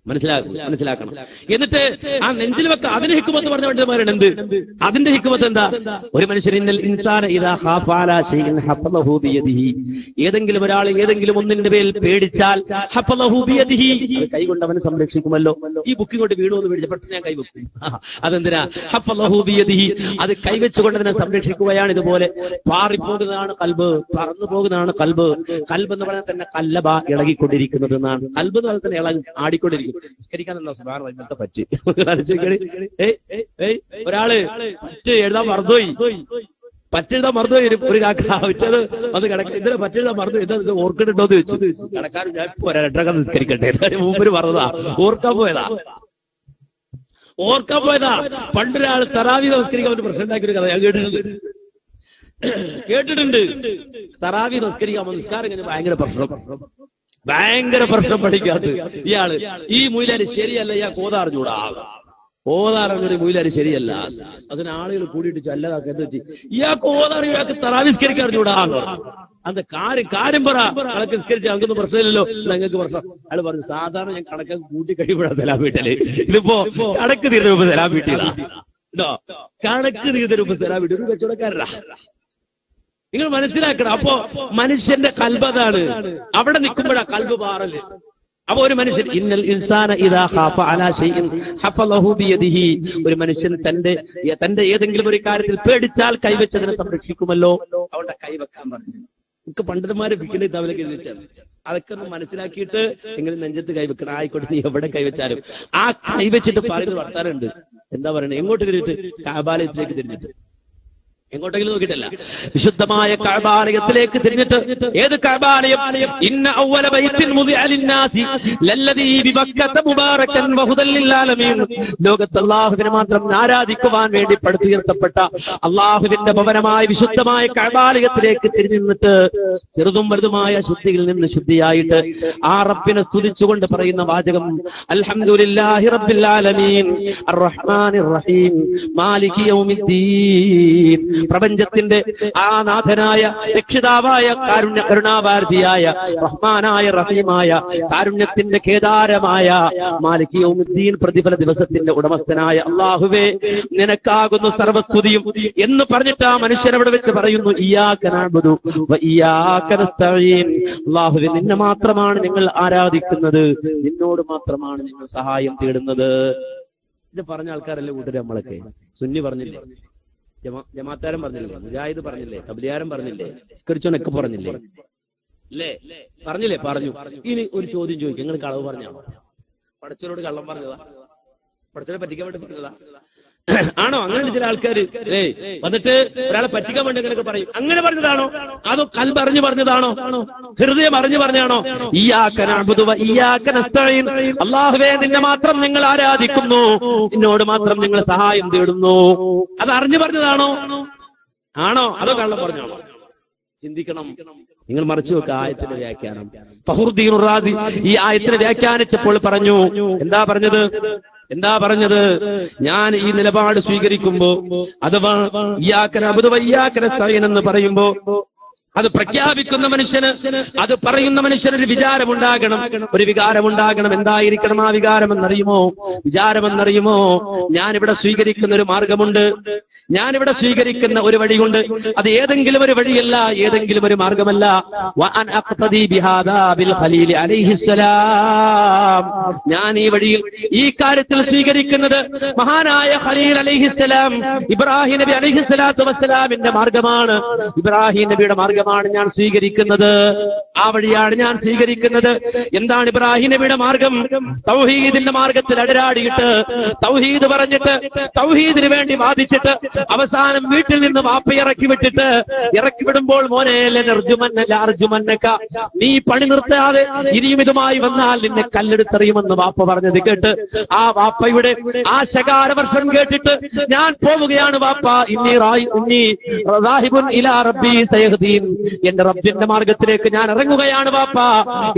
[SPEAKER 1] മനസ്സിലാക്കണം. എന്നിട്ട് ആ നെഞ്ചിൽ വെക്ക, അതിന് ഹിക്മത്ത് പറഞ്ഞ പണ്ഡിതന്മാരാണ്. എന്ത് അതിന്റെ ഹിക്മത്ത് എന്താ? ഒരു മനുഷ്യൻ ഇന്നൽ ഇൻസാന ഇദാ ഖാഫ അലാ ശൈഇൻ ഹഫളഹു ബിയദിഹി, ഏതെങ്കിലും ഒരാൾ ഏതെങ്കിലും ഒന്നിന്റെ പേരിൽ പേടിച്ചാൽ ഹഫളഹു ബിയദിഹി, കൈകൊണ്ട് അവനെ സംരക്ഷിക്കുമല്ലോ. ഈ ബുക്ക് കൊണ്ട് വീണു എന്ന് പേടിച്ച പെട്ടെന്ന് ഞാൻ കൈവെക്കും. അതെന്തിനാ? ഹഫളഹു ബിയദിഹി, അത് കൈവച്ചുകൊണ്ട് അതിനെ സംരക്ഷിക്കുകയാണ്. ഇതുപോലെ പാറിപ്പോകുന്നതാണ് കൽബ്, പറന്നു പോകുന്നതാണ് കൽബ്. കൽബ് എന്ന് പറഞ്ഞാൽ തന്നെ കല്ലബ, ഇളകിക്കൊണ്ടിരിക്കുന്നത് എന്നാണ്. കൽബ് എന്ന് പറഞ്ഞാൽ തന്നെ ആടിക്കൊണ്ടിരിക്കും. നിസ്കരിക്കാൻ എന്താ സുബ്ഹാനല്ലാഹ് ഇന്നത്തെ പറ്റ് ഒരാള് പറ്റ് എഴുതാൻ മറന്നുപോയി, പറ്റെഴുതാൻ മറന്നുപോയി. ഒരു കാക്ക വെച്ചത് അത് ഇതിനെ പറ്റെഴുതാൻ മറന്നു, ഇത് ഓർക്കണ്ടോന്ന് വെച്ചു. കടക്കാരൻ ഞാൻ ഇപ്പൊ 2 റക്അത്ത് നിസ്കരിക്കട്ടെ, മുമ്പ് പറഞ്ഞതാ, ഓർക്കാൻ പോയതാ. പണ്ടൊരാൾ തറാവീഹ് നമസ്കരിക്കാൻ ഒരു പ്രശ്നം ഉണ്ടാക്കിയ ഒരു കഥ ഞാൻ കേട്ടിട്ടുണ്ട്. തറാവീഹ് നമസ്കരിക്കാൻ നിസ്കാരം കഴിഞ്ഞ ഭയങ്കര പ്രശ്നം പഠിക്കാത്ത ഇയാള്, ഈ മൂലാരി ശരിയല്ല, ഇയാൾ ഓതാറിഞ്ഞൂടാ, ഓതാറിഞ്ഞൂടെ മൂലാരി ശരിയല്ല. അതിന് ആളുകൾ കൂടിയിട്ട് ചല്ലതാക്കി എന്ത് പറ്റി? ഇയാൾക്ക് ഓതാറി, ഇയാൾക്ക് തറാവിസ്കരിക്കാൻ അറിഞ്ഞൂടാ. അത് കാര്യം പറ, കണക്ക് നിസ്കരിച്ച് ഞങ്ങൾക്കൊന്നും പ്രശ്നമില്ലല്ലോ, ഞങ്ങൾക്ക് പ്രശ്നം. അയാൾ പറഞ്ഞു, സാധാരണ ഞാൻ കണക്കൊക്കെ കൂട്ടി കഴിയുമ്പോഴാണ് സലാം വീട്ടല്, ഇതിപ്പോ കണക്ക് തീർന്ന രൂപ സലാം വീട്ടിലാ. കണക്ക് തീർന്ന രൂപ സലാം വീട്ടിൽ ഒരു കച്ചവടക്കാരനാ. നിങ്ങൾ മനസ്സിലാക്കണം. അപ്പോ മനുഷ്യന്റെ കൽബതാണ്, അവിടെ നിൽക്കുമ്പോഴാ കൽബ് പാറല്. അപ്പൊ ഒരു മനുഷ്യൻ ഇന്നൽ ഇൻസാന ഇദാ ഖാഫ അലാ ശൈഇൻ ഹഫളഹു ബിയദിഹി, ഒരു മനുഷ്യൻ തന്റെ ഏതെങ്കിലും ഒരു കാര്യത്തിൽ പേടിച്ചാൽ കൈവച്ചതിനെ സംരക്ഷിക്കുമല്ലോ. അവന്റെ കൈവെക്കാൻ പറഞ്ഞു. നമുക്ക് പണ്ഡിതന്മാരെ വിൽക്കുന്ന തവലൊക്കെ എഴുതിച്ചാൽ അതൊക്കെ ഒന്ന് മനസ്സിലാക്കിയിട്ട് എങ്ങനെ നെഞ്ചത്ത് കൈവെക്കണം. ആയിക്കോട്ടെ, നീ എവിടെ കൈവച്ചാലും ആ കൈവച്ചിട്ട് പറയുന്ന വർത്താനുണ്ട്. എന്താ പറയണേ? എങ്ങോട്ട് തിരിഞ്ഞിട്ട്? കഅബാലയത്തിലേക്ക് തിരിഞ്ഞിട്ട്, എങ്ങോട്ടെങ്കിലും നോക്കിയിട്ടല്ല, വിശുദ്ധമായ കഅബാലയത്തിലേക്ക് തിരിഞ്ഞിട്ട്. ഏത് കഅബാലയം? ഇന്ന അവ്വല ബൈത്തിൻ മുദിഅ ലിന്നാസി ലല്ലദീ ബിബക്കത മുബാറകൻ വഹുദൽ ലിൽആലമീൻ, ലോകത്ത് അല്ലാഹുവിനെ മാത്രം ആരാധിക്കുവാൻ വേണ്ടി പടുത്തുയർത്തപ്പെട്ട അല്ലാഹുവിന്റെ ഭവനമായ വിശുദ്ധമായ കഅബാലയത്തിലേക്ക് തിരിഞ്ഞിട്ട് ചെറുതും വലുതുമായ ശുദ്ധിയിൽ നിന്ന് ശുദ്ധിയായിട്ട് ആ റബ്ബിനെ സ്തുതിച്ചുകൊണ്ട് പറയുന്ന വാചകം, അൽഹംദുലില്ലാഹി റബ്ബിൽ ആലമീൻ അർറഹ്മാനിർ റഹീം മാലികി യൗമിദ്ദീൻ. പ്രപഞ്ചത്തിന്റെ ആ നാഥനായ രക്ഷിതാവായ കരുണാഭാരതിയായ റഹ്മാനായ റഹീമായ കാരുണ്യത്തിന്റെ കേദാരമായ മാലിക് യൗമുദ്ദീൻ പ്രതിഫല ദിവസത്തിന്റെ ഉടമസ്ഥനായ അല്ലാഹുവേ, നിനക്കാകുന്നു സർവസ്തുതിയും എന്ന് പറഞ്ഞിട്ട് ആ മനുഷ്യൻ അവിടെ വെച്ച് പറയുന്നു, ഇയ്യാക നഅ്ബുദു വ ഇയ്യാക നസ്തഈൻ, അല്ലാഹുവേ, നിന്നെ മാത്രമാണ് ഞങ്ങൾ ആരാധിക്കുന്നത്, നിന്നോട് മാത്രമാണ് ഞങ്ങൾ സഹായം തേടുന്നത്. ഇത് പറഞ്ഞ ആൾക്കാരല്ലേ കൂട്ടര് നമ്മളൊക്കെ? സുന്നി പറഞ്ഞില്ലേ, ജമാഅത്താരൻ പറഞ്ഞില്ലേ, മുജാഹിദ് പറഞ്ഞില്ലേ, തബ്ലിയാരൻ പറഞ്ഞില്ലേ, നിസ്കരിച്ചോനൊക്കെ പറഞ്ഞില്ലേ, അല്ലേ? പറഞ്ഞില്ലേ? പറഞ്ഞു. ഇനി ഒരു ചോദ്യം ചോദിക്കും, നിങ്ങൾ കളവ് പറഞ്ഞാണോ? പടച്ചവനോട് കള്ളം പറഞ്ഞതാ? പടച്ചവനെ പറ്റിക്കാൻ വേണ്ടി പറഞ്ഞതാ ആണോ? അങ്ങനെ ചില ആൾക്കാർ വന്നിട്ട് ഒരാളെ പറ്റിക്കാൻ വേണ്ടി അങ്ങനെയൊക്കെ പറയും. അങ്ങനെ പറഞ്ഞതാണോ? അതോ കൽബ് അറിഞ്ഞു പറഞ്ഞതാണോ? ഹൃദയം അറിഞ്ഞു പറഞ്ഞാണോ? ഇയ്യാക നഅ്ബുദു വ ഇയ്യാക നസ്തഈൻ, അല്ലാഹുവേ, നിന്നെ മാത്രം ഞങ്ങൾ ആരാധിക്കുന്നു, നിന്നോട് മാത്രം ഞങ്ങൾ സഹായം തേടുന്നു. അത് അറിഞ്ഞു പറഞ്ഞതാണോ? ആണോ? അതോ കള്ളം പറഞ്ഞാണോ? ചിന്തിക്കണം. നിങ്ങൾ മറിച്ചു വെക്ക ആയത്തിന്റെ വ്യാഖ്യാനം. ഫഖ്റുദ്ദീൻ റാസി ഈ ആയത്തിനെ വ്യാഖ്യാനിച്ചപ്പോൾ പറഞ്ഞു, എന്താ പറഞ്ഞത്? ഞാൻ ഈ നിലപാട് സ്വീകരിക്കുമ്പോ, അഥവാ ഇയ്യാക നഅ്ബുദു വ ഇയ്യാക നസ്തഈൻ എന്ന് പറയുമ്പോ, അത് പ്രഖ്യാപിക്കുന്ന മനുഷ്യന്, അത് പറയുന്ന മനുഷ്യന് ഒരു വിചാരമുണ്ടാകണം, ഒരു വികാരമുണ്ടാകണം. എന്തായിരിക്കണം ആ വികാരമെന്നറിയുമോ? വിചാരമെന്നറിയുമോ? ഞാനിവിടെ സ്വീകരിക്കുന്ന ഒരു മാർഗമുണ്ട്, ഞാനിവിടെ സ്വീകരിക്കുന്ന ഒരു വഴിയുണ്ട്. അത് ഏതെങ്കിലും ഒരു വഴിയല്ല, ഏതെങ്കിലും ഒരു മാർഗമല്ല. വഅൻ അഖ്തദി ബിഹാദാ ബിൽ ഖലീൽ അലൈഹിസ്സലാം, ഞാൻ ഈ വഴിയിൽ ഈ കാര്യത്തിൽ സ്വീകരിക്കുന്നത് മഹാനായ ഖലീൽ അലൈഹിസ്സലാം, ഇബ്രാഹിം നബി അലൈഹിസ്സലാത്തു വസ്സലാമിന്റെ മാർഗമാണ്. ഇബ്രാഹിം നബിയുടെ മാർഗമാണ് ഞാൻ സ്വീകരിക്കുന്നത്, ആ വഴിയാണ് ഞാൻ സ്വീകരിക്കുന്നത്. എന്താണ് ഇബ്രാഹിം നബിയുടെ മാർഗം? തൗഹീദിന്റെ മാർഗത്തിൽ അടരാടിയിട്ട്, തൗഹീദ് പറഞ്ഞിട്ട്, തൗഹീദിന് വേണ്ടി വാദിച്ചിട്ട്, അവസാനം വീട്ടിൽ നിന്ന് വാപ്പ ഇറക്കി വിടുമ്പോൾ, മോനെ അർജുമന്നക, നീ പണി നിർത്താതെ ഇനിയും ഇതുമായി വന്നാൽ നിന്നെ കല്ലെടുത്തെറിയുമെന്ന് വാപ്പ പറഞ്ഞത് കേട്ട്, ആ വാപ്പയുടെ ആ ശകാരവർഷം കേട്ടിട്ട്, ഞാൻ പോവുകയാണ് വാപ്പ, ഇന്നി റാഹിബുൻ ഇലാ റബ്ബി സയഹ്ദീൻ, എന്റെ റബ്ബിന്റെ മാർഗത്തിലേക്ക് ഞാൻ ഇറങ്ങുകയാണ് വാപ്പാ.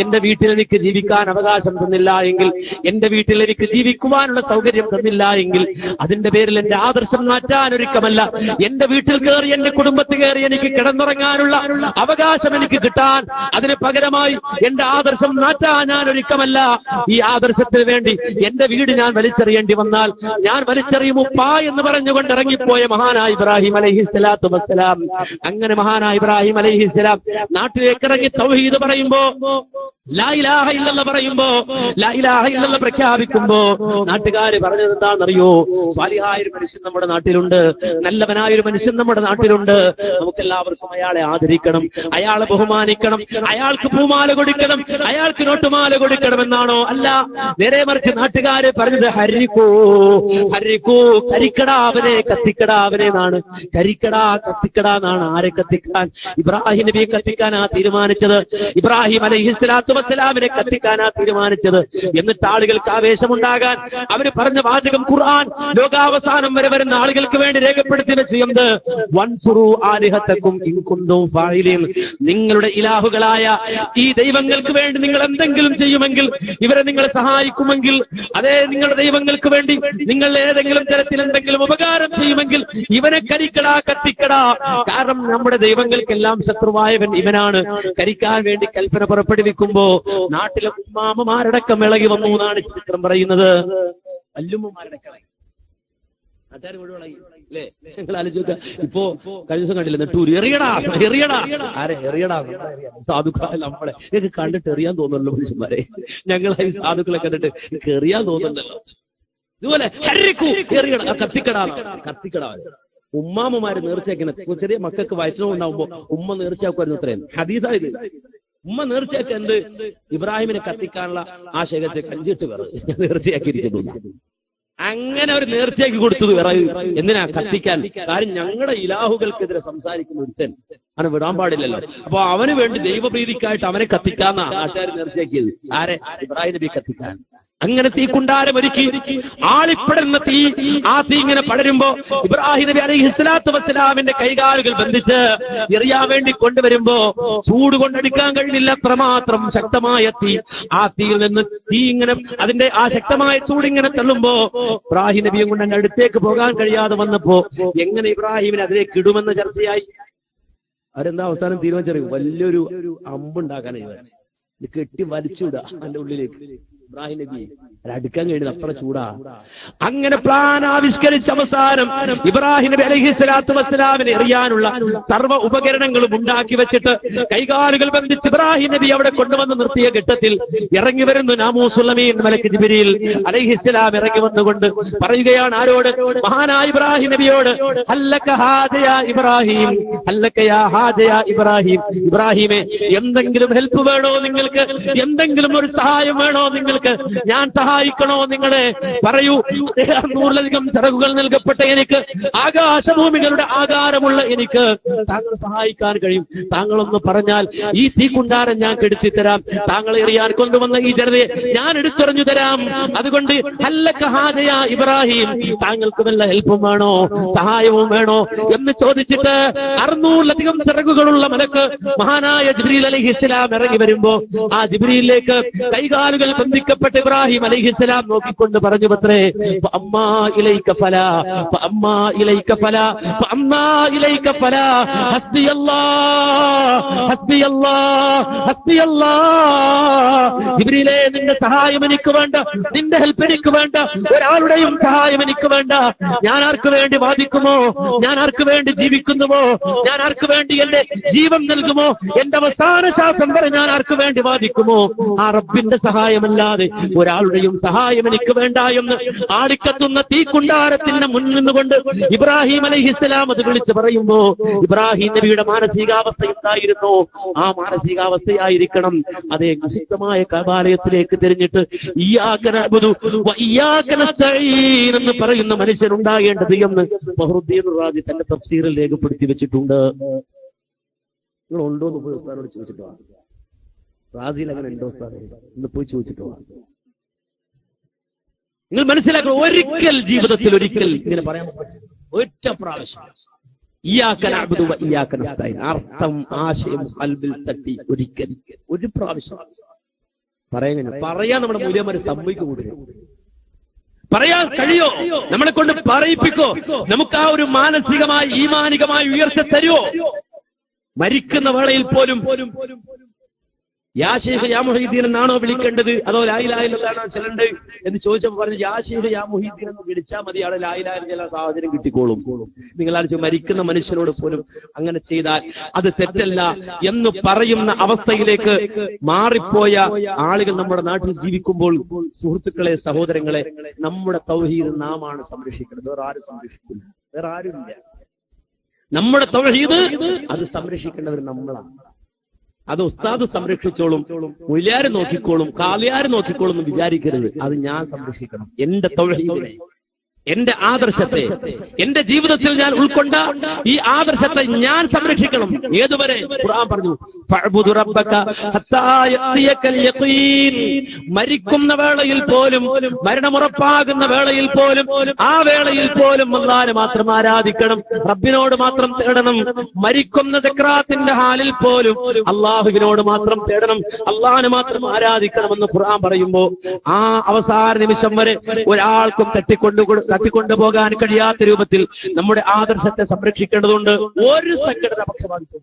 [SPEAKER 1] എന്റെ വീട്ടിൽ എനിക്ക് ജീവിക്കാൻ അവകാശം തന്നില്ല എങ്കിൽ, എന്റെ വീട്ടിൽ എനിക്ക് ജീവിക്കുവാനുള്ള സൗകര്യം തന്നില്ല എങ്കിൽ, അതിന്റെ പേരിൽ എന്റെ ആദർശം മാറ്റാൻ ഒരുക്കമല്ല. എന്റെ വീട്ടിൽ കയറി, എന്റെ കുടുംബത്തിൽ കയറി എനിക്ക് കിടന്നുറങ്ങാനുള്ള അവകാശം എനിക്ക് കിട്ടാൻ, അതിന് പകരമായി എന്റെ ആദർശം മാറ്റാൻ ഞാൻ ഒരുക്കമല്ല. ഈ ആദർശത്തിന് വേണ്ടി എന്റെ വീട് ഞാൻ വലിച്ചെറിയേണ്ടി വന്നാൽ ഞാൻ വലിച്ചെറിയും ഉപ്പാ എന്ന് പറഞ്ഞുകൊണ്ട് ഇറങ്ങിപ്പോയ മഹാനായ ഇബ്രാഹിം അലൈഹിസ്സലാത്തു വസ്സലാം. അങ്ങനെ മഹാനായ ഇബ്രാഹിം അലൈഹിസ്സലാം നാട്ടിലേക്ക് ഇറങ്ങി തൗഹീദ് പറയുമ്പോ, ലാ ഇലാഹ ഇല്ലല്ലാഹ് പറയുമ്പോ, ലാ ഇലാഹ ഇല്ലല്ലാഹ് പ്രഖ്യാപിക്കുമ്പോ നാട്ടുകാര് പറഞ്ഞത് എന്താണെന്നറിയോ? സ്വാലിഹായ ഒരു മനുഷ്യൻ നമ്മുടെ നാട്ടിലുണ്ട്, നല്ലവനായ ഒരു മനുഷ്യൻ നമ്മുടെ നാട്ടിലുണ്ട്, നമുക്കെല്ലാവർക്കും അയാളെ ആദരിക്കണം, അയാളെ ബഹുമാനിക്കണം, അയാൾക്ക് പൂമാല കൊടുക്കണം, അയാൾക്ക് നോട്ടുമാല കൊടുക്കണം എന്നാണോ? അല്ല, നേരെ മറിച്ച് നാട്ടുകാര് പറഞ്ഞത് ഹരിക്കൂ, ഹരിക്കൂ, കരിക്കടാ അവനെ, കത്തിക്കടാ അവനെ എന്നാണ്. കരിക്കടാ, കത്തിക്കടാ എന്നാണ്. ആരെ കത്തിക്കാൻ? ഇബ്രാഹിം നബിയെ കത്തിക്കാനാ തീരുമാനിച്ചത്. ഇബ്രാഹിം അലൈഹിസ്സലാത്തു വസ്സലാമിനെ കത്തിക്കാനാ തീരുമാനിച്ചത്. എന്നിട്ട് ആളുകൾക്ക് ആവേശമുണ്ടാകാൻ അവര് പറഞ്ഞ വാചകം ഖുർആൻ ലോകാവസാനം വരെ വരുന്ന ആളുകൾക്ക് വേണ്ടി രേഖപ്പെടുത്തി വെച്ചത്, വൻസുറു ആലിഹത്തക്കും ഇൻ കുന്തും ഫാഇലീൻ. നിങ്ങളുടെ ഇലാഹുകളായ ഈ ദൈവങ്ങൾക്ക് വേണ്ടി നിങ്ങൾ എന്തെങ്കിലും ചെയ്യുമെങ്കിൽ, ഇവരെ നിങ്ങൾ സഹായിക്കുമെങ്കിൽ, അതേ നിങ്ങളുടെ ദൈവങ്ങൾക്ക് വേണ്ടി നിങ്ങൾ ഏതെങ്കിലും തരത്തിൽ എന്തെങ്കിലും ഉപകാരം ചെയ്യുമെങ്കിൽ ഇവനെ കരിക്കടാ, കത്തിക്കടാ. കാരണം നമ്മുടെ ദൈവങ്ങൾക്കെല്ലാം ശത്രുവായവൻ ഇവനാണ്. കരിക്കാൻ വേണ്ടി കൽപ്പന പുറപ്പെടുവിക്കുമ്പോ നാട്ടിലെ ഉമ്മാമമാരടക്കം ഇളകി വന്നു എന്നാണ് ചരിത്രം പറയുന്നത്. വല്ലുമ്മമാരടക്കം നാട്ടുകാർ മുഴുവനായി അല്ലേ? നിങ്ങൾ ആലോചിക്കുക. ഇപ്പോ കഴിഞ്ഞ ദിവസം കണ്ടില്ല, നെട്ടൂർ എറിയടാ, എറിയടാ. ആരെ എറിയടാ? സാധുക്കളെ നമ്മളെ നിങ്ങൾക്ക് കണ്ടിട്ട് എറിയാൻ തോന്നുന്നല്ലോ മനുഷ്യന്മാരെ. ഞങ്ങളായി സാധുക്കളെ കണ്ടിട്ട് എറിയാൻ തോന്നുന്നുണ്ടല്ലോ. ഇതുപോലെ എറിയടാ, കത്തിക്കടാ, കത്തിക്കടാ. ഉമ്മാമ്മമാര് നേർച്ചയാക്കുന്ന ചെറിയ മക്കൾക്ക് വയറ്റിനും ഉണ്ടാവുമ്പോ ഉമ്മ നേർച്ചയാക്കുമായിരുന്നു. ഇത്രയും ഹദീസായത്. ഉമ്മ നേർച്ചയാക്കി എന്ത്? ഇബ്രാഹിമിനെ കത്തിക്കാനുള്ള ആ ശേഖരത്തെ 5 പേർ നേർച്ചയാക്കിയിരിക്കുന്നു. അങ്ങനെ ഒരു നേർച്ചയാക്കി കൊടുത്തത് വിറക് എന്തിനാ? കത്തിക്കാൻ. കാര്യം ഞങ്ങളുടെ ഇലാഹുകൾക്കെതിരെ സംസാരിക്കുന്ന ഒരുത്തൻ അവനെ വിടാൻ പാടില്ലല്ലോ. അപ്പൊ അവന് വേണ്ടി ദൈവപ്രീതിക്കായിട്ട് അവനെ കത്തിക്കാന്ന നാട്ടുകാർ നേർച്ചയാക്കിയത്. ആരെ? ഇബ്രാഹിം നബി കത്തിക്കാൻ. അങ്ങനെ തീ കുണ്ടാരം ഒരുക്കി ആളിപ്പടരുന്ന തീ, ആ തീ ഇങ്ങനെ പടരുമ്പോ ഇബ്രാഹിം നബി അലൈഹിസ്സലാത്തു വസ്സലാമിന്റെ കൈകാലുകൾ ബന്ധിച്ച് എറിയാൻ വേണ്ടി കൊണ്ടുവരുമ്പോ ചൂട് കൊണ്ടെടുക്കാൻ കഴിയില്ല, അത്രമാത്രം ശക്തമായ തീ. ആ തീയിൽ നിന്ന് തീ ഇങ്ങനെ, അതിന്റെ ആ ശക്തമായ ചൂടിങ്ങനെ തള്ളുമ്പോ ഇബ്രാഹിം നബിയും കൊണ്ട് എന്റെ അടുത്തേക്ക് പോകാൻ കഴിയാതെ വന്നപ്പോ എങ്ങനെ ഇബ്രാഹിമിനെ അതിലേക്ക് ഇടുമെന്ന് ചർച്ചയായി. അവരെന്താ അവസാനം തീരുമാനിച്ചറിയും? വലിയൊരു അമ്പുണ്ടാക്കാനായി വെച്ച് ഇത് കെട്ടി വലിച്ചുവിടുക അതിന്റെ ഉള്ളിലേക്ക്. ഇബ്രാഹിം നബി അടുക്കാൻ കഴിയുന്നത് അത്ര ചൂടാ. അങ്ങനെ പ്ലാൻ ആവിഷ്കരിച്ച അവസാനം ഇബ്രാഹിം നബി അലൈഹിസ്സലാത്തു വസ്സലാമിനെ എറിയാനുള്ള സർവ്വ ഉപകരണങ്ങളും ഉണ്ടാക്കി വെച്ചിട്ട് കൈകാലുകൾ ബന്ധിച്ച് ഇബ്രാഹിം നബി അവിടെ കൊണ്ടുവന്ന് നിർത്തിയ ഘട്ടത്തിൽ ഇറങ്ങി വരുന്നു നാമൂസുൽ അമീൻ മലക്ക് ജിബ്രീൽ അലൈഹിസ്സലാം. ഇറങ്ങി വന്നുകൊണ്ട് പറയുകയാണ് ആരോട്? മഹാനായ ഇബ്രാഹിം നബിയോട്, ഹല്ലക ഹാജ യാ ഇബ്രാഹിം, ഹല്ലക യാ ഹാജ യാ ഇബ്രാഹിം. ഇബ്രാഹിമേ, എന്തെങ്കിലും ഹെൽപ്പ് വേണോ നിങ്ങൾക്ക്? എന്തെങ്കിലും ഒരു സഹായം വേണോ നിങ്ങൾക്ക്? ഞാൻ സഹായിക്കണോ നിങ്ങളെ? പറയൂ. 100-ലധികം ചിറകുകൾ നൽകപ്പെട്ട എനിക്ക്, ആകാശഭൂമികളുടെ ആകാരമുള്ള എനിക്ക് താങ്കൾ സഹായിക്കാൻ കഴിയും. താങ്കളൊന്ന് പറഞ്ഞാൽ ഈ തീക്കുണ്ടാരം ഞാൻ കെടുത്തി തരാം. താങ്കളെ എറിയാൻ കൊണ്ടുവന്ന ഈ ജനതയെ ഞാൻ എടുത്തെറിഞ്ഞു തരാം. അതുകൊണ്ട് ഹല്ലക ഹാജ യാ ഇബ്രാഹിം, താങ്കൾക്ക് വല്ല ഹെൽപ്പും വേണോ, സഹായവും വേണോ എന്ന് ചോദിച്ചിട്ട് 600-ലധികം ചിറകുകളുള്ള മലക്ക് മഹാനായ ജിബ്രീൽ അലൈഹിസ്സലാം ഇറങ്ങി വരുമ്പോ ആ ജിബ്രീലിലേക്ക് കൈകാലുകൾ ബന്ധിക്കപ്പെട്ട ഇബ്രാഹിം അലൈഹിസ്സലാം നോക്കിക്കൊണ്ട് പറഞ്ഞു പത്രേ, ഫഅമ്മാ ഇലൈക ഫലാ, ഫഅമ്മാ ഇലൈക ഫലാ, ഫഅമ്മാ ഇലൈക ഫലാ, ഹസ്ബിയല്ലാഹ്, ഹസ്ബിയല്ലാഹ്, ഹസ്ബിയല്ലാഹ്. ജിബ്രീലേ, നിന്റെ സഹായം എനിക്ക് വേണ്ട, നിന്റെ ഹെൽപ്പ് എനിക്ക് വേണ്ട, ഒരാളുടെയും സഹായം എനിക്ക് വേണ്ട. ഞാൻ ആർക്ക് വേണ്ടി വാദിക്കുമോ, ഞാൻ ആർക്ക് വേണ്ടി ജീവിക്കുന്നുവോ, ഞാൻ ആർക്ക് വേണ്ടി എന്റെ ജീവൻ നൽകുമോ, എന്റെ അവസാന ശ്വാസം വരെ ഞാൻ ആർക്ക് വേണ്ടി വാദിക്കുമോ, ആ റബ്ബിന്റെ സഹായമല്ലാതെ ഒരാളുടെയും സഹായം എനിക്ക് വേണ്ട എന്ന് ആടിക്കത്തുന്ന തീക്കുണ്ടാരത്തിന്റെ മുന്നിൽ നിന്നുകൊണ്ട് ഇബ്രാഹിം അലൈഹിസ്സലാം അത് വിളിച്ച് പറയുമ്പോ ഇബ്രാഹിം നബിയുടെ മാനസികാവസ്ഥ എന്തായിരുന്നു? ആ മാനസികാവസ്ഥയായിരിക്കണം അതേ നിശബ്ദമായ കഅബാലയത്തിലേക്ക് തിരിഞ്ഞിട്ട് ഇയ്യാക നഅ്ബുദു വ ഇയ്യാക നസ്തഈൻ എന്ന് പറയുന്ന മനുഷ്യനുണ്ടാകേണ്ടത് എന്ന് ഫഖ്റുദ്ദീൻ റാസി തന്റെ തഫ്സീറിൽ രേഖപ്പെടുത്തി വെച്ചിട്ടുണ്ട്. നിങ്ങൾ ഉണ്ടോ എന്ന് പോയി ഉസ്താദിനോട് ചോദിച്ചിട്ടോ? റാസിയിൽ അങ്ങനെ ഉണ്ടോ ഉസ്താദേ എന്ന് പോയി ചോദിച്ചിട്ടോ? നിങ്ങൾ മനസ്സിലാക്കുക, ഒരിക്കൽ ജീവിതത്തിൽ ഒരിക്കൽ ഇങ്ങനെ പറയാൻ പറ്റും. ഒറ്റ പ്രാവശ്യം ഇയ്യാക നഅ്ബുദു വ ഇയ്യാക നസ്തഈൻ. അർത്ഥം ആശയം ഖൽബിൽ തട്ടി ഒരിക്കൽ ഒരു പ്രാവശ്യം പറയാൻ നമ്മുടെ മൂല്യന്മാര് സമ്മതിക്കൂടുക. പറയാൻ കഴിയോ? നമ്മളെ കൊണ്ട് പറയിപ്പിക്കോ? നമുക്ക് ആ ഒരു മാനസികമായി ഈമാനികമായ ഉയർച്ച തരുവോ? മരിക്കുന്ന വേളയിൽ പോലും യാ ശൈഖ് യാ മുഹീദ്ദീൻ എന്നാണോ വിളിക്കേണ്ടത്, അതോ ലാ ഇലാഹ ഇല്ലല്ലാഹ് ചെല്ലണ്ട് എന്ന് ചോദിച്ചപ്പോൾ പറഞ്ഞു യാ ശൈഖ് യാ മുഹീദ്ദീൻ എന്ന് വിളിച്ചാൽ മതി, അവിടെ ലാ ഇലാഹ ഇല്ലല്ലാഹ് സാഹചര്യം കിട്ടിക്കോളും. നിങ്ങൾ ആലോചിച്ച്, മരിക്കുന്ന മനുഷ്യനോട് പോലും അങ്ങനെ ചെയ്താൽ അത് തെറ്റല്ല എന്ന് പറയുന്ന അവസ്ഥയിലേക്ക് മാറിപ്പോയ ആളുകൾ നമ്മുടെ നാട്ടിൽ ജീവിക്കുമ്പോൾ, സുഹൃത്തുക്കളെ, സഹോദരങ്ങളെ, നമ്മുടെ തൗഹീദ് നാമാണ് സംരക്ഷിക്കുന്നത്, വേറെ ആരും സംരക്ഷിക്കില്ല, വേറെ ആരുമില്ല. നമ്മുടെ തൗഹീദ് അത് സംരക്ഷിക്കേണ്ടവർ നമ്മളാണ്. അത് ഉസ്താദ് സംരക്ഷിച്ചോളും, മുല്യാര് നോക്കിക്കോളും, കാലിയാര് നോക്കിക്കോളും എന്ന് വിചാരിക്കരുത്. അത് ഞാൻ സംരക്ഷിക്കണം. എന്റെ തൗഹീദിനെ, എന്റെ ആദർശത്തെ, എന്റെ ജീവിതത്തിൽ ഞാൻ ഉൾക്കൊണ്ട ഈ ആദർശത്തെ ഞാൻ സംരക്ഷിക്കണം. ഏതുവരെ? ഖുർആൻ പറഞ്ഞു, ഫഅ്ബുദു റബ്ബക ഹത്താ യഅതിയകൽ യഖീൻ. മരിക്കുന്ന വേളയിൽ പോലും, മരണമുറപ്പാകുന്ന വേളയിൽ പോലും, ആ വേളയിൽ പോലും അല്ലാഹുവിനെ മാത്രം ആരാധിക്കണം, റബ്ബിനോട് മാത്രം തേടണം. മരിക്കുന്ന സക്രാത്തിന്റെ ഹാലിൽ പോലും അല്ലാഹുവിനോട് മാത്രം തേടണം, അല്ലാഹുവിനെ മാത്രം ആരാധിക്കണമെന്ന് ഖുർആൻ പറയുമ്പോ, ആ അവസാന നിമിഷം വരെ ഒരാൾക്കും തട്ടിക്കൊണ്ടുപോകാൻ കഴിയാത്ത രൂപത്തിൽ നമ്മുടെ ആദർശത്തെ സംരക്ഷിക്കേണ്ടതുണ്ട്. ഒരു സംഘടന പക്ഷപാതിത്വം,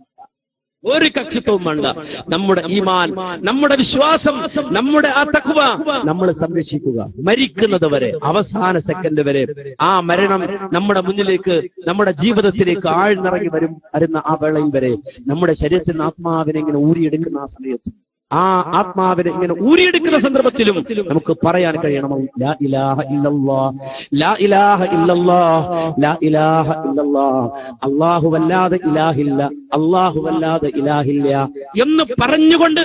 [SPEAKER 1] ഒരു കക്ഷിത്വവും വേണ്ട. നമ്മുടെ ഈമാൻ, നമ്മുടെ വിശ്വാസം, നമ്മുടെ ആ തഖ്വ നമ്മൾ സംരക്ഷിക്കുക. മരിക്കുന്നത് വരെ, അവസാന സെക്കൻഡ് വരെ ആ മരണം നമ്മുടെ മുന്നിലേക്ക്, നമ്മുടെ ജീവിതത്തിലേക്ക് ആഴ്ന്നിറങ്ങി വരുന്ന ആ വേളയിൽ വരെ നമ്മുടെ ശരീരത്തിൽ നിന്ന് ആത്മാവിനെ ഇങ്ങനെ ഊരിയെടുക്കുന്ന ആ സമയത്തും, ആ ആത്മാവിനെ ഇങ്ങനെ ഊരിയെടുക്കുന്ന സന്ദർഭത്തിലും നമുക്ക് പറയാൻ കഴിയണം, ലാ ഇലാഹ ഇല്ലല്ലാഹ്, ലാ ഇലാഹ ഇല്ലല്ലാഹ്, ലാ ഇലാഹ ഇല്ലല്ലാഹ്, അല്ലാഹുവല്ലാതെ ഇലാഹില്ല, അല്ലാഹുവല്ലാതെ ഇലാഹില്ല എന്ന് പറഞ്ഞുകൊണ്ട്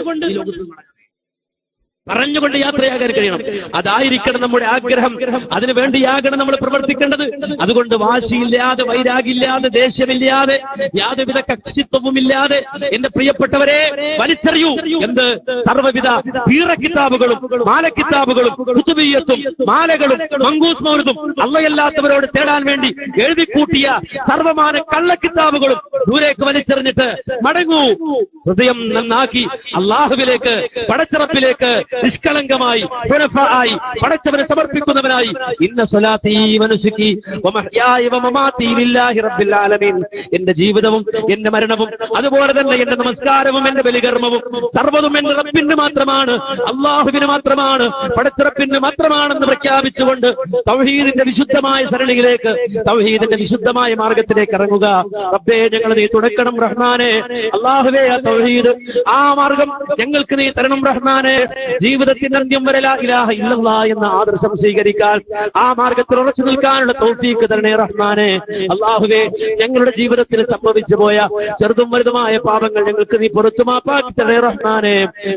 [SPEAKER 1] യാത്രയാകാൻ കഴിയണം. അതായിരിക്കണം നമ്മുടെ ആഗ്രഹം. അതിനു വേണ്ടിയാകണം നമ്മൾ പ്രവർത്തിക്കേണ്ടത്. അതുകൊണ്ട് വാശിയില്ലാതെ, വൈരാഗില്ലാതെ, ദേഷ്യമില്ലാതെ, യാതൊരുവിധ കക്ഷിത്വവുമില്ലാതെ എന്റെ പ്രിയപ്പെട്ടവരെ വലിച്ചെറിയൂ. എന്ത്? സർവ്വവിധ പീറക്കിതാബുകളും മാലക്കിതാബുകളും കുതുബിയ്യത്തും മാലകളും മങ്കൂസ് മൗലിദും അള്ളയല്ലാത്തവരോട് തേടാൻ വേണ്ടി എഴുതിക്കൂട്ടിയ സർവമാന കള്ളക്കിതാബുകളും ദൂരേക്ക് വലിച്ചെറിഞ്ഞിട്ട് മടങ്ങൂ. ഹൃദയം നന്നാക്കി അള്ളാഹുവിലേക്ക്, പടച്ചിറപ്പിലേക്ക് നിഷ്കളങ്കമായി, ഹുനഫായി, പടച്ചവനെ സമർപ്പിക്കുന്നവനായി, ഇന്ന സ്വലാത്തി വനുസുകി വമഹ്യായ വമമാതി ലില്ലാഹി റബ്ബിൽ ആലമീൻ, എന്റെ ജീവിതവും എന്റെ മരണവും അതുപോലെ തന്നെ എന്റെ നമസ്കാരവും എന്റെ ബലികർമ്മവും സർവ്വതും എന്റെ റബ്ബിന് മാത്രമാണ്, അള്ളാഹുവിന് മാത്രമാണ്, പടച്ചിറപ്പിന് മാത്രമാണെന്ന് പ്രഖ്യാപിച്ചുകൊണ്ട് തൗഹീദിന്റെ വിശുദ്ധമായ സരണിയിലേക്ക്, തൗഹീദിന്റെ വിശുദ്ധമായ മാർഗത്തിലേക്ക് ഇറങ്ങുക. റബ്ബേ, ഞങ്ങൾ നീ തുടക്കണം റഹ്മാനെ. അള്ളാഹുവേ, ആ തൗഹീദ്, ആ മാർഗം ഞങ്ങൾക്ക് നീ തരണം റഹ്മാനെ. ജീവിതത്തിന്റെ അന്ത്യം വരെ ലാ ഇലാഹ ഇല്ലല്ലാഹ് എന്ന ആദർശം സ്വീകരിക്കാൻ, ആ മാർഗത്തിൽ ഉറച്ചു നിൽക്കാനുള്ള തൗഫീഖ് തരണേ റഹ്മാനെ. അല്ലാഹുവേ, ഞങ്ങളുടെ ജീവിതത്തിൽ സംഭവിച്ചു പോയ ചെറുതും വലുതുമായ പാപങ്ങൾ ഞങ്ങൾക്ക് നീ പുറത്തു മാപ്പാക്കി തരണേ റഹ്മാനെ.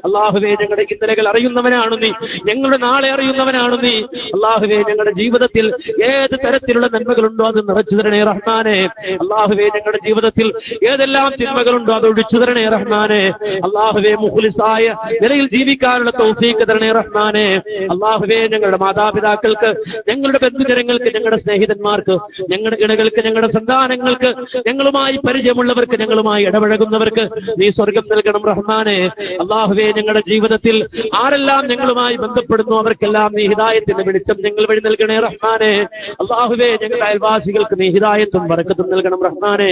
[SPEAKER 1] അല്ലാഹുവേ, ഞങ്ങളുടെ ഇന്നലകൾ അറിയുന്നവനാണ് നീ, ഞങ്ങളുടെ നാളെ അറിയുന്നവനാണ് നീ. അല്ലാഹുവേ, ഞങ്ങളുടെ ജീവിതത്തിൽ ഏത് തരത്തിലുള്ള നന്മകളുണ്ടോ അത് നിറച്ചു തരണേ റഹ്മാനെ. അല്ലാഹുവേ, ഞങ്ങളുടെ ജീവിതത്തിൽ ഏതെല്ലാം തിന്മകളുണ്ടോ അത് ഒഴിച്ചു തരണേ റഹ്മാനെ. അല്ലാഹുവേ, മുഖ്ലിസായ നിലയിൽ ജീവിക്കാനുള്ള തൗഫീഖ് തരണേ റഹ്മാനെ. അല്ലാഹുവേ, ഞങ്ങളുടെ മാതാപിതാക്കൾക്ക്, ഞങ്ങളുടെ ബന്ധുജനങ്ങൾക്ക്, ഞങ്ങളുടെ സ്നേഹിതന്മാർക്ക്, ഞങ്ങളുടെ ഇണകൾക്ക്, ഞങ്ങളുടെ സന്താനങ്ങൾക്ക്, ഞങ്ങളുമായി പരിചയമുള്ളവർക്ക്, ഞങ്ങളുമായി ഇടപഴകുന്നവർക്ക് നീ സ്വർഗം നൽകണം റഹ്മാനെ. അല്ലാഹുവേ, ഞങ്ങളുടെ ജീവിതത്തിൽ ആരെല്ലാം ഞങ്ങളുമായി ബന്ധപ്പെടുന്നു അവർക്കെല്ലാം നീ ഹിദായത്തിന്റെ വെളിച്ചം ഞങ്ങൾ വഴി നൽകണേ റഹ്മാനെ. അല്ലാഹുവേ, ഞങ്ങളുടെ അയൽവാസികൾക്ക് നീ ഹിദായത്തും ബറക്കത്തും നൽകണം റഹ്മാനെ.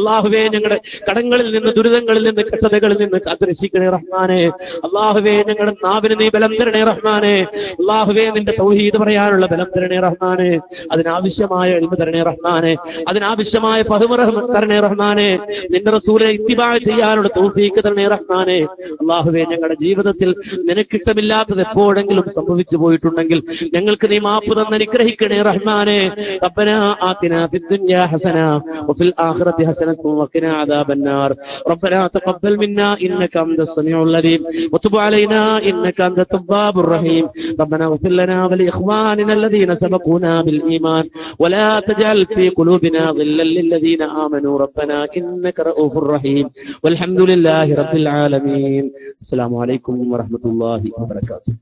[SPEAKER 1] അല്ലാഹുവേ, ഞങ്ങളുടെ കടങ്ങളിൽ നിന്ന്, ദുരിതങ്ങളിൽ നിന്ന്, കെട്ടതകളിൽ നിന്ന് കാത്തുരക്ഷിക്കണേ റഹ്മാനെ. അല്ലാഹുവേ, ഞങ്ങളുടെ നാവിന് നീ ബലം തരണേ റഹ്മാനെ. അല്ലാഹുവേ, നിന്റെ തൗഹീദ് പറയാനുള്ള ബലം തരണേ റഹ്മാനെ. അതിനാവശ്യമായ ഇൽമു തരണേ റഹ്മാനെ. അതിനാവശ്യമായ ഫഹ്മ് തരണേ റഹ്മാനെ. നിന്റെ റസൂലെ ഇത്തിബാ ചെയ്യാനുള്ള തൗഫീഖ് തരണേ റഹ്മാനെ. അല്ലാഹുവേ, ഞങ്ങളുടെ ജീവിതത്തിൽ നിനക്കിഷ്ടമില്ലാത്തത് എപ്പോഴെങ്കിലും സംഭവിച്ചു പോയിട്ടുണ്ടെങ്കിൽ ഞങ്ങൾക്ക് നീ മാപ്പ് തന്ന് അനുഗ്രഹിക്കണേ റഹ്മാനെ. റബ്ബനാ ആതിനാ ഫിദ്ദുനിയാ ഹസന വഫിൽ ആഖിറതി ഹസനത്തുൻ വഖിനാ അദാബന്നാർ. റബ്ബനാ തഖബ്ബൽ മിന്നാ ഇന്നക അൻതസ് സമീഉൽ അലീം വതുബ് അലൈനാ إنك أنت التواب الرحيم. ربنا اغفر لنا ولإخواننا الذين سبقونا بالإيمان ولا تجعل في قلوبنا غلا للذين آمنوا ربنا إنك رؤوف رحيم. والحمد لله رب العالمين. السلام عليكم ورحمة الله وبركاته.